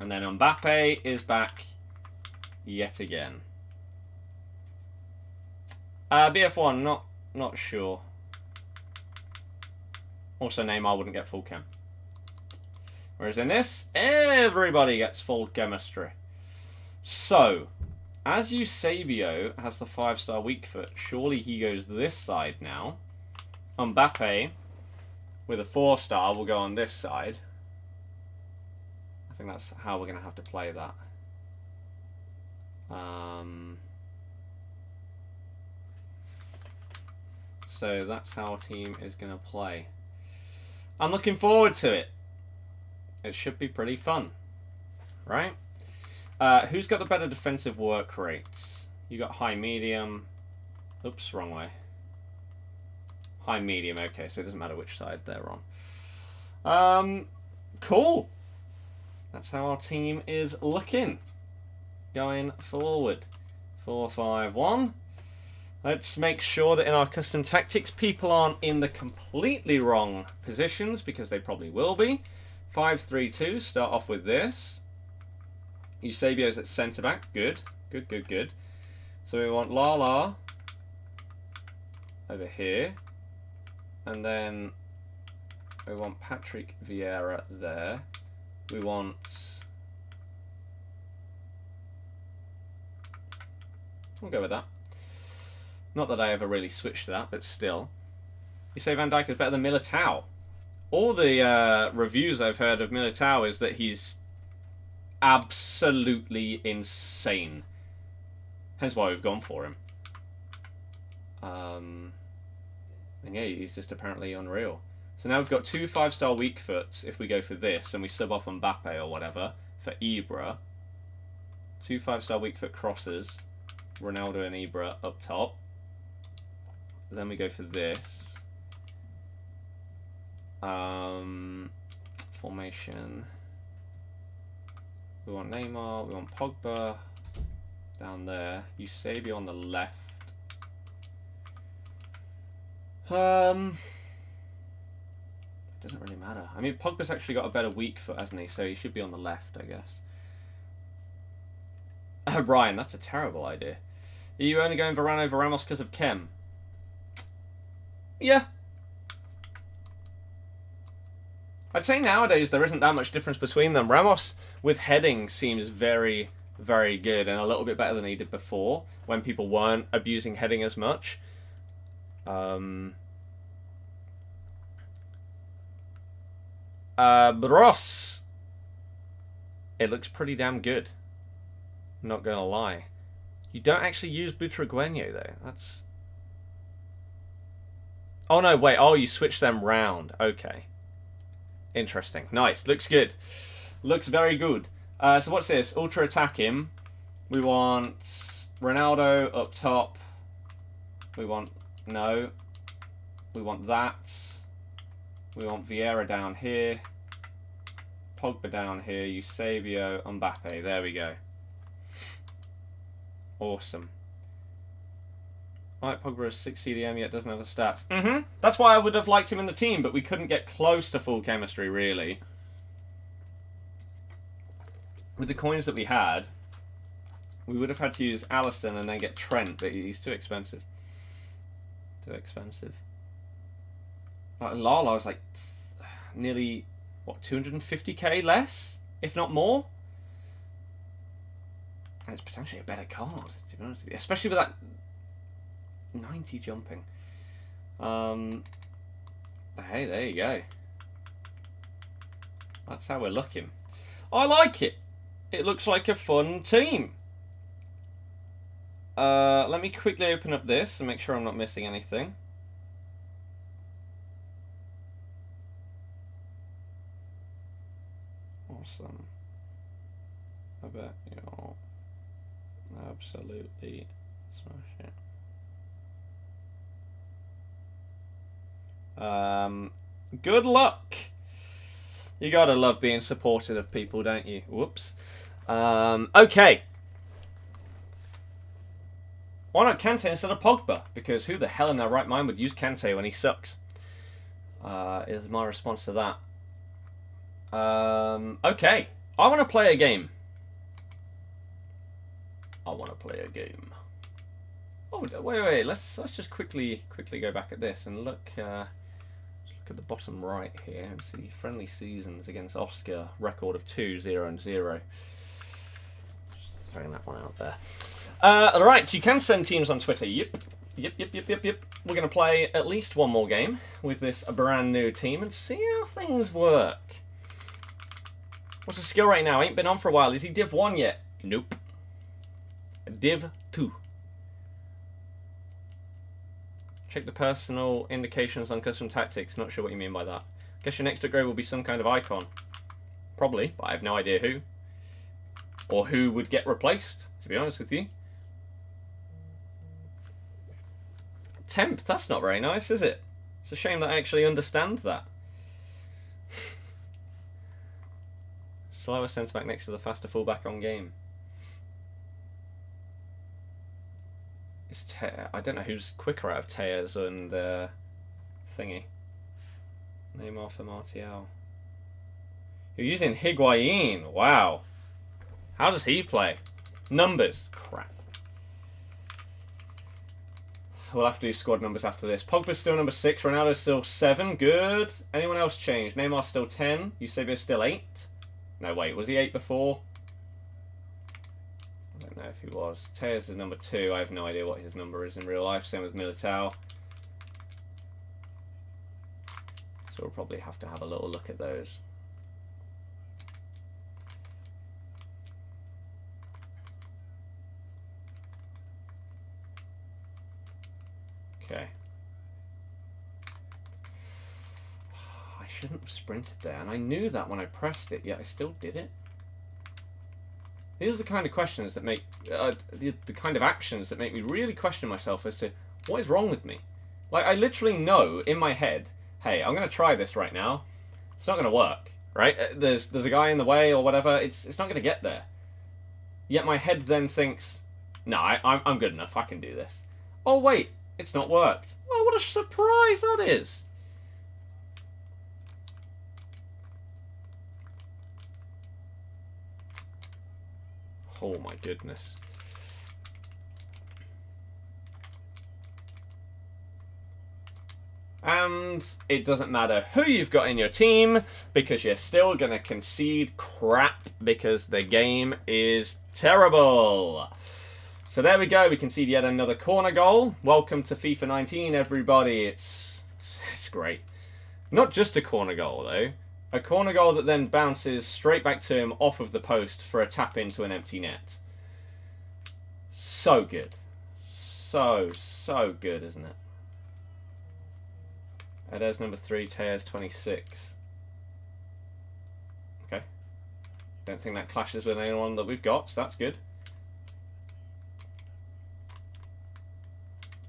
And then Mbappe is back yet again. BF1, not sure. Also, Neymar wouldn't get full chem. Whereas in this, everybody gets full chemistry. So, as Eusebio has the 5-star weak foot, surely he goes this side now. Mbappe, with a 4-star, will go on this side. I think that's how we're going to have to play that. So that's how our team is going to play. I'm looking forward to it. It should be pretty fun. Right? Who's got the better defensive work rates? You got high, medium. Oops, wrong way. High, medium. Okay, so it doesn't matter which side they're on. Cool. That's how our team is looking. Going forward. 4-5-1. Let's make sure that in our custom tactics, people aren't in the completely wrong positions, because they probably will be. 5-3-2. Start off with this. Eusebio's at centre back. Good. Good, good, good. So we want Lala over here. And then we want Patrick Vieira there. We want... We'll go with that. Not that I ever really switched to that, but still. You say Van Dijk is better than Militao. All the reviews I've heard of Militao is that he's absolutely insane. Hence why we've gone for him. And yeah, he's just apparently unreal. So now we've got 2 5-star weak foots if we go for this, and we sub off Mbappe or whatever for Ibra. 2 5-star weak foot crosses. Ronaldo and Ibra up top. Then we go for this. Formation. We want Neymar, we want Pogba down there. Eusebio on the left. doesn't really matter. I mean, Pogba's actually got a better weak foot, hasn't he? So he should be on the left, I guess. Brian, that's a terrible idea. Are you only going Varane over Ramos because of Chem? Yeah. I'd say nowadays there isn't that much difference between them. Ramos with heading seems very, very good and a little bit better than he did before when people weren't abusing heading as much. Bros. It looks pretty damn good. Not gonna lie. You don't actually use Butragueño though. That's... Oh no, wait. Oh, you switch them round. Okay. Interesting. Nice. Looks good. Looks very good. So what's this? Ultra attack him. We want Ronaldo up top. We want... No. We want that. We want Vieira down here. Pogba down here. Eusebio, Mbappe. There we go. Awesome. Right, Pogba is 6 CDM yet doesn't have the stats. That's why I would have liked him in the team, but we couldn't get close to full chemistry, really. With the coins that we had, we would have had to use Alisson and then get Trent, but he's too expensive. Too expensive. Like Lala was like nearly, what, 250k less, if not more? And it's potentially a better card, to be honest with you. Especially with that 90 jumping. But hey, there you go. That's how we're looking. I like it. It looks like a fun team. Let me quickly open up this and make sure I'm not missing anything. Awesome. I bet you'll absolutely smash it. Good luck. You gotta love being supportive of people, don't you? Whoops. Okay. Why not Kante instead of Pogba? Because who the hell in their right mind would use Kante when he sucks? Is my response to that. Okay. I want to play a game. I want to play a game. Oh, wait. Let's just quickly go back at this and look. Look at the bottom right here and see friendly seasons against Oscar. Record of 2-0-0. Just throwing that one out there. Right, you can send teams on Twitter. Yep. We're going to play at least one more game with this brand new team and see how things work. What's the skill rate now? Ain't been on for a while. Is he Div 1 yet? Nope. Div 2. Check the personal indications on custom tactics. Not sure what you mean by that. Guess your next upgrade will be some kind of icon. Probably, but I have no idea who. Or who would get replaced, to be honest with you. Temp, that's not very nice, is it? It's a shame that I actually understand that. Slower centre back next to the faster fullback on game. I don't know who's quicker out of Tejas and thingy. Neymar for Martial. You're using Higuain. Wow. How does he play? Numbers. Crap. We'll have to do squad numbers after this. Pogba's still number 6. Ronaldo's still 7. Good. Anyone else changed? Neymar's still 10. Eusebio's still 8. No, wait. Was he 8 before? I don't know if he was. Tejas is number 2. I have no idea what his number is in real life. Same with Militao. So we'll probably have to have a little look at those. Okay. I shouldn't have sprinted there, and I knew that when I pressed it, yet I still did it. These are the kind of questions that make, the kind of actions that make me really question myself as to what is wrong with me. Like, I literally know in my head, hey, I'm going to try this right now. It's not going to work, right? There's a guy in the way or whatever. It's not going to get there. Yet my head then thinks, no, I'm good enough. I can do this. Oh, wait, it's not worked. Oh, what a surprise that is. Oh my goodness. And it doesn't matter who you've got in your team, because you're still going to concede crap because the game is terrible. So there we go. We concede yet another corner goal. Welcome to FIFA 19, everybody. It's great. Not just a corner goal, though. A corner goal that then bounces straight back to him off of the post for a tap into an empty net. So good. So good, isn't it? There's number 3, Tears 26. Okay. Don't think that clashes with anyone that we've got, so that's good.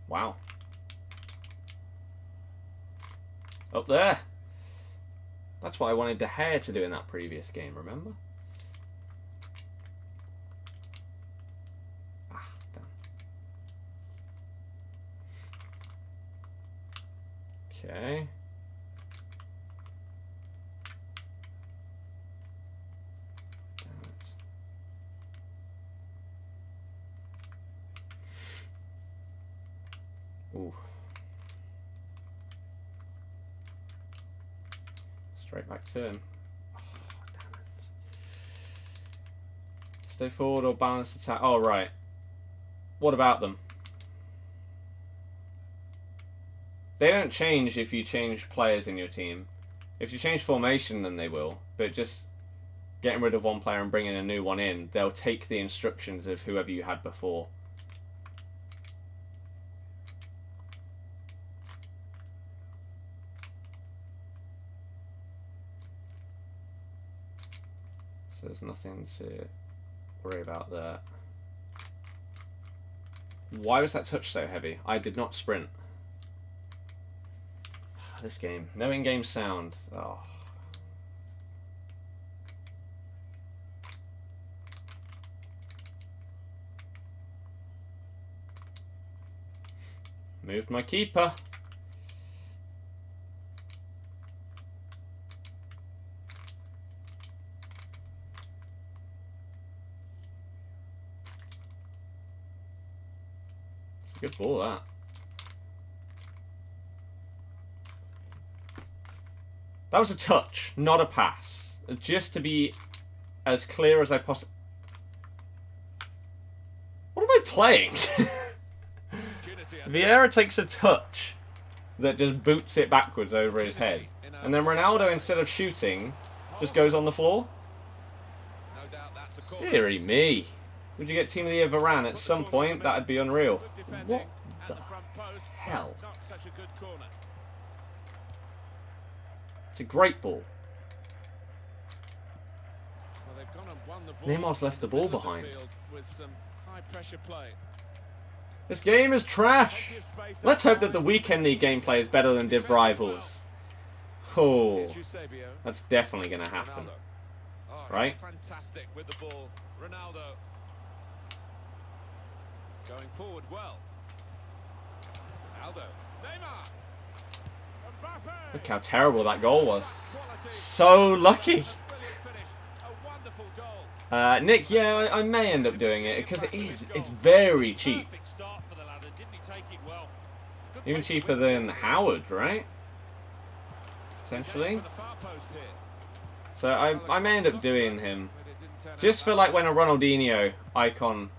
Wow. Up there. That's what I wanted De Gea to do in that previous game, remember? Ah, damn. Okay. Damn it. Ooh. Straight back to him. Oh, damn it. Stay forward or balanced attack. Oh, right. What about them? They don't change if you change players in your team. If you change formation, then they will. But just getting rid of one player and bringing a new one in, they'll take the instructions of whoever you had before. So there's nothing to worry about there. Why was that touch so heavy? I did not sprint. This game. No in-game sound. Oh. Moved my keeper. It's a good ball, that. That was a touch, not a pass. Just to be as clear as I possibly... What am I playing? Vieira takes a touch that just boots it backwards over his head. And then Ronaldo, instead of shooting, just goes on the floor. Deary me. Would you get Team of the Year Varane at some point? That'd be unreal. What the hell? It's a great ball. Neymar's left the ball behind. This game is trash. Let's hope that the weekend league gameplay is better than Div Rivals. Oh, that's definitely going to happen. Right? Fantastic with the ball. Ronaldo going forward well. Ronaldo. Neymar. Look how terrible that goal was. So lucky. Nick, yeah, I may end up doing it because it's very cheap. Even cheaper than Howard, right? Potentially. So I may end up doing him. Just for like when a Ronaldinho icon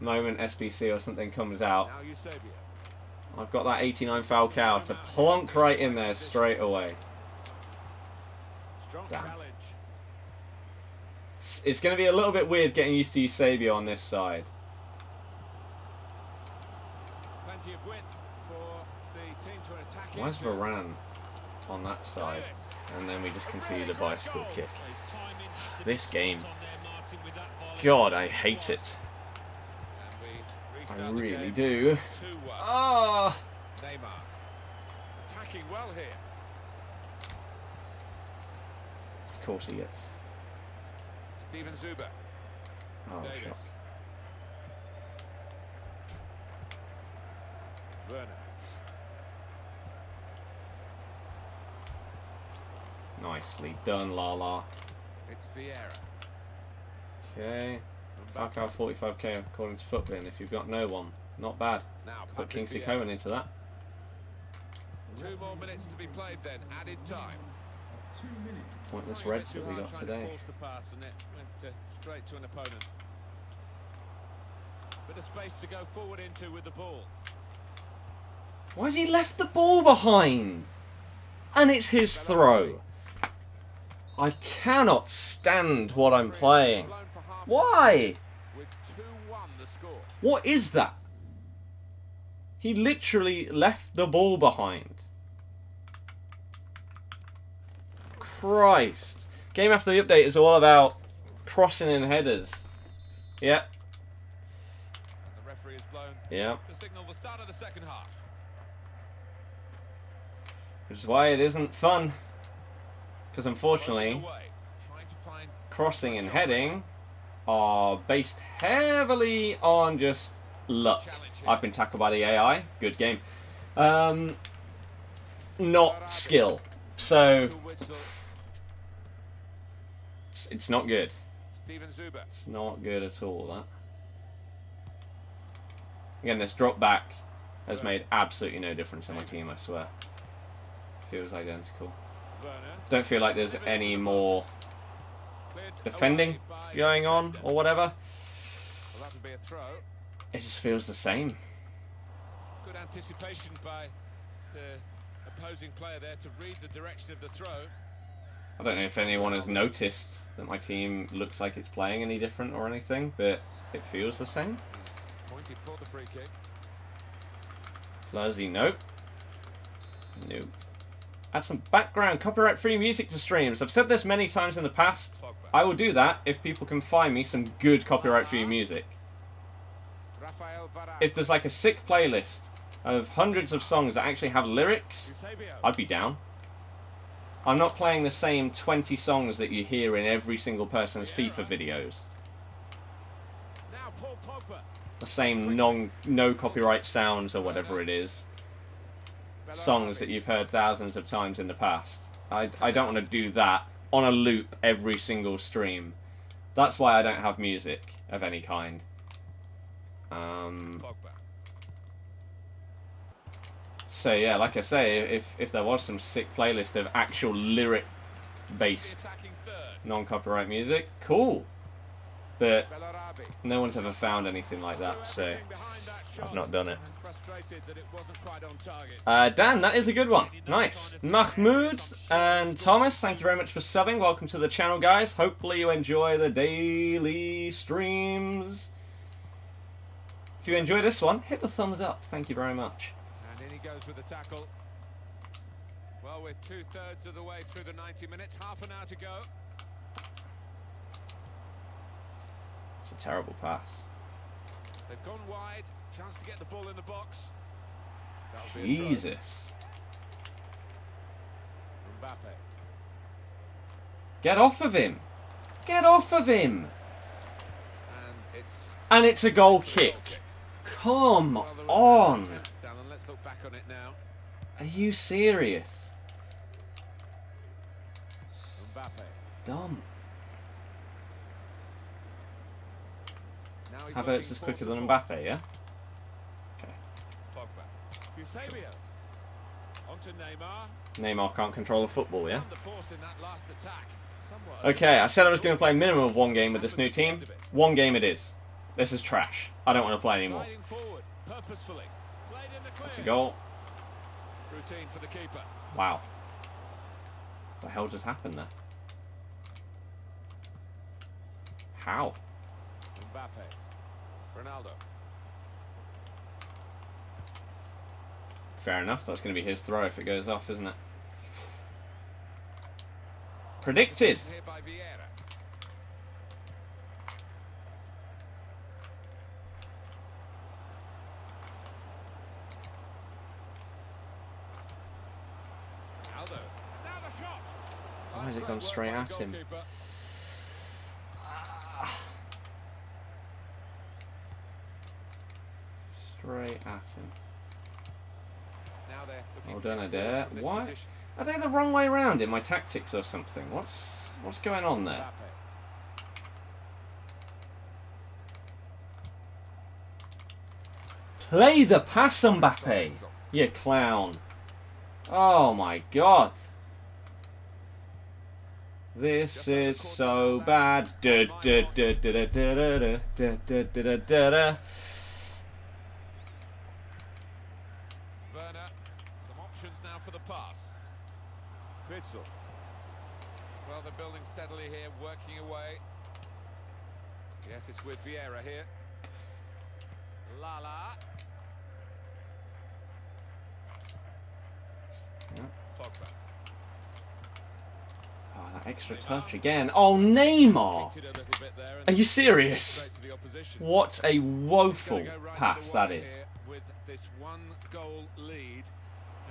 moment SBC or something comes out. I've got that 89 Falcao to plonk right in there straight away. Damn. It's going to be a little bit weird getting used to Eusebio on this side. Why is Varane on that side? And then we just conceded a bicycle kick. This game. God, I hate it. I really do. Ah! Neymar attacking well here. Of course he is. Steven Zuber. Oh, Davis. shot. Werner. Nicely done, Lala. It's Vieira. Okay. Falcao 45k according to FUTbin. If you've got no one, not bad. Now, Put Kingsley Coman into that. 2 more minutes to be played then, added time. Pointless reds that we got today. Forced the pass and it went straight to an opponent. Bit of space to go forward into with the ball. Why has he left the ball behind? And it's his throw. I cannot stand what I'm playing. Why? With 2-1 the score. What is that? He literally left the ball behind. Christ. Game after the update is all about crossing in headers. Yep. And the referee has blown Yep. to signal the start of the second half. Which is why it isn't fun. Because unfortunately, Away, trying to find crossing and heading are based heavily on just luck. I've been tackled by the AI. Good game. Not skill. So it's not good. Steven Zuber. It's not good at all, that. Again, this drop back has made absolutely no difference in my team, I swear. Feels identical. Don't feel like there's any more defending going on or whatever. Well, that'll be a throw. It just feels the same. Good anticipation by the opposing player there to read the direction of the throw. I don't know if anyone has noticed that my team looks like it's playing any different or anything, but it feels the same. He's pointed for the free kick. Flirzy, nope. Nope. Add some background copyright-free music to streams. I've said this many times in the past. I will do that if people can find me some good copyright-free music. If there's like a sick playlist of hundreds of songs that actually have lyrics, I'd be down. I'm not playing the same 20 songs that you hear in every single person's FIFA videos. The same no copyright sounds or whatever it is. Songs that you've heard thousands of times in the past. I don't want to do that on a loop every single stream. That's why I don't have music of any kind. So yeah, like I say, if there was some sick playlist of actual lyric-based non-copyright music, cool. But no one's ever found anything like that, so I've not done it. Dan, that is a good one. Nice. Mahmoud and Thomas, thank you very much for subbing. Welcome to the channel, guys. Hopefully you enjoy the daily streams. If you enjoy this one, hit the thumbs up. Thank you very much. And in he goes with the tackle. Well, we're 2/3 of the way through the 90 minutes. Half an hour to go. It's a terrible pass. They've gone wide. Chance to get the ball in the box. Jesus. Mbappe. Get off of him. Get off of him. And it's a goal kick. Come on. Let's look back on it now. Are you serious? Mbappe. Dumb. Now he's Havertz is quicker than Mbappe, yeah? Okay. Pogba. Eusebio. Onto Neymar. Neymar can't control the football, yeah? The force in that last attack. Okay, I said I was going to play a minimum of one game with this new team. One game it is. This is trash. I don't want to play anymore. That's a goal. Routine for the keeper. Wow. What the hell just happened there? How? Mbappe. Ronaldo. Fair enough, that's going to be his throw if it goes off, isn't it? Predicted. Here by Vieira. Ronaldo. Now the shot. Why has it gone straight at him? Straight at him. Well done, Adair. Why? Are they the wrong way around in my tactics or something? What's going on there? Play the pass, Mbappe. You clown. Oh my god. This is so bad. Werner, some options now for the pass. Witsel. Well, they're building steadily here, working away. Yes, it's with Vieira here. Lala. Pogba. Oh, that extra touch again. Oh, Neymar! Are you serious? What a woeful pass that is. With this one goal lead,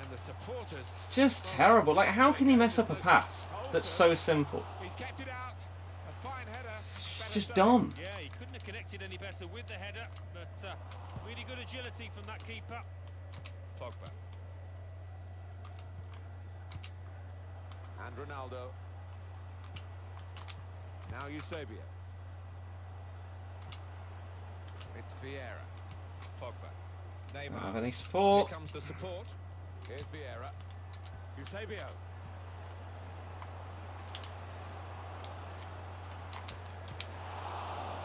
and the supporters. It's just terrible. Like, how can he mess up a pass that's so simple? He's kept it out. A fine header. It's just dumb. Yeah, he couldn't have connected any better with the header, but really good agility from that keeper. Pogba. And Ronaldo. Now Eusebio. It's Vieira. Pogba. Don't Neymar. have any Here support. comes the support. Here's Vieira. Eusebio.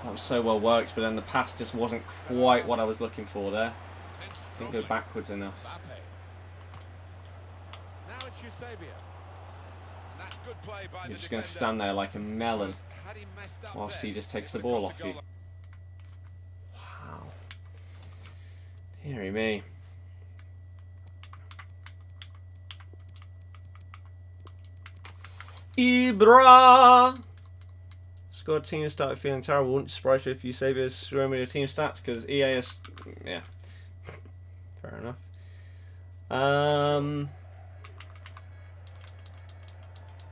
That was so well worked, but then the pass just wasn't quite what I was looking for there. Didn't go backwards enough. Mbappe. Now it's Eusebio. And that's good play by You're the just going to defender. stand there like a melon Had he messed up whilst there, he just takes it the would ball have off cost you. the goal. Wow. Deary me. Ibra! Squad team started feeling terrible. Wouldn't surprise you if you save us screwing with your team stats because EA is. Yeah. Fair enough.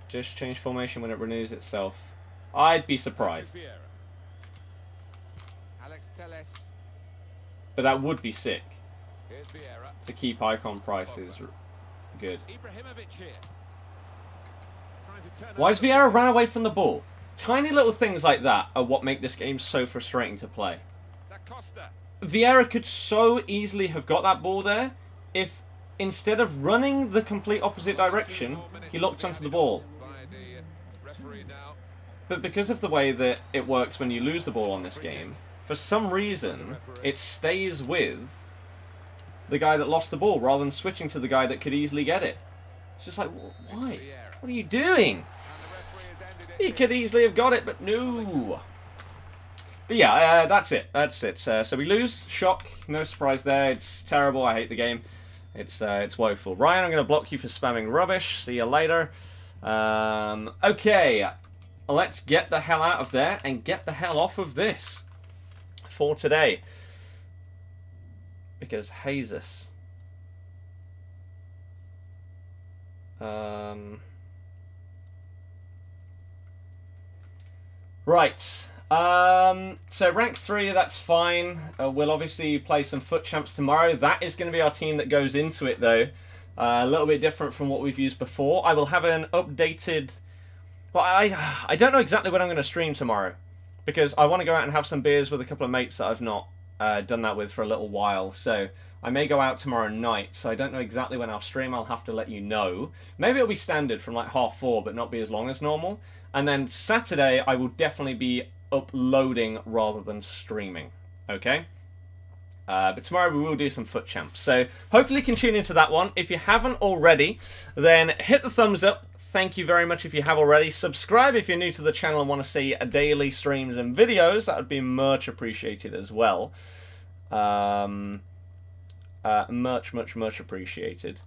Just change formation when it renews itself. I'd be surprised. Vieira. Alex Telles. But that would be sick. Here's Vieira. To keep icon prices good. Ibrahimovic here. Trying to turn Why has over. Vieira ran away from the ball? Tiny little things like that are what make this game so frustrating to play. Da Costa. Vieira could so easily have got that ball there if instead of running the complete opposite direction, he looked onto the ball. By the referee now. But because of the way that it works when you lose the ball on this game, for some reason, it stays with the guy that lost the ball rather than switching to the guy that could easily get it. It's just like, why? What are you doing? And the referee has ended it. He could easily have got it, but no. But yeah, that's it. That's it. So we lose. Shock. No surprise there. It's terrible. I hate the game. It's woeful. Ryan, I'm going to block you for spamming rubbish. See you later. Okay. Let's get the hell out of there and get the hell off of this for today. Because Jesus. Right. So rank 3, that's fine. We'll obviously play some FUT Champs tomorrow. That is going to be our team that goes into it, though. A little bit different from what we've used before. I will have an updated... Well, I don't know exactly when I'm going to stream tomorrow. Because I want to go out and have some beers with a couple of mates that I've not done that with for a little while. So I may go out tomorrow night. So I don't know exactly when I'll stream. I'll have to let you know. Maybe it'll be standard from like 4:30, but not be as long as normal. And then Saturday, I will definitely be uploading rather than streaming. Okay? But tomorrow we will do some FUT Champs. So hopefully you can tune into that one. If you haven't already, then hit the thumbs up. Thank you very much if you have already. Subscribe if you're new to the channel and want to see daily streams and videos. That would be much appreciated as well. Much appreciated.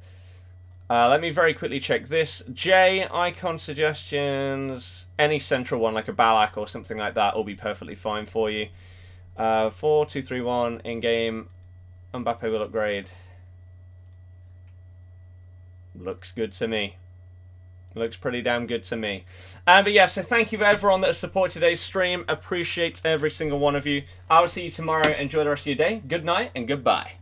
Let me very quickly check this. J, icon suggestions. Any central one, like a Balak or something like that, will be perfectly fine for you. 4-2-3-1 in-game. Mbappe will upgrade. Looks good to me. Looks pretty damn good to me. But yeah, so thank you everyone that has supported today's stream. Appreciate every single one of you. I will see you tomorrow. Enjoy the rest of your day. Good night and goodbye.